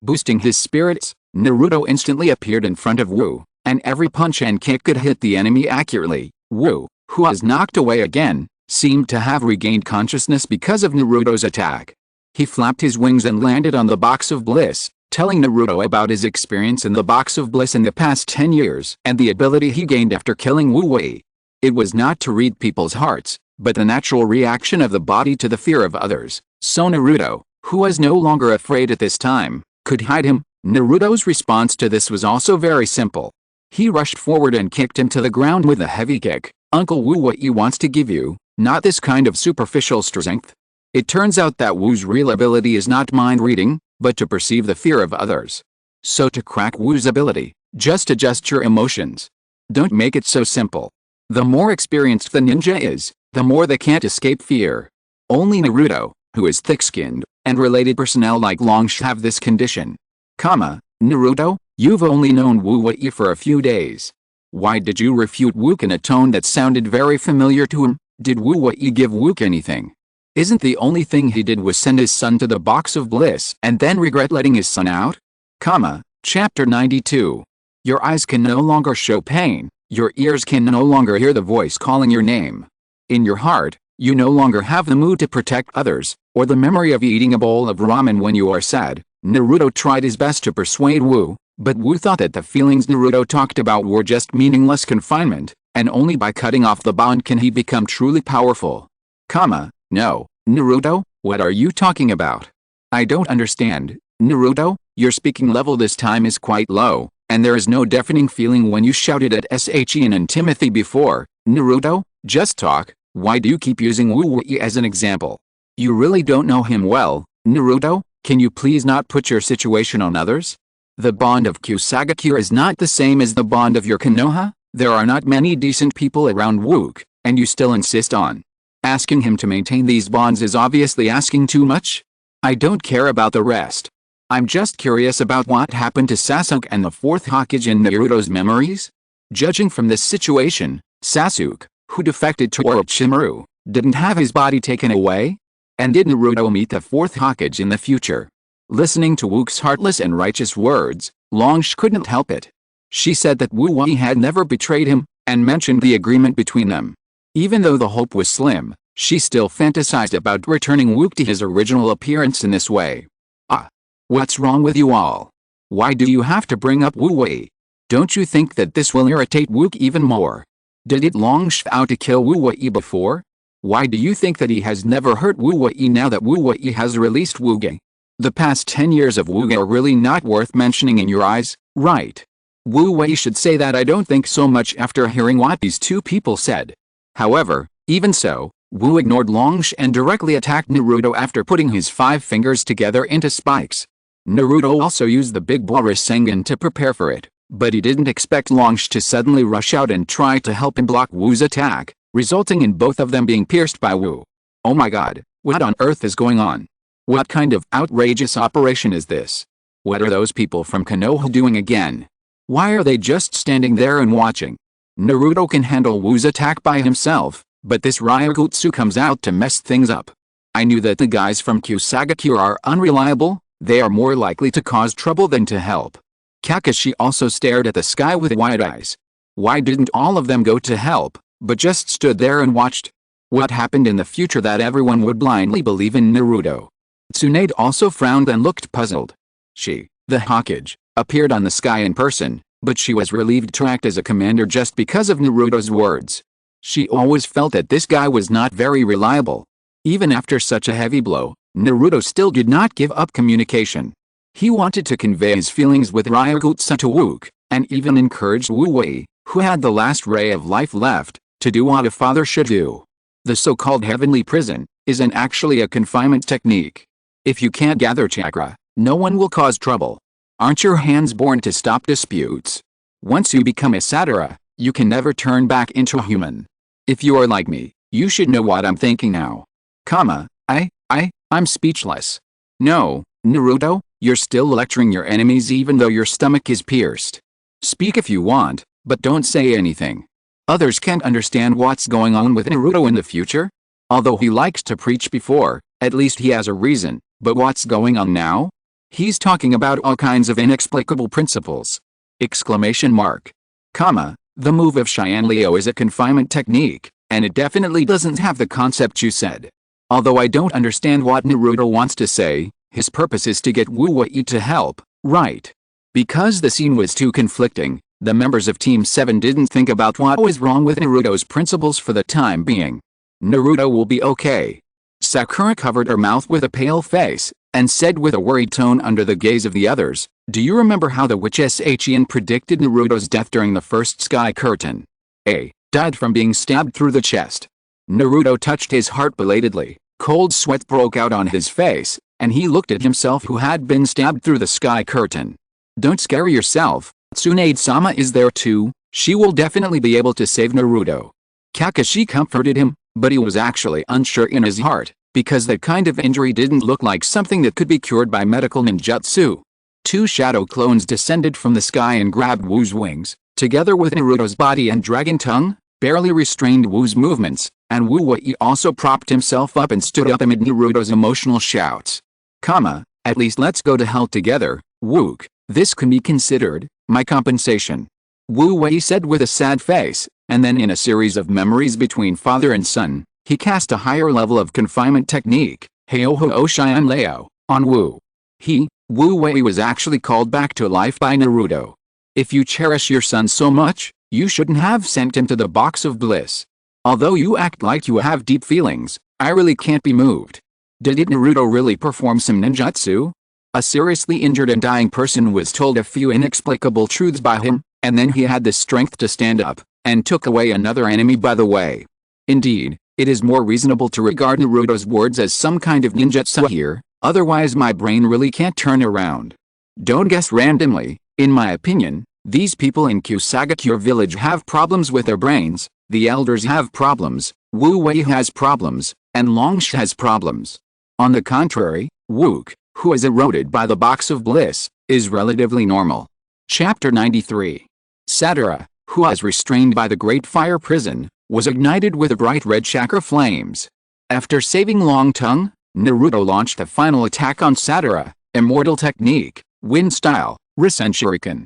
Speaker 1: Boosting his spirits, Naruto instantly appeared in front of Wu, and every punch and kick could hit the enemy accurately. Wu, who was knocked away again, seemed to have regained consciousness because of Naruto's attack. He flapped his wings and landed on the box of bliss, telling Naruto about his experience in the box of bliss in the past 10 years and the ability he gained after killing Wu Wei. It was not to read people's hearts, but the natural reaction of the body to the fear of others, so Naruto, who was no longer afraid at this time, could hide him. Naruto's response to this was also very simple. He rushed forward and kicked him to the ground with a heavy kick. Uncle Wu, what you wants to give you, not this kind of superficial strength. It turns out that Wu's real ability is not mind reading, but to perceive the fear of others. So to crack Wu's ability, just adjust your emotions. Don't make it so simple. The more experienced the ninja is, the more they can't escape fear. Only Naruto, who is thick-skinned, and related personnel like Longsh have this condition. Naruto, you've only known Wu Wei for a few days. Why did you refute Wook in a tone that sounded very familiar to him? Did Wu Wei give Wook anything? Isn't the only thing he did was send his son to the box of bliss and then regret letting his son out? Chapter 92. Your eyes can no longer show pain, your ears can no longer hear the voice calling your name. In your heart, you no longer have the mood to protect others, or the memory of eating a bowl of ramen when you are sad. Naruto tried his best to persuade Wu, but Wu thought that the feelings Naruto talked about were just meaningless confinement, and only by cutting off the bond can he become truly powerful. No, Naruto, what are you talking about? I don't understand, Naruto, your speaking level this time is quite low, and there is no deafening feeling when you shouted at Shin and Timothy before. Naruto, just talk, why do you keep using Wu Wei as an example? You really don't know him well, Naruto, can you please not put your situation on others? The bond of Kusagakure is not the same as the bond of your Konoha. There are not many decent people around Wook, and you still insist on asking him to maintain these bonds is obviously asking too much. I don't care about the rest. I'm just curious about what happened to Sasuke and the fourth Hokage in Naruto's memories. Judging from this situation, Sasuke, who defected to Orochimaru, didn't have his body taken away? And did Naruto meet the fourth Hokage in the future? Listening to Wook's heartless and righteous words, Longsh couldn't help it. She said that Wu Wei had never betrayed him, and mentioned the agreement between them. Even though the hope was slim, she still fantasized about returning Wook to his original appearance in this way. What's wrong with you all? Why do you have to bring up Wu Wei? Don't you think that this will irritate Wook even more? Did it Longsh vow to kill Wu Wei before? Why do you think that he has never hurt Wu Wei now that Wu Wei has released Wu Wei? The past 10 years of Wu Wei are really not worth mentioning in your eyes, right? Wu Wei should say that. I don't think so much after hearing what these two people said. However, even so, Wu ignored Longsh and directly attacked Naruto after putting his 5 fingers together into spikes. Naruto also used the big boy Rasengan to prepare for it, but he didn't expect Longsh to suddenly rush out and try to help him block Wu's attack, resulting in both of them being pierced by Wu. Oh my god, what on earth is going on? What kind of outrageous operation is this? What are those people from Konoha doing again? Why are they just standing there and watching? Naruto can handle Wu's attack by himself, but this Ryukutsu comes out to mess things up. I knew that the guys from Kusagakure are unreliable, they are more likely to cause trouble than to help. Kakashi also stared at the sky with wide eyes. Why didn't all of them go to help, but just stood there and watched? What happened in the future that everyone would blindly believe in Naruto? Tsunade also frowned and looked puzzled. She, the Hokage, appeared on the sky in person, but she was relieved to act as a commander just because of Naruto's words. She always felt that this guy was not very reliable. Even after such a heavy blow, Naruto still did not give up communication. He wanted to convey his feelings with Ryukutsu to Wook, and even encouraged Wu Wei, who had the last ray of life left, to do what a father should do. The so-called heavenly prison isn't actually a confinement technique. If you can't gather chakra, no one will cause trouble. Aren't your hands born to stop disputes? Once you become a Satara, you can never turn back into a human. If you are like me, you should know what I'm thinking now. I'm speechless. No, Naruto, you're still lecturing your enemies even though your stomach is pierced. Speak if you want, but don't say anything. Others can't understand what's going on with Naruto in the future. Although he likes to preach before, at least he has a reason, but what's going on now? He's talking about all kinds of inexplicable principles. Exclamation mark. The move of Xianlio is a confinement technique, and it definitely doesn't have the concept you said. Although I don't understand what Naruto wants to say, his purpose is to get Wu Wei to help, right? Because the scene was too conflicting, the members of Team 7 didn't think about what was wrong with Naruto's principles for the time being. Naruto will be okay. Sakura covered her mouth with a pale face, and said with a worried tone under the gaze of the others, "Do you remember how the witch Shian predicted Naruto's death during the first sky curtain? A. Died from being stabbed through the chest." Naruto touched his heart belatedly, cold sweat broke out on his face, and he looked at himself who had been stabbed through the sky curtain. "Don't scare yourself, Tsunade-sama is there too, she will definitely be able to save Naruto." Kakashi comforted him, but he was actually unsure in his heart, because that kind of injury didn't look like something that could be cured by medical ninjutsu. Two shadow clones descended from the sky and grabbed Wu's wings, together with Naruto's body and dragon tongue, barely restrained Wu's movements, and Wu Wei also propped himself up and stood up amid Naruto's emotional shouts. At least let's go to hell together, Wook, this can be considered my compensation. Wu Wei said with a sad face, and then in a series of memories between father and son, he cast a higher level of confinement technique, Heiho Xianleo, on Wu. Wu Wei was actually called back to life by Naruto. If you cherish your son so much, you shouldn't have sent him to the box of bliss. Although you act like you have deep feelings, I really can't be moved. Did Naruto really perform some ninjutsu? A seriously injured and dying person was told a few inexplicable truths by him, and then he had the strength to stand up, and took away another enemy by the way. Indeed, it is more reasonable to regard Naruto's words as some kind of ninjutsu here, otherwise my brain really can't turn around. Don't guess randomly, in my opinion, these people in Kusagakure village have problems with their brains, the elders have problems, Wu Wei has problems, and Longsh has problems. On the contrary, Wook, who is eroded by the box of bliss, is relatively normal. Chapter 93. Satara, who was restrained by the Great Fire Prison, was ignited with bright red chakra flames. After saving Long Tongue, Naruto launched a final attack on Satara, Immortal Technique, Wind Style, Rasen Shuriken.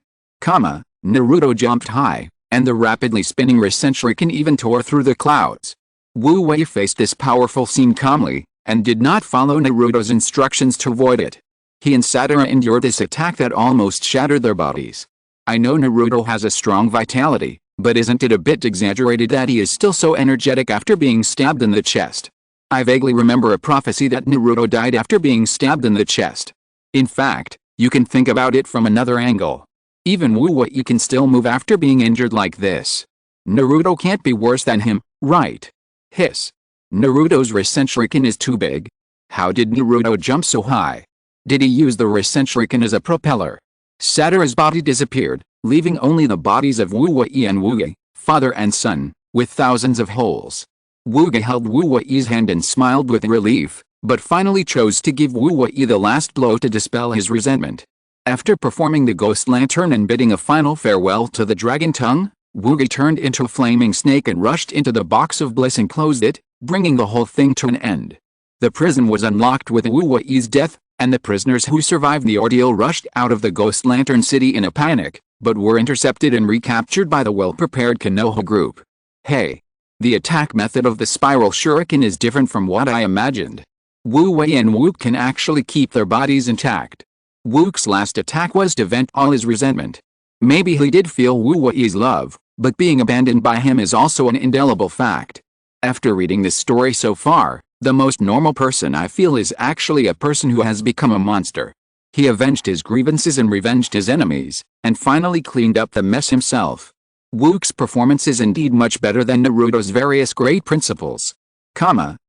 Speaker 1: Naruto jumped high, and the rapidly spinning Rasen Shuriken even tore through the clouds. Wu Wei faced this powerful scene calmly, and did not follow Naruto's instructions to avoid it. He and Satara endured this attack that almost shattered their bodies. I know Naruto has a strong vitality, but isn't it a bit exaggerated that he is still so energetic after being stabbed in the chest? I vaguely remember a prophecy that Naruto died after being stabbed in the chest. In fact, you can think about it from another angle. Even Wu Wei can still move after being injured like this. Naruto can't be worse than him, right? Hiss. Naruto's Rasen Shuriken is too big. How did Naruto jump so high? Did he use the Rasen Shuriken as a propeller? Satara's body disappeared, leaving only the bodies of Wu Wei and Wu Ge, father and son, with thousands of holes. Wu Ge held Wu Wei's hand and smiled with relief, but finally chose to give Wu Wei the last blow to dispel his resentment. After performing the Ghost Lantern and bidding a final farewell to the Dragon Tongue, Wu Ge turned into a flaming snake and rushed into the box of bliss and closed it, bringing the whole thing to an end. The prison was unlocked with Wu Wei's death, and the prisoners who survived the ordeal rushed out of the Ghost Lantern City in a panic, but were intercepted and recaptured by the well-prepared Konoha group. Hey! The attack method of the Spiral Shuriken is different from what I imagined. Wu Wei and Wook can actually keep their bodies intact. Wook's last attack was to vent all his resentment. Maybe he did feel Wu Wei's love, but being abandoned by him is also an indelible fact. After reading this story so far, the most normal person I feel is actually a person who has become a monster. He avenged his grievances and revenged his enemies, and finally cleaned up the mess himself. Wu's performance is indeed much better than Naruto's various great principles.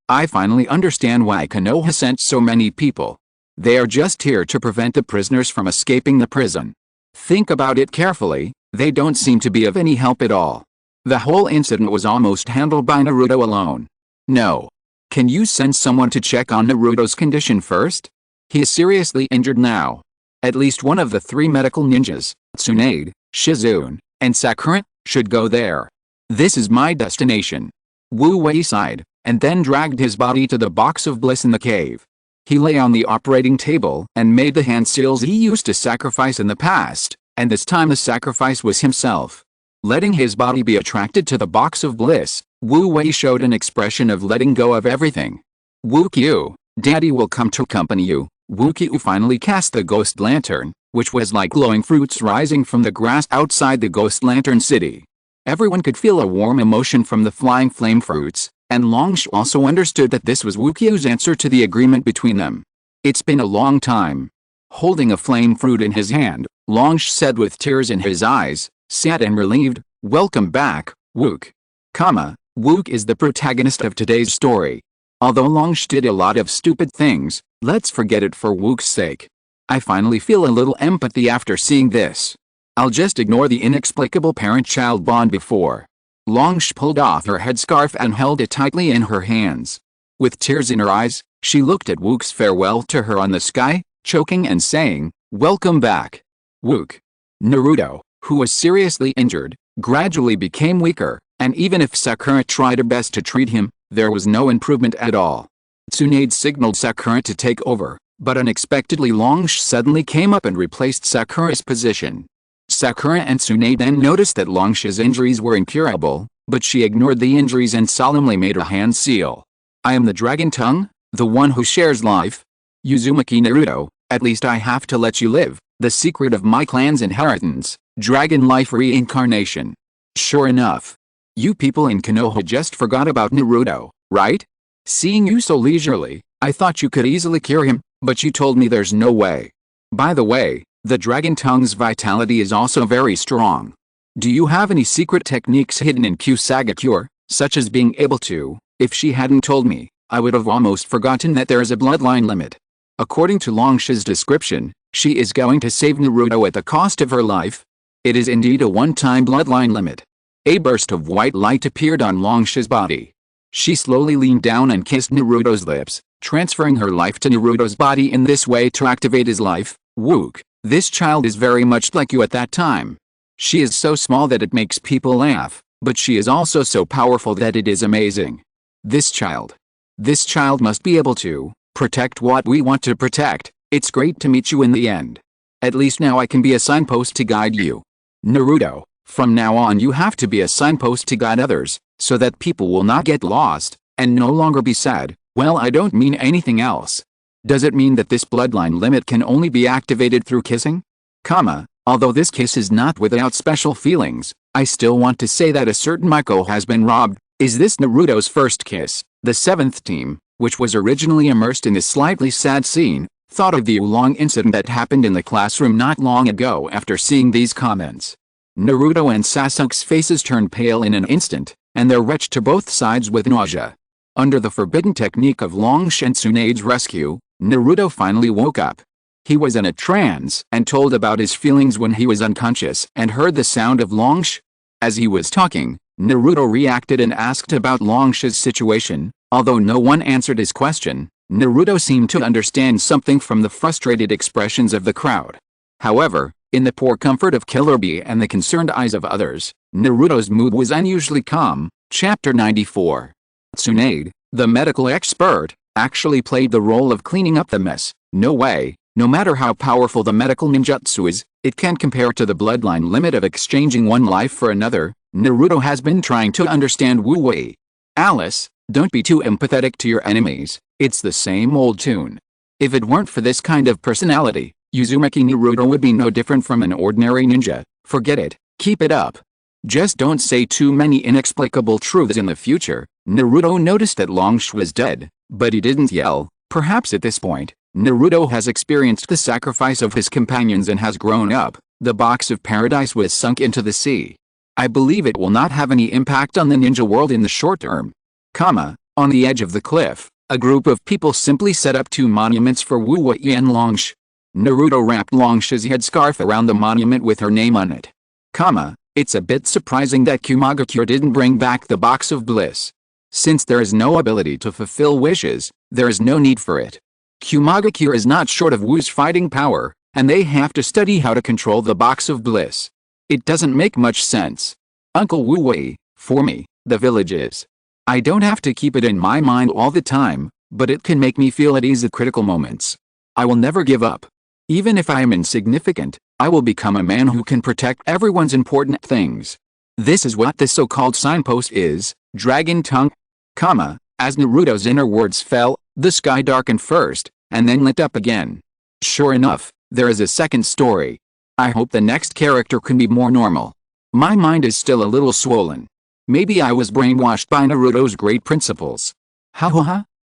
Speaker 1: I finally understand why Konoha sent so many people. They are just here to prevent the prisoners from escaping the prison. Think about it carefully, they don't seem to be of any help at all. The whole incident was almost handled by Naruto alone. No. Can you send someone to check on Naruto's condition first? He is seriously injured now. At least one of the 3 medical ninjas, Tsunade, Shizune, and Sakura, should go there. This is my destination. Wu Wei sighed, and then dragged his body to the box of bliss in the cave. He lay on the operating table and made the hand seals he used to sacrifice in the past, and this time the sacrifice was himself. Letting his body be attracted to the box of bliss, Wu Wei showed an expression of letting go of everything. Wu Qiu, Daddy will come to accompany you. Wu Qiu finally cast the ghost lantern, which was like glowing fruits rising from the grass outside the ghost lantern city. Everyone could feel a warm emotion from the flying flame fruits, and Longshu also understood that this was Wu Qiu's answer to the agreement between them. It's been a long time. Holding a flame fruit in his hand, Longshu said with tears in his eyes, sad and relieved, "Welcome back, Wook." Wook is the protagonist of today's story. Although Longshu did a lot of stupid things, let's forget it for Wook's sake. I finally feel a little empathy after seeing this. I'll just ignore the inexplicable parent-child bond before. Longshu pulled off her headscarf and held it tightly in her hands. With tears in her eyes, she looked at Wook's farewell to her on the sky, choking and saying, "Welcome back, Wook." Naruto, who was seriously injured, gradually became weaker, and even if Sakura tried her best to treat him, there was no improvement at all. Tsunade signaled Sakura to take over, but unexpectedly Longshu suddenly came up and replaced Sakura's position. Sakura and Tsunade then noticed that Longshu's injuries were incurable, but she ignored the injuries and solemnly made her hand seal. "I am the Dragon Tongue, the one who shares life. Uzumaki Naruto, at least I have to let you live, the secret of my clan's inheritance, dragon life reincarnation." Sure enough. You people in Konoha just forgot about Naruto, right? Seeing you so leisurely, I thought you could easily cure him, but you told me there's no way. By the way, the Dragon Tongue's vitality is also very strong. Do you have any secret techniques hidden in Kusagakure, such as being able to? If she hadn't told me, I would have almost forgotten that there is a bloodline limit. According to Longshu's description, she is going to save Naruto at the cost of her life. It is indeed a one-time bloodline limit. A burst of white light appeared on Longshu's body. She slowly leaned down and kissed Naruto's lips, transferring her life to Naruto's body in this way to activate his life. "Wook, this child is very much like you at that time. She is so small that it makes people laugh, but she is also so powerful that it is amazing. This child must be able to protect what we want to protect. It's great to meet you in the end. At least now I can be a signpost to guide you. Naruto, from now on you have to be a signpost to guide others, so that people will not get lost, and no longer be sad." "Well, I don't mean anything else. Does it mean that this bloodline limit can only be activated through kissing? Although this kiss is not without special feelings, I still want to say that a certain Miko has been robbed." Is this Naruto's first kiss? The 7th team, which was originally immersed in this slightly sad scene, thought of the oolong incident that happened in the classroom not long ago after seeing these comments. Naruto and Sasuke's faces turned pale in an instant, and they retched to both sides with nausea. Under the forbidden technique of Longshu and Tsunade's rescue, Naruto finally woke up. He was in a trance and told about his feelings when he was unconscious and heard the sound of Longshu. As he was talking, Naruto reacted and asked about Longshu's situation. Although no one answered his question, Naruto seemed to understand something from the frustrated expressions of the crowd. However, in the poor comfort of Killer Bee and the concerned eyes of others, Naruto's mood was unusually calm. Chapter 94. Tsunade, the medical expert, actually played the role of cleaning up the mess. No way, no matter how powerful the medical ninjutsu is, it can't compare to the bloodline limit of exchanging one life for another. Naruto has been trying to understand Wu Wei. "Alice, don't be too empathetic to your enemies, it's the same old tune. If it weren't for this kind of personality, Uzumaki Naruto would be no different from an ordinary ninja, Forget it, keep it up. Just don't say too many inexplicable truths in the future. Naruto noticed that Longsh was dead, but he didn't yell. Perhaps at this point, Naruto has experienced the sacrifice of his companions and has grown up. The box of paradise was sunk into the sea. I believe it will not have any impact on the ninja world in the short term. On the edge of the cliff, a group of people simply set up 2 monuments for Wu Wei and Longsh. Naruto wrapped Longsh's headscarf around the monument with her name on it. It's a bit surprising that Kumagakure didn't bring back the box of bliss. Since there is no ability to fulfill wishes, there is no need for it. Kumagakure is not short of Wu's fighting power, and they have to study how to control the box of bliss. It doesn't make much sense. Uncle Wu Wei, for me, the village is. I don't have to keep it in my mind all the time, but it can make me feel at ease at critical moments. I will never give up. Even if I am insignificant, I will become a man who can protect everyone's important things. This is what the so-called signpost is, Dragon Tongue. As Naruto's inner words fell, the sky darkened first, and then lit up again. Sure enough, there is a second story. I hope the next character can be more normal. My mind is still a little swollen. Maybe I was brainwashed by Naruto's great principles.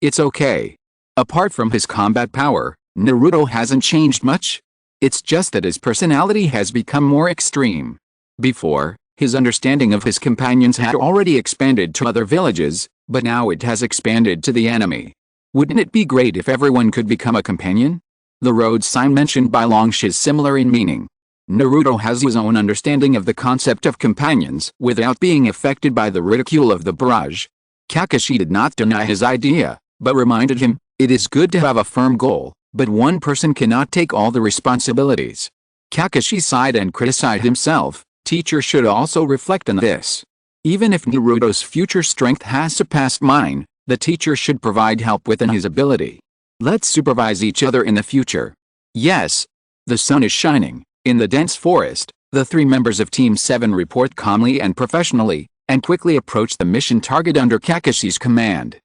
Speaker 1: It's okay. Apart from his combat power, Naruto hasn't changed much. It's just that his personality has become more extreme. Before, his understanding of his companions had already expanded to other villages, but now it has expanded to the enemy. Wouldn't it be great if everyone could become a companion? The road sign mentioned by Longsh is similar in meaning. Naruto has his own understanding of the concept of companions without being affected by the ridicule of the barrage. Kakashi did not deny his idea, but reminded him, it is good to have a firm goal, but one person cannot take all the responsibilities. Kakashi sighed and criticized himself. Teacher should also reflect on this. Even if Naruto's future strength has surpassed mine, the teacher should provide help within his ability. Let's supervise each other in the future. Yes. The sun is shining. In the dense forest, the 3 members of Team 7 report calmly and professionally, and quickly approach the mission target under Kakashi's command.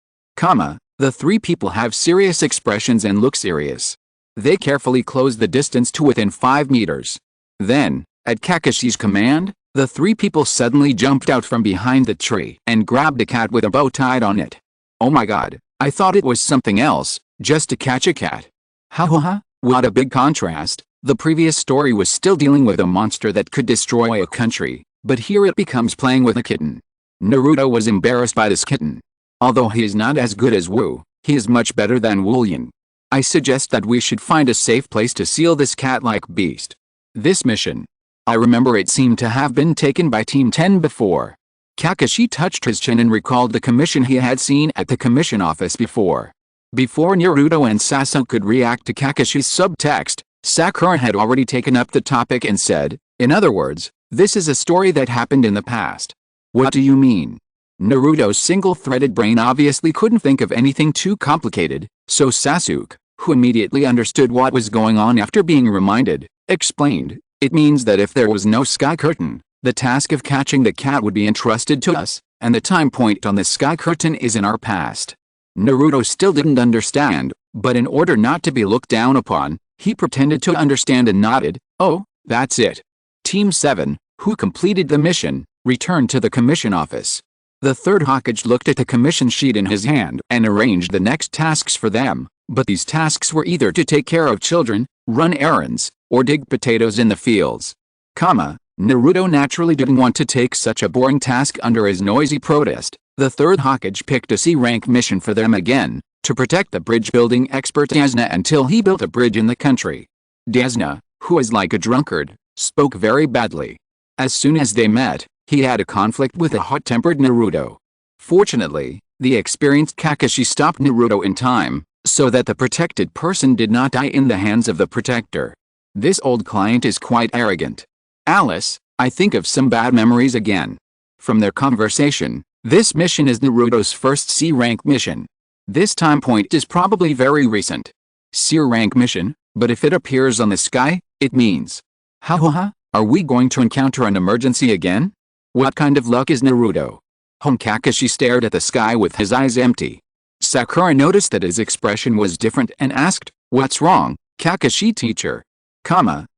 Speaker 1: The 3 people have serious expressions and look serious. They carefully close the distance to within 5 meters. Then, at Kakashi's command, the 3 people suddenly jumped out from behind the tree and grabbed a cat with a bow tied on it. Oh my god, I thought it was something else, just to catch a cat. What a big contrast. The previous story was still dealing with a monster that could destroy a country, but here it becomes playing with a kitten. Naruto was embarrassed by this kitten. Although he is not as good as Wu, he is much better than Wulyan. I suggest that we should find a safe place to seal this cat-like beast. This mission. I remember it seemed to have been taken by Team 10 before. Kakashi touched his chin and recalled the commission he had seen at the commission office before. Before Naruto and Sasuke could react to Kakashi's subtext, Sakura had already taken up the topic and said, in other words, this is a story that happened in the past. What do you mean? Naruto's single-threaded brain obviously couldn't think of anything too complicated, so Sasuke, who immediately understood what was going on after being reminded, explained, it means that if there was no sky curtain, the task of catching the cat would be entrusted to us, and the time point on the sky curtain is in our past. Naruto still didn't understand, but in order not to be looked down upon, he pretended to understand and nodded. Oh, that's it. Team 7, who completed the mission, returned to the commission office. The third Hokage looked at the commission sheet in his hand and arranged the next tasks for them, but these tasks were either to take care of children, run errands, or dig potatoes in the fields. Naruto naturally didn't want to take such a boring task under his noisy protest. The third Hokage picked a C-rank mission for them again, to protect the bridge-building expert Desna until he built a bridge in the country. Desna, who was like a drunkard, spoke very badly. As soon as they met, he had a conflict with a hot-tempered Naruto. Fortunately, the experienced Kakashi stopped Naruto in time, so that the protected person did not die in the hands of the protector. This old client is quite arrogant. Alice, I think of some bad memories again. From their conversation, this mission is Naruto's first C-rank mission. This time point is probably very recent. C-rank mission, but if it appears on the sky, it means. Are we going to encounter an emergency again? What kind of luck is Naruto? Kakashi stared at the sky with his eyes empty. Sakura noticed that his expression was different and asked, what's wrong, Kakashi teacher?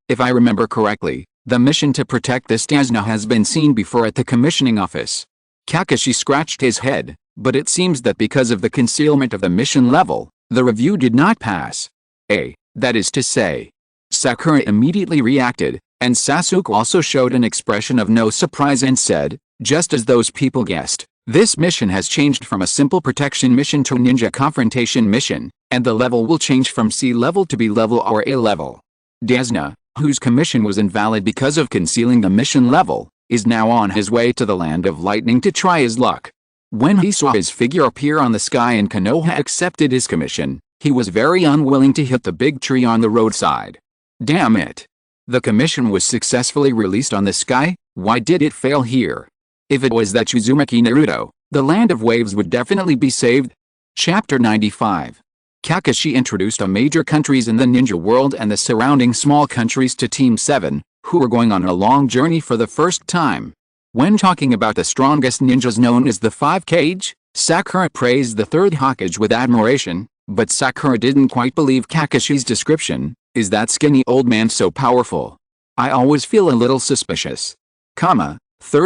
Speaker 1: If I remember correctly, The mission to protect this Dasna has been seen before at the commissioning office. Kakashi scratched his head, but it seems that because of the concealment of the mission level, the review did not pass. That is to say. Sakura immediately reacted, and Sasuke also showed an expression of no surprise and said, just as those people guessed, this mission has changed from a simple protection mission to a ninja confrontation mission, and the level will change from C level to B level or A level. Dasna, whose commission was invalid because of concealing the mission level, is now on his way to the Land of Lightning to try his luck. When he saw his figure appear on the sky and Konoha accepted his commission, he was very unwilling to hit the big tree on the roadside. Damn it! The commission was successfully released on the sky, why did it fail here? If it was that Uzumaki Naruto, the Land of Waves would definitely be saved. Chapter 95. Kakashi introduced the major countries in the ninja world and the surrounding small countries to Team 7, who were going on a long journey for the first time. When talking about the strongest ninjas known as the 5 Kage, Sakura praised the 3rd Hokage with admiration, but Sakura didn't quite believe Kakashi's description. Is that skinny old man so powerful? I always feel a little suspicious. 3rd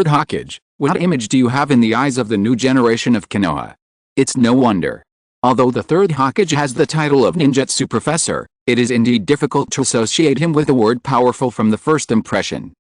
Speaker 1: Hokage, what image do you have in the eyes of the new generation of Konoha? It's no wonder. Although the 3rd Hokage has the title of ninjutsu professor, it is indeed difficult to associate him with the word powerful from the first impression.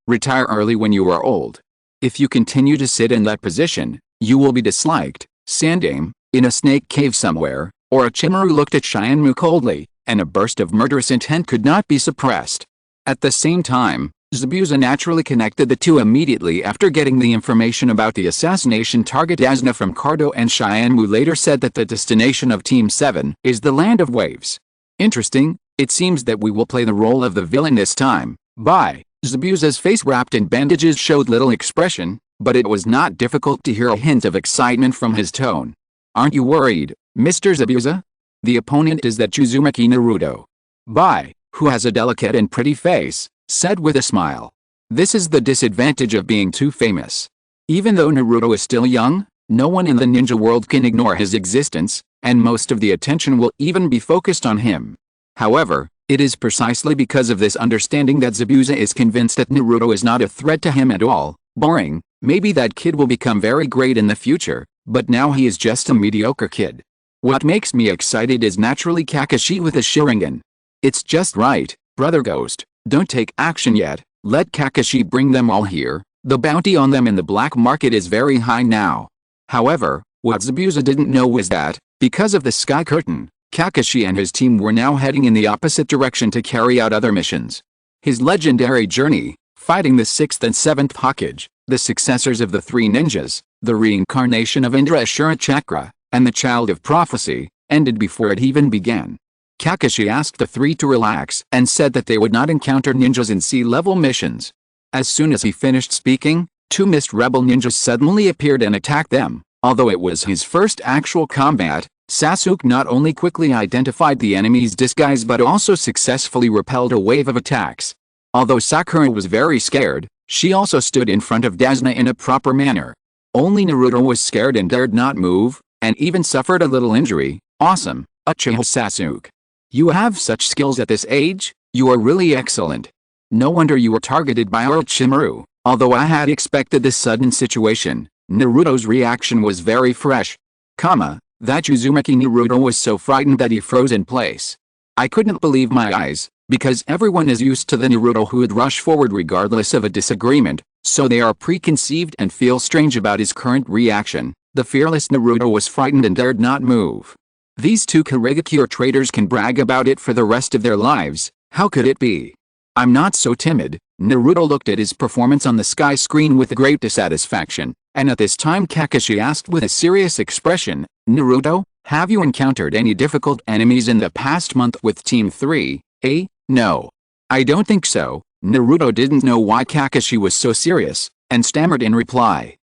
Speaker 1: Retire early when you are old. If you continue to sit in that position, you will be disliked. Sandame, in a snake cave somewhere, or Orochimaru looked at Shinmu coldly, and a burst of murderous intent could not be suppressed. At the same time, Zabuza naturally connected the two immediately after getting the information about the assassination target. Dasna from Cardo and Shinmu later said that the destination of Team 7 is the Land of Waves. Interesting, it seems that we will play the role of the villain this time. Bye. Zabuza's face wrapped in bandages showed little expression, but it was not difficult to hear a hint of excitement from his tone. Aren't you worried, Mr. Zabuza? The opponent is that Uzumaki Naruto. Bye, who has a delicate and pretty face, said with a smile. This is the disadvantage of being too famous. Even though Naruto is still young, no one in the ninja world can ignore his existence, and most of the attention will even be focused on him. However, it is precisely because of this understanding that Zabuza is convinced that Naruto is not a threat to him at all. Boring, maybe that kid will become very great in the future, but now he is just a mediocre kid. What makes me excited is naturally Kakashi with a Sharingan. It's just right, Brother Ghost, don't take action yet, let Kakashi bring them all here, the bounty on them in the black market is very high now. However, what Zabuza didn't know was that, because of the Sky Curtain, Kakashi and his team were now heading in the opposite direction to carry out other missions. His legendary journey, fighting the 6th and 7th Hokage, the successors of the 3 ninjas, the reincarnation of Indra Ashura Chakra, and the Child of Prophecy, ended before it even began. Kakashi asked the 3 to relax and said that they would not encounter ninjas in C-level missions. As soon as he finished speaking, 2 mist rebel ninjas suddenly appeared and attacked them. Although it was his first actual combat, Sasuke not only quickly identified the enemy's disguise but also successfully repelled a wave of attacks. Although Sakura was very scared, she also stood in front of Dasna in a proper manner. Only Naruto was scared and dared not move, and even suffered a little injury. Awesome, Uchiha Sasuke. You have such skills at this age, you are really excellent. No wonder you were targeted by Orochimaru. Although I had expected this sudden situation, Naruto's reaction was very fresh. That Uzumaki Naruto was so frightened that he froze in place. I couldn't believe my eyes, because everyone is used to the Naruto who would rush forward regardless of a disagreement, so they are preconceived and feel strange about his current reaction. The fearless Naruto was frightened and dared not move. These 2 Kurigakure traitors can brag about it for the rest of their lives. How could it be? I'm not so timid. Naruto looked at his performance on the sky screen with great dissatisfaction, and at this time Kakashi asked with a serious expression, Naruto, have you encountered any difficult enemies in the past month with Team 3? No. I don't think so. Naruto didn't know why Kakashi was so serious, and stammered in reply.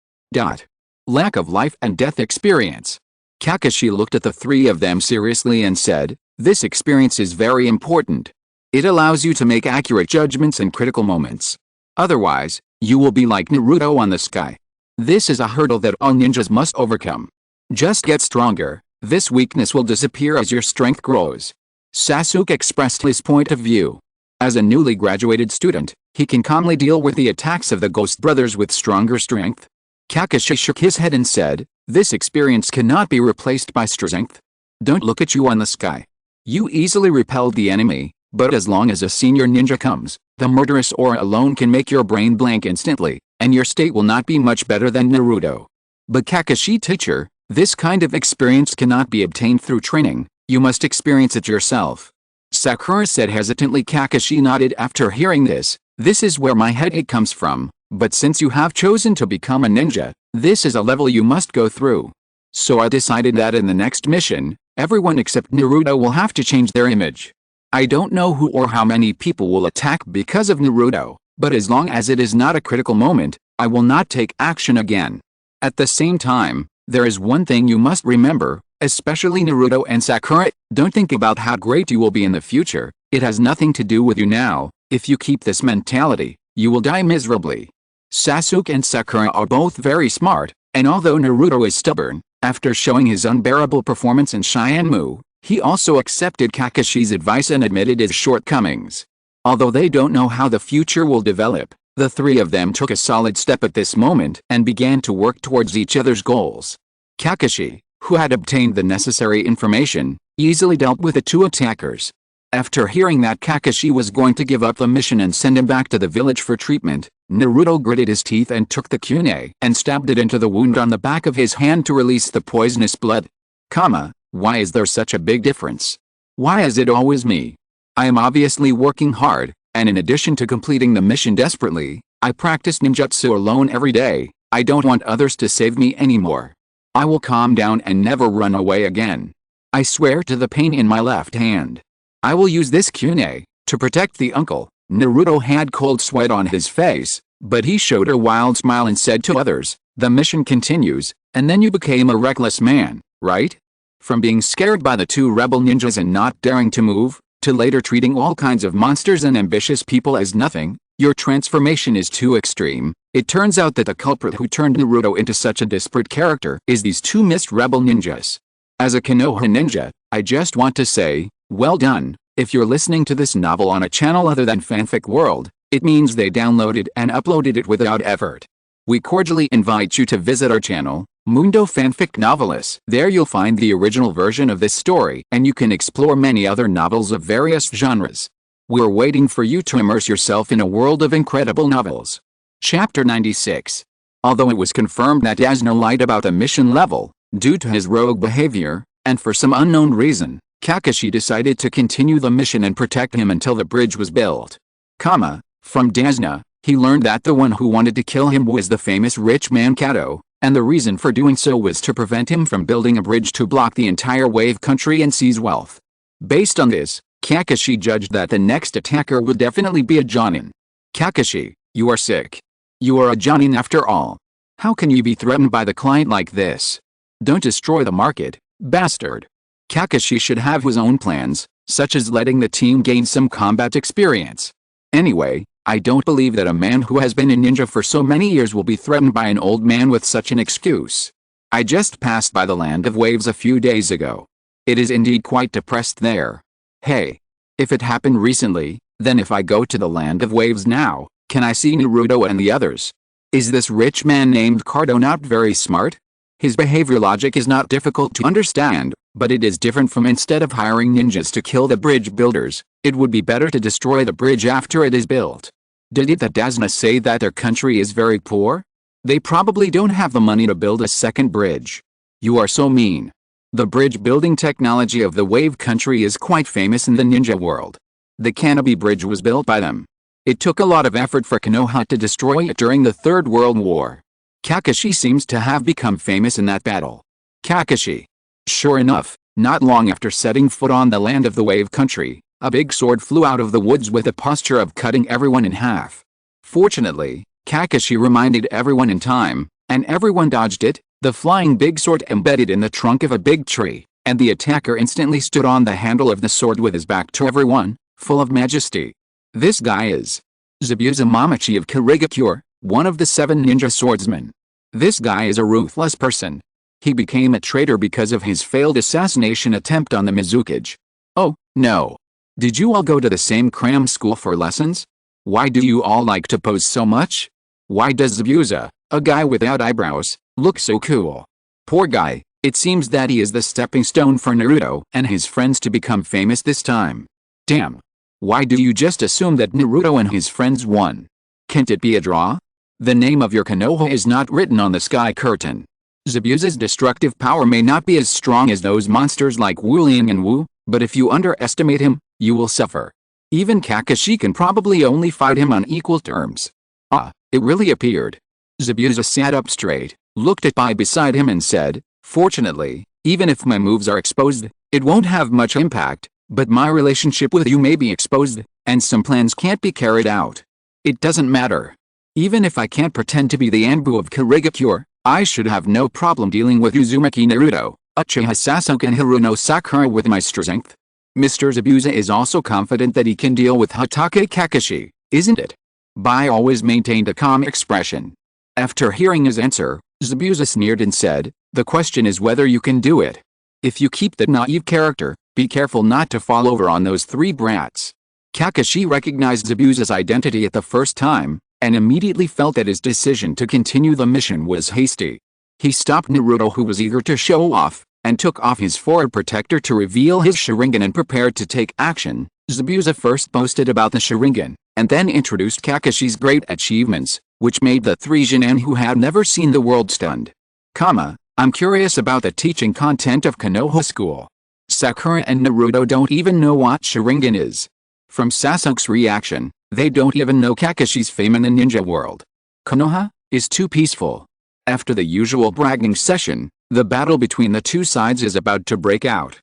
Speaker 1: Lack of life and death experience. Kakashi looked at the 3 of them seriously and said, this experience is very important. It allows you to make accurate judgments in critical moments. Otherwise, you will be like Naruto on the sky. This is a hurdle that all ninjas must overcome. Just get stronger, this weakness will disappear as your strength grows. Sasuke expressed his point of view. As a newly graduated student, He can calmly deal with the attacks of the Ghost Brothers with stronger strength. Kakashi shook his head and said, "This experience cannot be replaced by strength. Don't look at you on the sky. You easily repelled the enemy, but as long as a senior ninja comes, the murderous aura alone can make your brain blank instantly, and your state will not be much better than Naruto." "But Kakashi teacher, this kind of experience cannot be obtained through training, you must experience it yourself," Sakura said hesitantly. Kakashi nodded after hearing this. "This is where my headache comes from, but since you have chosen to become a ninja, this is a level you must go through. So I decided that in the next mission, everyone except Naruto will have to change their image. I don't know who or how many people will attack because of Naruto, but as long as it is not a critical moment, I will not take action again. At the same time, there is one thing you must remember, especially Naruto and Sakura, don't think about how great you will be in the future, it has nothing to do with you now. If you keep this mentality, you will die miserably." Sasuke and Sakura are both very smart, and although Naruto is stubborn, after showing his unbearable performance in Shinmu, he also accepted Kakashi's advice and admitted his shortcomings. Although they don't know how the future will develop, the three of them took a solid step at this moment and began to work towards each other's goals. Kakashi, who had obtained the necessary information, easily dealt with the two attackers. After hearing that Kakashi was going to give up the mission and send him back to the village for treatment, Naruto gritted his teeth and took the kunai and stabbed it into the wound on the back of his hand to release the poisonous blood. Why is there such a big difference? Why is it always me? I am obviously working hard, and in addition to completing the mission desperately, I practice ninjutsu alone every day. I don't want others to save me anymore. I will calm down and never run away again. I swear to the pain in my left hand. I will use this kunai to protect the uncle." Naruto had cold sweat on his face, but he showed a wild smile and said to others, "The mission continues, and then you became a reckless man, right? From being scared by the two rebel ninjas and not daring to move, to later treating all kinds of monsters and ambitious people as nothing, your transformation is too extreme." It turns out that the culprit who turned Naruto into such a disparate character is these two missed rebel ninjas. As a Konoha ninja, I just want to say, well done. If you're listening to this novel on a channel other than Fanfic World, it means they downloaded and uploaded it without effort. We cordially invite you to visit our channel, Mundo Fanfic Novelis. There you'll find the original version of this story, and you can explore many other novels of various genres. We're waiting for you to immerse yourself in a world of incredible novels. Chapter 96. Although it was confirmed that Yasuno lied about the mission level, due to his rogue behavior, and for some unknown reason, Kakashi decided to continue the mission and protect him until the bridge was built. From Yasuno, he learned that the one who wanted to kill him was the famous rich man Kato, and the reason for doing so was to prevent him from building a bridge to block the entire wave country and seize wealth. Based on this, Kakashi judged that the next attacker would definitely be a Jonin. "Kakashi, you are sick. You are a Jonin after all. How can you be threatened by the client like this? Don't destroy the market, bastard." Kakashi should have his own plans, such as letting the team gain some combat experience. Anyway, I don't believe that a man who has been a ninja for so many years will be threatened by an old man with such an excuse. I just passed by the Land of Waves a few days ago. It is indeed quite depressed there. Hey. If it happened recently, then if I go to the Land of Waves now, can I see Naruto and the others? Is this rich man named Kato not very smart? His behavior logic is not difficult to understand, but it is different from instead of hiring ninjas to kill the bridge builders, it would be better to destroy the bridge after it is built. Did it that Yasuno say that their country is very poor? They probably don't have the money to build a second bridge. You are so mean. The bridge building technology of the wave country is quite famous in the ninja world. The Canopy Bridge was built by them. It took a lot of effort for Konoha to destroy it during the Third World War. Kakashi seems to have become famous in that battle. Kakashi. Sure enough, not long after setting foot on the land of the wave country, a big sword flew out of the woods with the posture of cutting everyone in half. Fortunately, Kakashi reminded everyone in time, and everyone dodged it. The flying big sword embedded in the trunk of a big tree, and the attacker instantly stood on the handle of the sword with his back to everyone, full of majesty. This guy is Zabuza Mamachi of Kirigakure, one of the 7 ninja swordsmen. This guy is a ruthless person. He became a traitor because of his failed assassination attempt on the Mizukage. Oh, no. Did you all go to the same cram school for lessons? Why do you all like to pose so much? Why does Zabuza, a guy without eyebrows, look so cool? Poor guy, it seems that he is the stepping stone for Naruto and his friends to become famous this time. Damn. Why do you just assume that Naruto and his friends won? Can't it be a draw? The name of your Konoha is not written on the sky curtain. Zabuza's destructive power may not be as strong as those monsters like Wu Ling and Wu, but if you underestimate him, you will suffer. Even Kakashi can probably only fight him on equal terms. Ah, it really appeared. Zabuza sat up straight, looked at Pai beside him and said, "Fortunately, even if my moves are exposed, it won't have much impact, but my relationship with you may be exposed, and some plans can't be carried out. It doesn't matter. Even if I can't pretend to be the Anbu of Kirigakure, I should have no problem dealing with Uzumaki Naruto, Uchiha Sasuke and Hiruno Sakura with my strength." Mr. Zabuza is also confident that he can deal with Hatake Kakashi, isn't it? Bai always maintained a calm expression. After hearing his answer, Zabuza sneered and said, "The question is whether you can do it. If you keep that naive character, be careful not to fall over on those three brats." Kakashi recognized Zabuza's identity at the first time, and immediately felt that his decision to continue the mission was hasty. He stopped Naruto, who was eager to show off, and took off his forward protector to reveal his Sharingan and prepared to take action. Zabuza first boasted about the Sharingan, and then introduced Kakashi's great achievements, which made the three Jonin who had never seen the world stunned. I'm curious about the teaching content of Konoha School. Sakura and Naruto don't even know what Sharingan is. From Sasuke's reaction, they don't even know Kakashi's fame in the ninja world. Konoha is too peaceful. After the usual bragging session, the battle between the two sides is about to break out.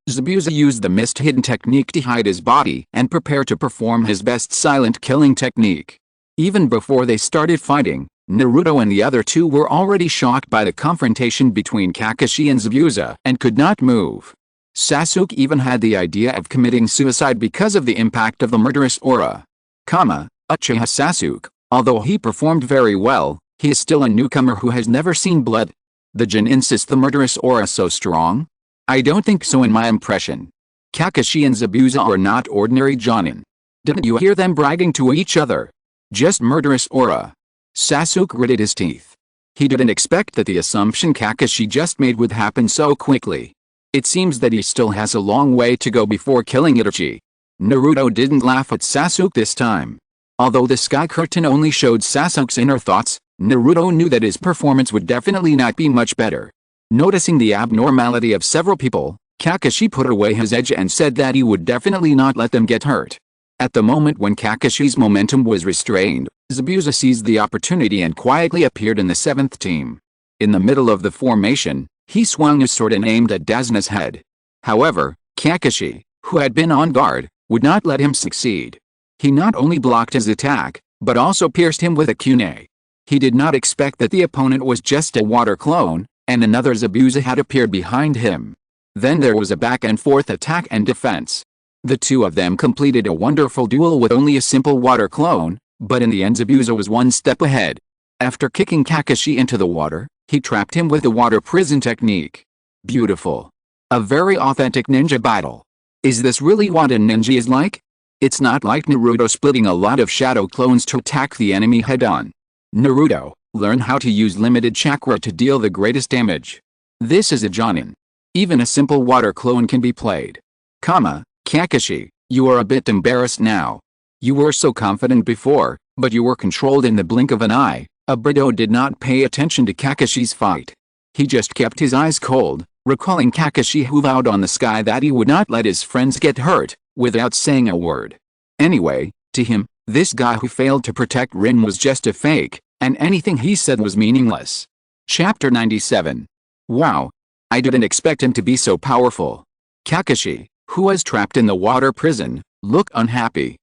Speaker 1: Zabuza used the mist hidden technique to hide his body and prepare to perform his best silent killing technique. Even before they started fighting, Naruto and the other two were already shocked by the confrontation between Kakashi and Zabuza and could not move. Sasuke even had the idea of committing suicide because of the impact of the murderous aura. Uchiha Sasuke, although he performed very well, he is still a newcomer who has never seen blood. The Jin insist the murderous aura so strong? I don't think so in my impression. Kakashi and Zabuza are not ordinary Jonin. Didn't you hear them bragging to each other? Just murderous aura. Sasuke gritted his teeth. He didn't expect that the assumption Kakashi just made would happen so quickly. It seems that he still has a long way to go before killing Itachi. Naruto didn't laugh at Sasuke this time. Although the sky curtain only showed Sasuke's inner thoughts, Naruto knew that his performance would definitely not be much better. Noticing the abnormality of several people, Kakashi put away his edge and said that he would definitely not let them get hurt. At the moment when Kakashi's momentum was restrained, Zabuza seized the opportunity and quietly appeared in the seventh team. In the middle of the formation, he swung his sword and aimed at Dazuna's head. However, Kakashi, who had been on guard, would not let him succeed. He not only blocked his attack, but also pierced him with a kunai. He did not expect that the opponent was just a water clone, and another Zabuza had appeared behind him. Then there was a back and forth attack and defense. The two of them completed a wonderful duel with only a simple water clone, but in the end Zabuza was one step ahead. After kicking Kakashi into the water, he trapped him with the water prison technique. Beautiful. A very authentic ninja battle. Is this really what a ninja is like? It's not like Naruto splitting a lot of shadow clones to attack the enemy head-on. Naruto, learn how to use limited chakra to deal the greatest damage. This is a Jonin. Even a simple water clone can be played. Kakashi, you are a bit embarrassed now. You were so confident before, but you were controlled in the blink of an eye. Obito did not pay attention to Kakashi's fight. He just kept his eyes cold, recalling Kakashi who vowed on the sky that he would not let his friends get hurt, without saying a word. Anyway, to him, this guy who failed to protect Rin was just a fake, and anything he said was meaningless. Chapter 97. Wow. I didn't expect him to be so powerful. Kakashi, who was trapped in the water prison, looked unhappy.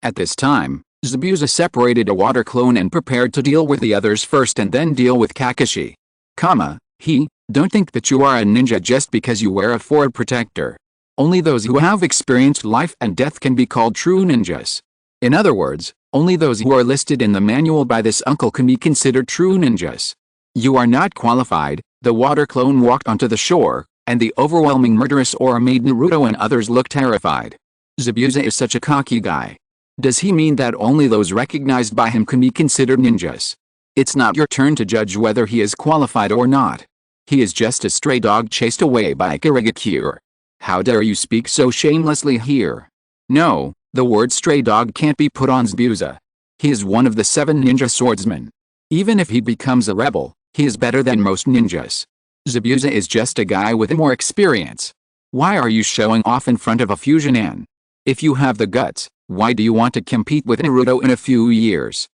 Speaker 1: At this time, Zabuza separated a water clone and prepared to deal with the others first and then deal with Kakashi. Don't think that you are a ninja just because you wear a forward protector. Only those who have experienced life and death can be called true ninjas. In other words, only those who are listed in the manual by this uncle can be considered true ninjas. You are not qualified. The water clone walked onto the shore, and the overwhelming murderous aura made Naruto and others look terrified. Zabuza is such a cocky guy. Does he mean that only those recognized by him can be considered ninjas? It's not your turn to judge whether he is qualified or not. He is just a stray dog chased away by a Kirigakure. How dare you speak so shamelessly here? No, the word stray dog can't be put on Zabuza. He is one of the 7 ninja swordsmen. Even if he becomes a rebel, he is better than most ninjas. Zabuza is just a guy with more experience. Why are you showing off in front of a fusionan? If you have the guts, why do you want to compete with Naruto in a few years?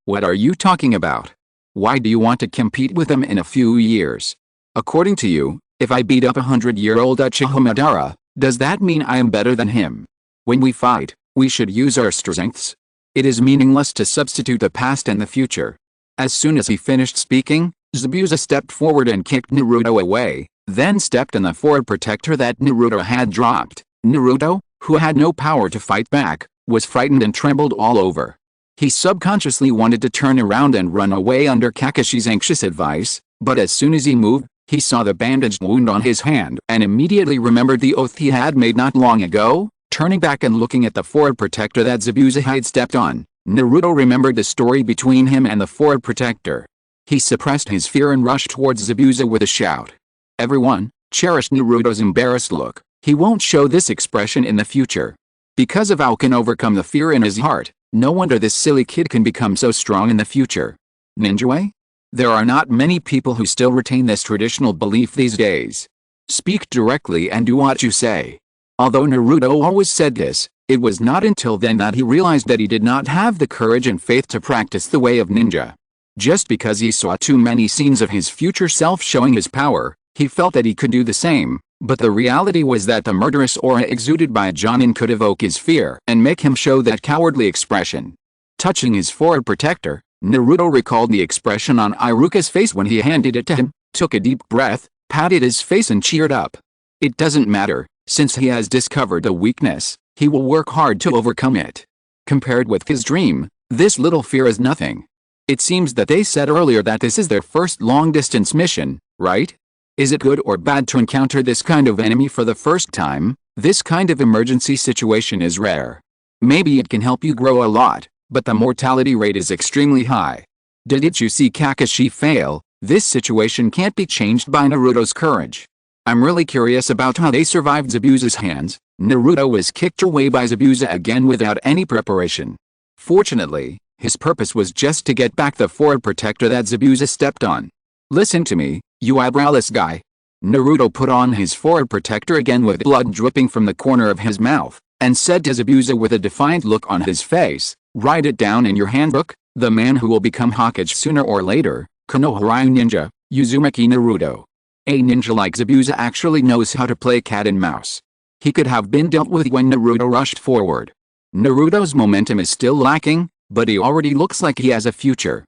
Speaker 1: What are you talking about? Why do you want to compete with him in a few years? According to you, if I beat up 100-year-old Uchiha Madara, does that mean I am better than him? When we fight, we should use our strengths. It is meaningless to substitute the past and the future. As soon as he finished speaking, Zabuza stepped forward and kicked Naruto away, then stepped on the forward protector that Naruto had dropped. Naruto, who had no power to fight back, was frightened and trembled all over. He subconsciously wanted to turn around and run away under Kakashi's anxious advice, but as soon as he moved, he saw the bandaged wound on his hand and immediately remembered the oath he had made not long ago. Turning back and looking at the forward protector that Zabuza had stepped on, Naruto remembered the story between him and the forward protector. He suppressed his fear and rushed towards Zabuza with a shout. Everyone cherished Naruto's embarrassed look. He won't show this expression in the future. Because of how can overcome the fear in his heart, no wonder this silly kid can become so strong in the future. Ninja way? There are not many people who still retain this traditional belief these days. Speak directly and do what you say. Although Naruto always said this, it was not until then that he realized that he did not have the courage and faith to practice the way of ninja. Just because he saw too many scenes of his future self showing his power, he felt that he could do the same, but the reality was that the murderous aura exuded by Jonin could evoke his fear and make him show that cowardly expression. Touching his forward protector, Naruto recalled the expression on Iruka's face when he handed it to him, took a deep breath, patted his face and cheered up. It doesn't matter, since he has discovered a weakness, he will work hard to overcome it. Compared with his dream, this little fear is nothing. It seems that they said earlier that this is their first long-distance mission, right? Is it good or bad to encounter this kind of enemy for the first time? This kind of emergency situation is rare. Maybe it can help you grow a lot, but the mortality rate is extremely high. Didn't you see Kakashi fail? This situation can't be changed by Naruto's courage. I'm really curious about how they survived Zabuza's hands. Naruto was kicked away by Zabuza again without any preparation. Fortunately, his purpose was just to get back the forward protector that Zabuza stepped on. Listen to me, you eyebrowless guy. Naruto put on his forward protector again with blood dripping from the corner of his mouth, and said to Zabuza with a defiant look on his face, write it down in your handbook, the man who will become Hokage sooner or later, Konoha ninja, Uzumaki Naruto. A ninja like Zabuza actually knows how to play cat and mouse. He could have been dealt with when Naruto rushed forward. Naruto's momentum is still lacking, but he already looks like he has a future.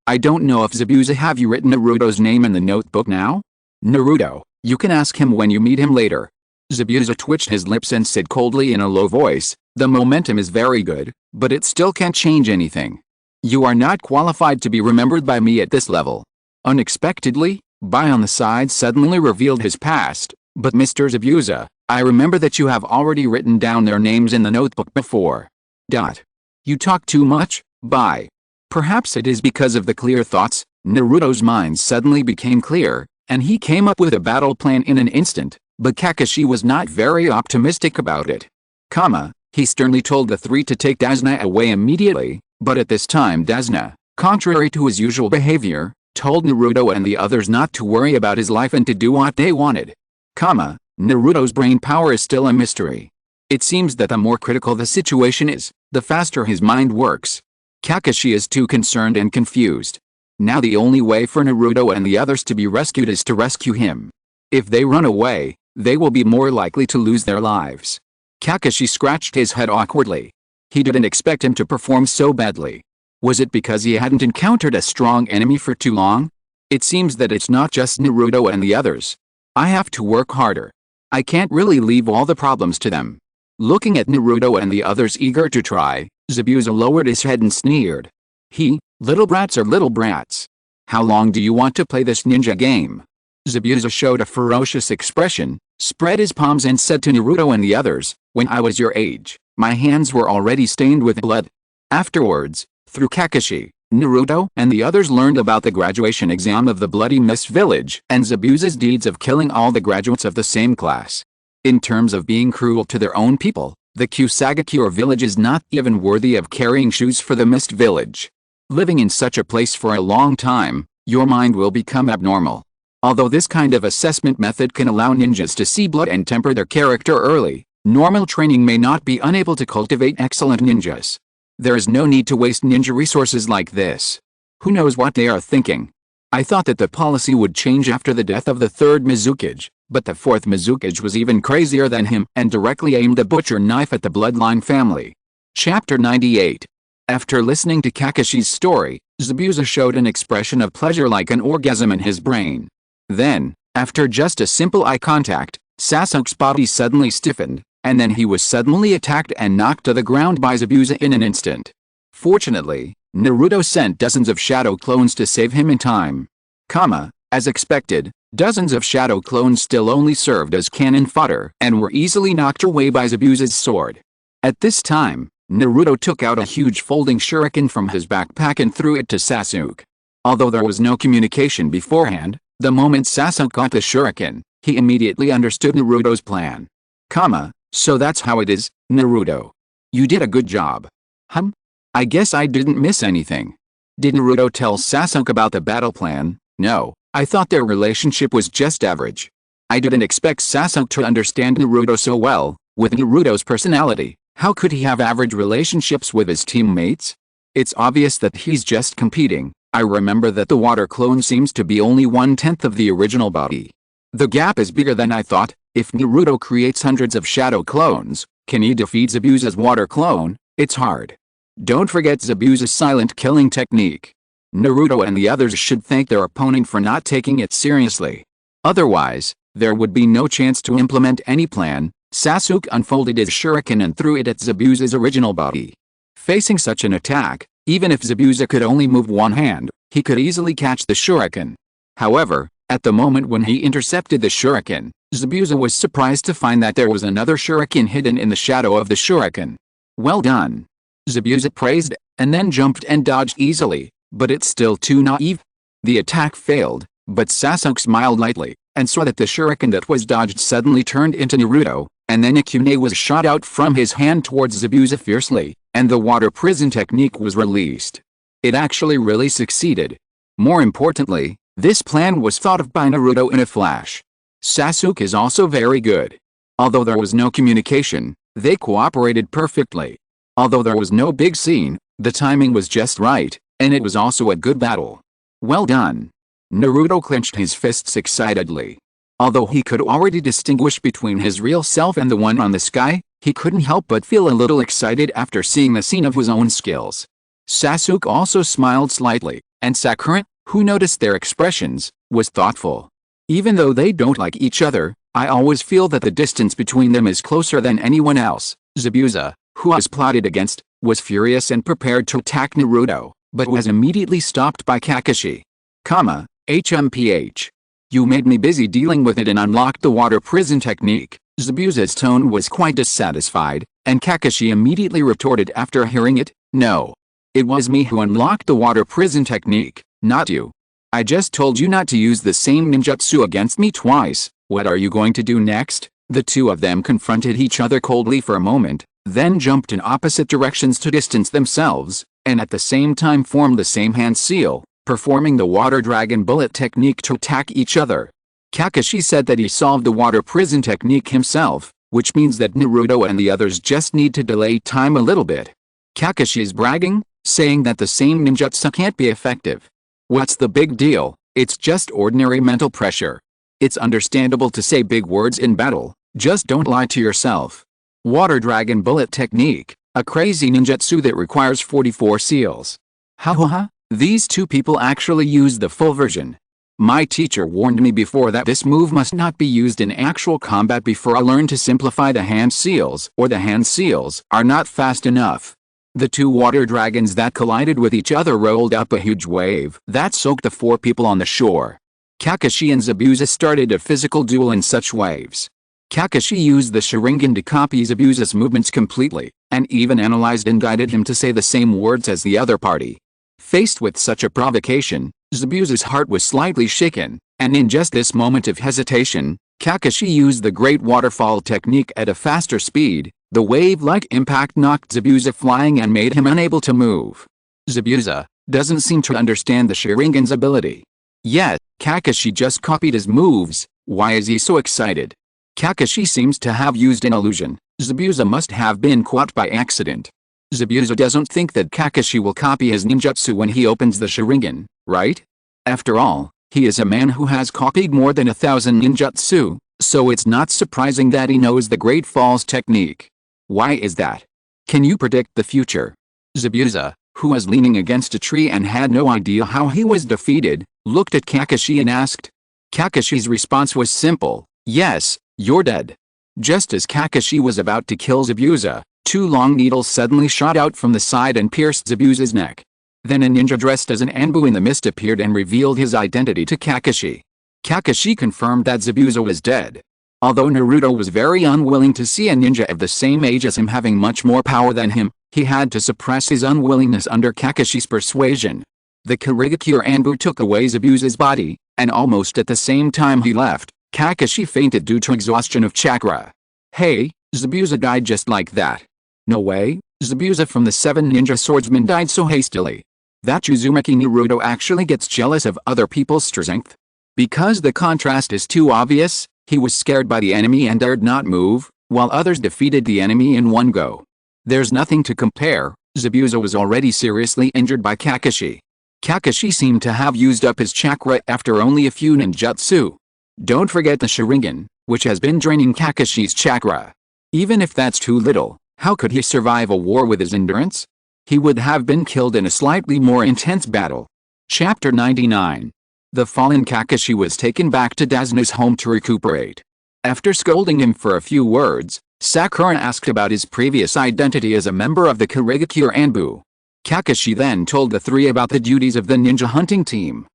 Speaker 1: I don't know if Zabuza have you written Naruto's name in the notebook now? Naruto, you can ask him when you meet him later. Zabuza twitched his lips and said coldly in a low voice, the momentum is very good, but it still can't change anything. You are not qualified to be remembered by me at this level. Unexpectedly, Bai on the side suddenly revealed his past, but Mr. Zabuza, I remember that you have already written down their names in the notebook before. You talk too much, Bai. Perhaps it is because of the clear thoughts. Naruto's mind suddenly became clear, and he came up with a battle plan in an instant, but Kakashi was not very optimistic about it. He sternly told the three to take Dazna away immediately, but at this time Dazna, contrary to his usual behavior, told Naruto and the others not to worry about his life and to do what they wanted. Naruto's brain power is still a mystery. It seems that the more critical the situation is, the faster his mind works. Kakashi is too concerned and confused. Now the only way for Naruto and the others to be rescued is to rescue him. If they run away, they will be more likely to lose their lives. Kakashi scratched his head awkwardly. He didn't expect him to perform so badly. Was it because he hadn't encountered a strong enemy for too long? It seems that it's not just Naruto and the others. I have to work harder. I can't really leave all the problems to them. Looking at Naruto and the others eager to try, Zabuza lowered his head and sneered. Little brats are little brats. How long do you want to play this ninja game? Zabuza showed a ferocious expression, spread his palms and said to Naruto and the others, when I was your age, My hands were already stained with blood. Afterwards, through Kakashi, Naruto and the others learned about the graduation exam of the Bloody Mist Village and Zabuza's deeds of killing all the graduates of the same class. In terms of being cruel to their own people, the Kusagakure village is not even worthy of carrying shoes for the Mist Village. Living in such a place for a long time, your mind will become abnormal. Although this kind of assessment method can allow ninjas to see blood and temper their character early, normal training may not be unable to cultivate excellent ninjas. There is no need to waste ninja resources like this. Who knows what they are thinking? I thought that the policy would change after the death of the third Mizukage, but the fourth Mizukage was even crazier than him and directly aimed a butcher knife at the bloodline family. Chapter 98. After listening to Kakashi's story, Zabuza showed an expression of pleasure like an orgasm in his brain. Then, after just a simple eye contact, Sasuke's body suddenly stiffened, and then he was suddenly attacked and knocked to the ground by Zabuza in an instant. Fortunately, Naruto sent dozens of shadow clones to save him in time. As expected, dozens of shadow clones still only served as cannon fodder and were easily knocked away by Zabuza's sword. At this time, Naruto took out a huge folding shuriken from his backpack and threw it to Sasuke. Although there was no communication beforehand, the moment Sasuke got the shuriken, he immediately understood Naruto's plan. So that's how it is, Naruto. You did a good job. I guess I didn't miss anything. Did Naruto tell Sasuke about the battle plan? No, I thought their relationship was just average. I didn't expect Sasuke to understand Naruto so well. With Naruto's personality, how could he have average relationships with his teammates? It's obvious that he's just competing. I remember that the water clone seems to be only 1/10 of the original body. The gap is bigger than I thought. If Naruto creates hundreds of shadow clones, can he defeat Zabuza's water clone? It's hard. Don't forget Zabuza's silent killing technique. Naruto and the others should thank their opponent for not taking it seriously. Otherwise, there would be no chance to implement any plan. Sasuke unfolded his shuriken and threw it at Zabuza's original body. Facing such an attack, even if Zabuza could only move one hand, he could easily catch the shuriken. However, at the moment when he intercepted the shuriken, Zabuza was surprised to find that there was another shuriken hidden in the shadow of the shuriken. Well done. Zabuza praised, and then jumped and dodged easily, but it's still too naive. The attack failed, but Sasuke smiled lightly, and saw that the shuriken that was dodged suddenly turned into Naruto, and then a kunai was shot out from his hand towards Zabuza fiercely, and the water prison technique was released. It actually really succeeded. More importantly, this plan was thought of by Naruto in a flash. Sasuke is also very good. Although there was no communication, they cooperated perfectly. Although there was no big scene, the timing was just right, and it was also a good battle. Well done. Naruto clenched his fists excitedly. Although he could already distinguish between his real self and the one on the sky, he couldn't help but feel a little excited after seeing the scene of his own skills. Sasuke also smiled slightly, and Sakura, who noticed their expressions, was thoughtful. Even though they don't like each other, I always feel that the distance between them is closer than anyone else. Zabuza, who was plotted against, was furious and prepared to attack Naruto, but was immediately stopped by Kakashi. HMPH. You made me busy dealing with it and unlocked the water prison technique. Zabuza's tone was quite dissatisfied, and Kakashi immediately retorted after hearing it, no. It was me who unlocked the water prison technique, not you. I just told you not to use the same ninjutsu against me twice. What are you going to do next? The two of them confronted each other coldly for a moment, then jumped in opposite directions to distance themselves, and at the same time formed the same hand seal, performing the water dragon bullet technique to attack each other. Kakashi said that he solved the water prison technique himself, which means that Naruto and the others just need to delay time a little bit. Kakashi is bragging, saying that the same ninjutsu can't be effective. What's the big deal? It's just ordinary mental pressure. It's understandable to say big words in battle, just don't lie to yourself. Water dragon bullet technique, a crazy ninjutsu that requires 44 seals. These two people actually used the full version. My teacher warned me before that this move must not be used in actual combat before I learned to simplify the hand seals, or the hand seals are not fast enough. The two water dragons that collided with each other rolled up a huge wave that soaked the four people on the shore. Kakashi and Zabuza started a physical duel in such waves. Kakashi used the Sharingan to copy Zabuza's movements completely, and even analyzed and guided him to say the same words as the other party. Faced with such a provocation, Zabuza's heart was slightly shaken, and in just this moment of hesitation, Kakashi used the Great Waterfall technique at a faster speed. The wave-like impact knocked Zabuza flying and made him unable to move. Zabuza doesn't seem to understand the Sharingan's ability. Yet, Kakashi just copied his moves. Why is he so excited? Kakashi seems to have used an illusion. Zabuza must have been caught by accident. Zabuza doesn't think that Kakashi will copy his ninjutsu when he opens the Sharingan, right? After all, he is a man who has copied more than 1,000 ninjutsu, so it's not surprising that he knows the Great Falls technique. Why is that? Can you predict the future? Zabuza, who was leaning against a tree and had no idea how he was defeated, looked at Kakashi and asked. Kakashi's response was simple, yes, you're dead. Just as Kakashi was about to kill Zabuza, 2 long needles suddenly shot out from the side and pierced Zabuza's neck. Then a ninja dressed as an Anbu in the mist appeared and revealed his identity to Kakashi. Kakashi confirmed that Zabuza was dead. Although Naruto was very unwilling to see a ninja of the same age as him having much more power than him, he had to suppress his unwillingness under Kakashi's persuasion. The Kurigakure Anbu took away Zabuza's body, and almost at the same time he left, Kakashi fainted due to exhaustion of chakra. Hey, Zabuza died just like that. No way, Zabuza from the 7 ninja swordsmen died so hastily. That Uzumaki Naruto actually gets jealous of other people's strength. Because the contrast is too obvious, he was scared by the enemy and dared not move, while others defeated the enemy in one go. There's nothing to compare. Zabuza was already seriously injured by Kakashi. Kakashi seemed to have used up his chakra after only a few ninjutsu. Don't forget the Sharingan, which has been draining Kakashi's chakra. Even if that's too little, how could he survive a war with his endurance? He would have been killed in a slightly more intense battle. Chapter 99. The fallen Kakashi was taken back to Dazuna's home to recuperate. After scolding him for a few words, Sakura asked about his previous identity as a member of the Kurigakure Anbu. Kakashi then told the 3 about the duties of the ninja hunting team.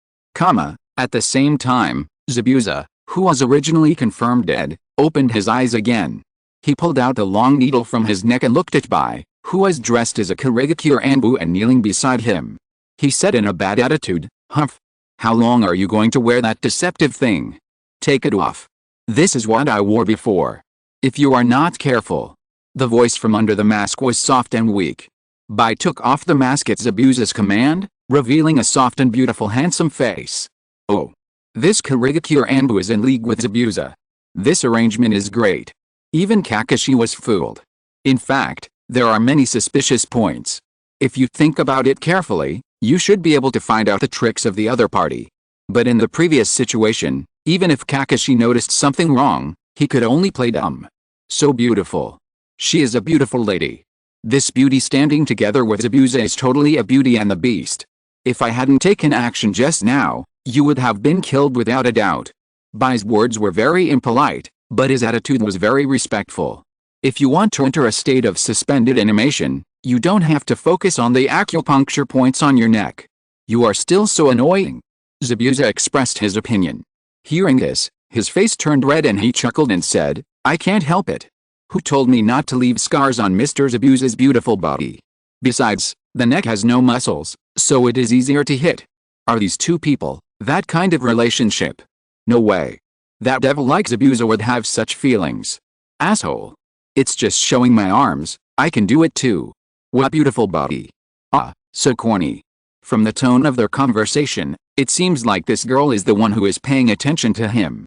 Speaker 1: At the same time, Zabuza, who was originally confirmed dead, opened his eyes again. He pulled out a long needle from his neck and looked at Bai, who was dressed as a Kurigakure Anbu and kneeling beside him. He said in a bad attitude, "Humph. How long are you going to wear that deceptive thing? Take it off. This is what I wore before. If you are not careful." The voice from under the mask was soft and weak. Bai took off the mask at Zabuza's command, revealing a soft and beautiful handsome face. Oh. This Kurigakure Anbu is in league with Zabuza. This arrangement is great. Even Kakashi was fooled. In fact, there are many suspicious points. If you think about it carefully, you should be able to find out the tricks of the other party. But in the previous situation, even if Kakashi noticed something wrong, he could only play dumb. So beautiful. She is a beautiful lady. This beauty standing together with Zabuza is totally a Beauty and the Beast. If I hadn't taken action just now, you would have been killed without a doubt. Bai's words were very impolite, but his attitude was very respectful. If you want to enter a state of suspended animation, you don't have to focus on the acupuncture points on your neck. You are still so annoying. Zabuza expressed his opinion. Hearing this, his face turned red and he chuckled and said, I can't help it. Who told me not to leave scars on Mr. Zabuza's beautiful body? Besides, the neck has no muscles, so it is easier to hit. Are these 2 people that kind of relationship? No way. That devil like Zabuza would have such feelings. Asshole. It's just showing my arms, I can do it too. What beautiful body. Ah, so corny. From the tone of their conversation, it seems like this girl is the one who is paying attention to him.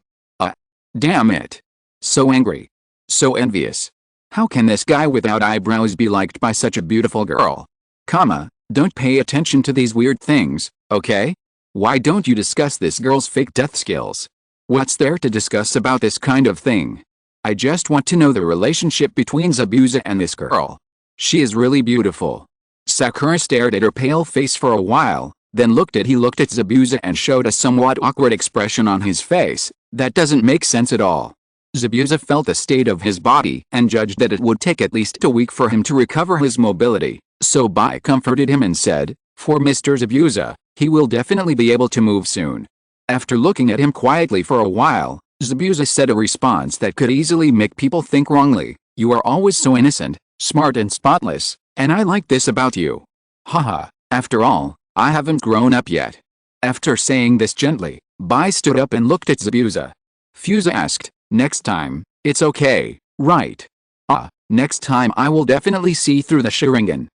Speaker 1: Damn it. So angry. So envious. How can this guy without eyebrows be liked by such a beautiful girl? Don't pay attention to these weird things, okay? Why don't you discuss this girl's fake death skills? What's there to discuss about this kind of thing? I just want to know the relationship between Zabuza and this girl. She is really beautiful. Sakura stared at her pale face for a while, then looked at Zabuza and showed a somewhat awkward expression on his face. That doesn't make sense at all. Zabuza felt the state of his body and judged that it would take at least a week for him to recover his mobility, so Bai comforted him and said, for Mr. Zabuza, he will definitely be able to move soon. After looking at him quietly for a while, Zabuza said a response that could easily make people think wrongly. You are always so innocent, smart and spotless, and I like this about you. Haha, after all, I haven't grown up yet. After saying this gently, Bai stood up and looked at Zabuza. Fuza asked, next time, it's okay, right? Next time I will definitely see through the Sharingan.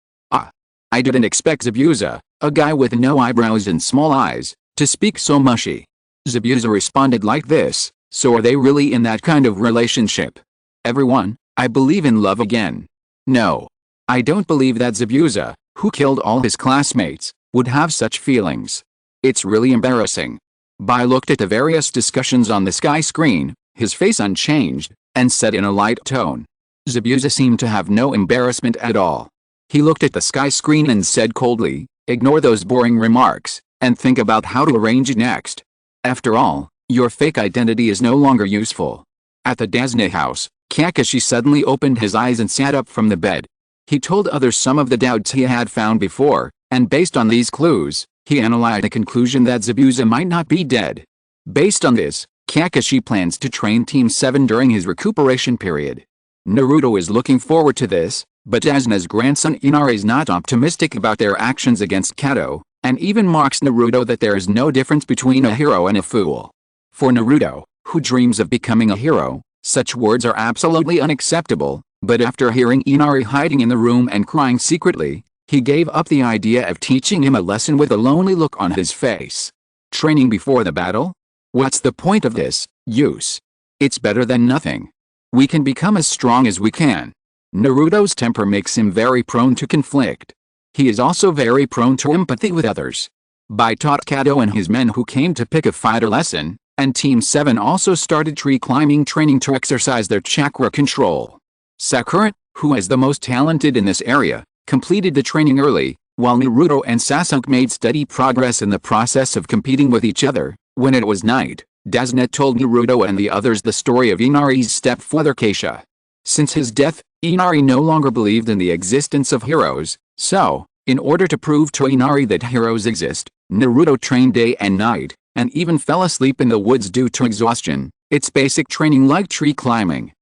Speaker 1: I didn't expect Zabuza, a guy with no eyebrows and small eyes, to speak so mushy. Zabuza responded like this, so are they really in that kind of relationship? Everyone, I believe in love again. No. I don't believe that Zabuza, who killed all his classmates, would have such feelings. It's really embarrassing. Bai looked at the various discussions on the sky screen, his face unchanged, and said in a light tone. Zabuza seemed to have no embarrassment at all. He looked at the sky screen and said coldly, ignore those boring remarks, and think about how to arrange it next. After all, your fake identity is no longer useful. At the Dasne house, Kakashi suddenly opened his eyes and sat up from the bed. He told others some of the doubts he had found before, and based on these clues, he analyzed the conclusion that Zabuza might not be dead. Based on this, Kakashi plans to train Team 7 during his recuperation period. Naruto is looking forward to this, but Dasna's grandson Inari is not optimistic about their actions against Kato, and even mocks Naruto that there is no difference between a hero and a fool. For Naruto, who dreams of becoming a hero, such words are absolutely unacceptable, but after hearing Inari hiding in the room and crying secretly, he gave up the idea of teaching him a lesson with a lonely look on his face. Training before the battle? What's the point of this use? It's better than nothing. We can become as strong as we can. Naruto's temper makes him very prone to conflict. He is also very prone to empathy with others. Bai taught Kato and his men who came to pick a fighter lesson, and Team 7 also started tree climbing training to exercise their chakra control. Sakura, who is the most talented in this area, completed the training early, while Naruto and Sasuke made steady progress in the process of competing with each other. When it was night, Dasne told Naruto and the others the story of Inari's stepfather Keisha. Since his death, Inari no longer believed in the existence of heroes, so, in order to prove to Inari that heroes exist, Naruto trained day and night, and even fell asleep in the woods due to exhaustion. It's basic training like tree climbing.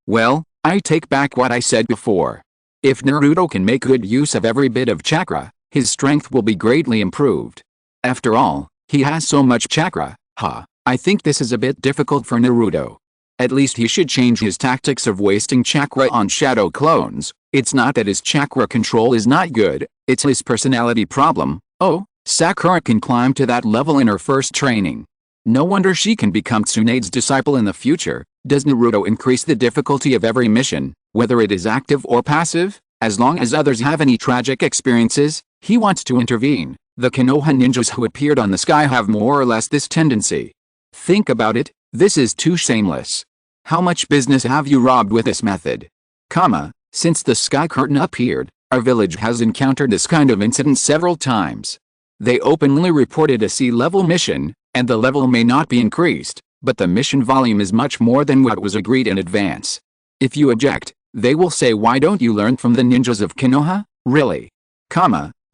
Speaker 1: Well, I take back what I said before. If Naruto can make good use of every bit of chakra, his strength will be greatly improved. After all, he has so much chakra. I think this is a bit difficult for Naruto. At least he should change his tactics of wasting chakra on shadow clones. It's not that his chakra control is not good, it's his personality problem. Oh, Sakura can climb to that level in her first training. No wonder she can become Tsunade's disciple in the future. Does Naruto increase the difficulty of every mission, whether it is active or passive? As long as others have any tragic experiences, he wants to intervene. The Konoha ninjas who appeared on the sky have more or less this tendency. Think about it, this is too shameless. How much business have you robbed with this method? Since the sky curtain appeared, our village has encountered this kind of incident several times. They openly reported a sea-level mission, and the level may not be increased, but the mission volume is much more than what was agreed in advance. If you object, they will say, why don't you learn from the ninjas of Konoha? Really?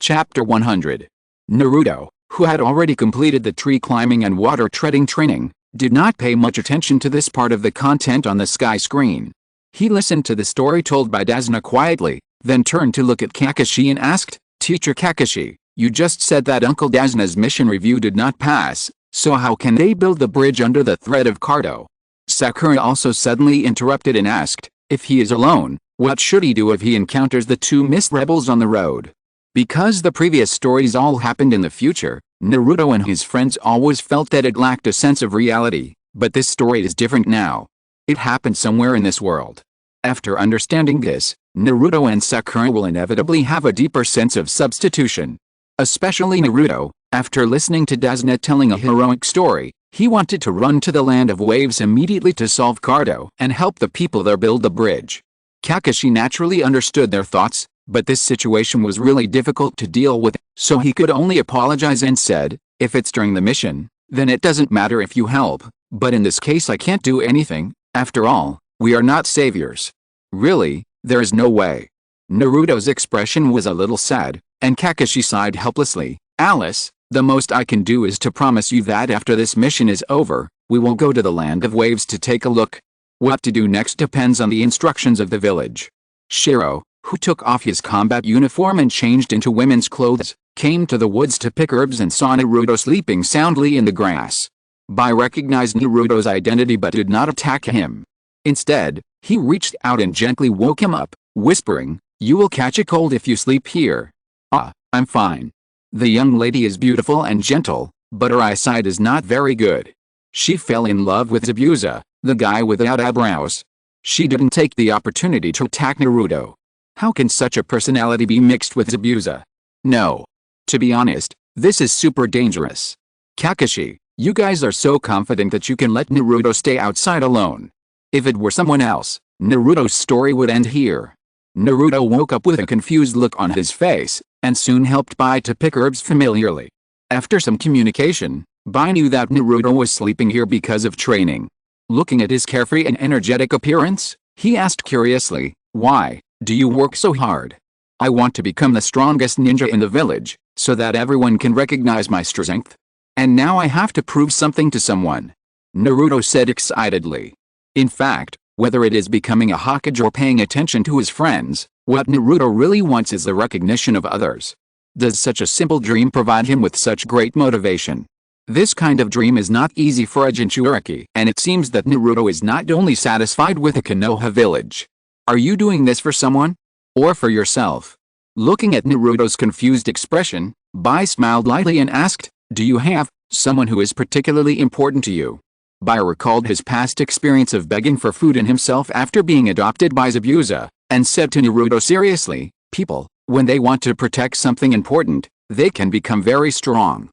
Speaker 1: Chapter 100. Naruto, who had already completed the tree climbing and water treading training, did not pay much attention to this part of the content on the sky screen. He listened to the story told by Dasna quietly, then turned to look at Kakashi and asked, Teacher Kakashi, you just said that Uncle Dasna's mission review did not pass, so how can they build the bridge under the threat of Cardo? Sakura also suddenly interrupted and asked, if he is alone, what should he do if he encounters the two mist rebels on the road? Because the previous stories all happened in the future, Naruto and his friends always felt that it lacked a sense of reality, but this story is different now. It happened somewhere in this world. After understanding this, Naruto and Sakura will inevitably have a deeper sense of substitution. Especially Naruto, after listening to Dasna telling a heroic story, he wanted to run to the land of waves immediately to solve Cardo and help the people there build the bridge. Kakashi naturally understood their thoughts, but this situation was really difficult to deal with, so he could only apologize and said, if it's during the mission, then it doesn't matter if you help, but in this case I can't do anything. After all, we are not saviors. Really, there is no way. Naruto's expression was a little sad, and Kakashi sighed helplessly. Alice, the most I can do is to promise you that after this mission is over, We will go to the land of waves to take a look. What to do next depends on the instructions of the village. Shiro, who took off his combat uniform and changed into women's clothes, came to the woods to pick herbs and saw Naruto sleeping soundly in the grass. Bai recognized Naruto's identity but did not attack him. Instead, he reached out and gently woke him up, whispering, "You will catch a cold if you sleep here." "Ah, I'm fine." The young lady is beautiful and gentle, but her eyesight is not very good. She fell in love with Zabuza, the guy without eyebrows. She didn't take the opportunity to attack Naruto. How can such a personality be mixed with Zabuza? No. To be honest, this is super dangerous. Kakashi, you guys are so confident that you can let Naruto stay outside alone. If it were someone else, Naruto's story would end here. Naruto woke up with a confused look on his face, and soon helped Bai to pick herbs familiarly. After some communication, Bai knew that Naruto was sleeping here because of training. Looking at his carefree and energetic appearance, he asked curiously, "Why do you work so hard?" "I want to become the strongest ninja in the village, so that everyone can recognize my strength. And now I have to prove something to someone," Naruto said excitedly. In fact, whether it is becoming a Hokage or paying attention to his friends, what Naruto really wants is the recognition of others. Does such a simple dream provide him with such great motivation? This kind of dream is not easy for a Jinchuriki, and it seems that Naruto is not only satisfied with the Konoha village. Are you doing this for someone? Or for yourself? Looking at Naruto's confused expression, Bai smiled lightly and asked, "Do you have someone who is particularly important to you?" Bai recalled his past experience of begging for food in himself after being adopted by Zabuza, and said to Naruto seriously, "People, when they want to protect something important, they can become very strong."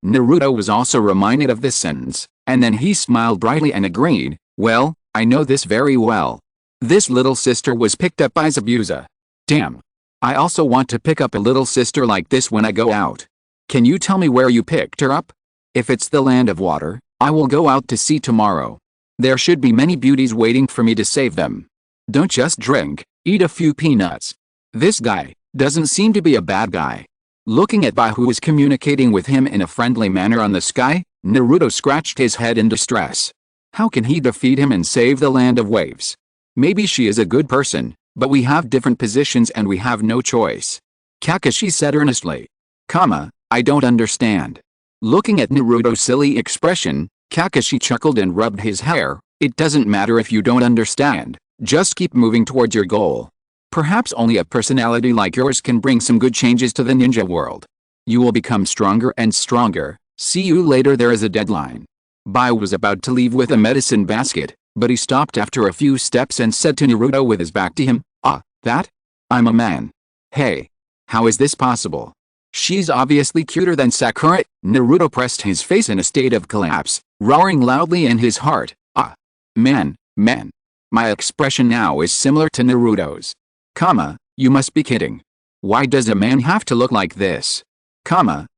Speaker 1: Naruto was also reminded of this sentence, and then he smiled brightly and agreed, "Well, I know this very well. This little sister was picked up by Zabuza. Damn. I also want to pick up a little sister like this when I go out. Can you tell me where you picked her up? If it's the land of water, I will go out to sea tomorrow. There should be many beauties waiting for me to save them. Don't just drink, eat a few peanuts." This guy doesn't seem to be a bad guy. Looking at Bai, who was communicating with him in a friendly manner on the sky, Naruto scratched his head in distress. How can he defeat him and save the land of waves? Maybe she is a good person, but we have different positions and we have no choice. Kakashi said earnestly. I don't understand. Looking at Naruto's silly expression, Kakashi chuckled and rubbed his hair. It doesn't matter if you don't understand, just keep moving towards your goal. Perhaps only a personality like yours can bring some good changes to the ninja world. You will become stronger and stronger. See you later. There is a deadline. Bai was about to leave with a medicine basket, but he stopped after a few steps and said to Naruto with his back to him, "That? I'm a man. Hey. How is this possible? She's obviously cuter than Sakura." Naruto pressed his face in a state of collapse, roaring loudly in his heart, Man. My expression now is similar to Naruto's. You must be kidding. Why does a man have to look like this?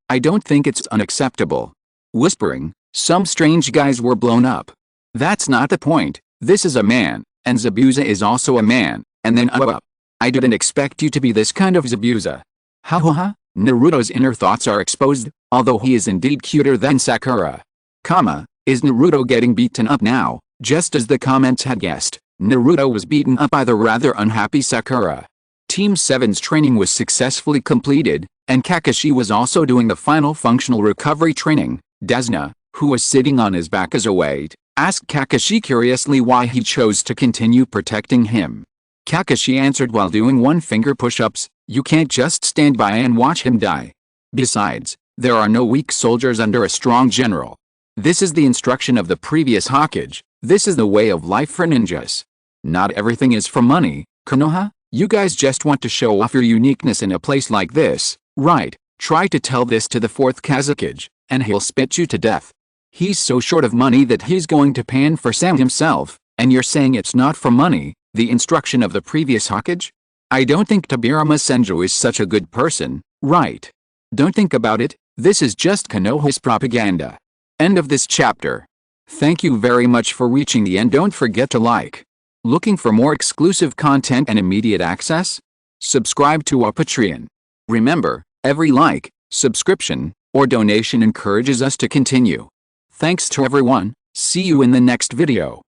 Speaker 1: I don't think it's unacceptable." Whispering, some strange guys were blown up. That's not the point. This is a man, and Zabuza is also a man, and then I didn't expect you to be this kind of Zabuza. Naruto's inner thoughts are exposed, although he is indeed cuter than Sakura. Is Naruto getting beaten up now? Just as the comments had guessed, Naruto was beaten up by the rather unhappy Sakura. Team 7's training was successfully completed, and Kakashi was also doing the final functional recovery training. Desna, who was sitting on his back as a weight, asked Kakashi curiously why he chose to continue protecting him. Kakashi answered while doing one-finger push-ups, "You can't just stand by and watch him die. Besides, there are no weak soldiers under a strong general. This is the instruction of the previous Hokage. This is the way of life for ninjas. Not everything is for money, Konoha. You guys just want to show off your uniqueness in a place like this, right? Try to tell this to the 4th Kazekage, and he'll spit you to death. He's so short of money that he's going to pan for Sam himself, and you're saying it's not for money, the instruction of the previous Hokage? I don't think Tobirama Senju is such a good person, right? Don't think about it, this is just Konoha's propaganda." End of this chapter. Thank you very much for reaching the end. Don't forget to like. Looking for more exclusive content and immediate access? Subscribe to our Patreon. Remember, every like, subscription, or donation encourages us to continue. Thanks to everyone, see you in the next video.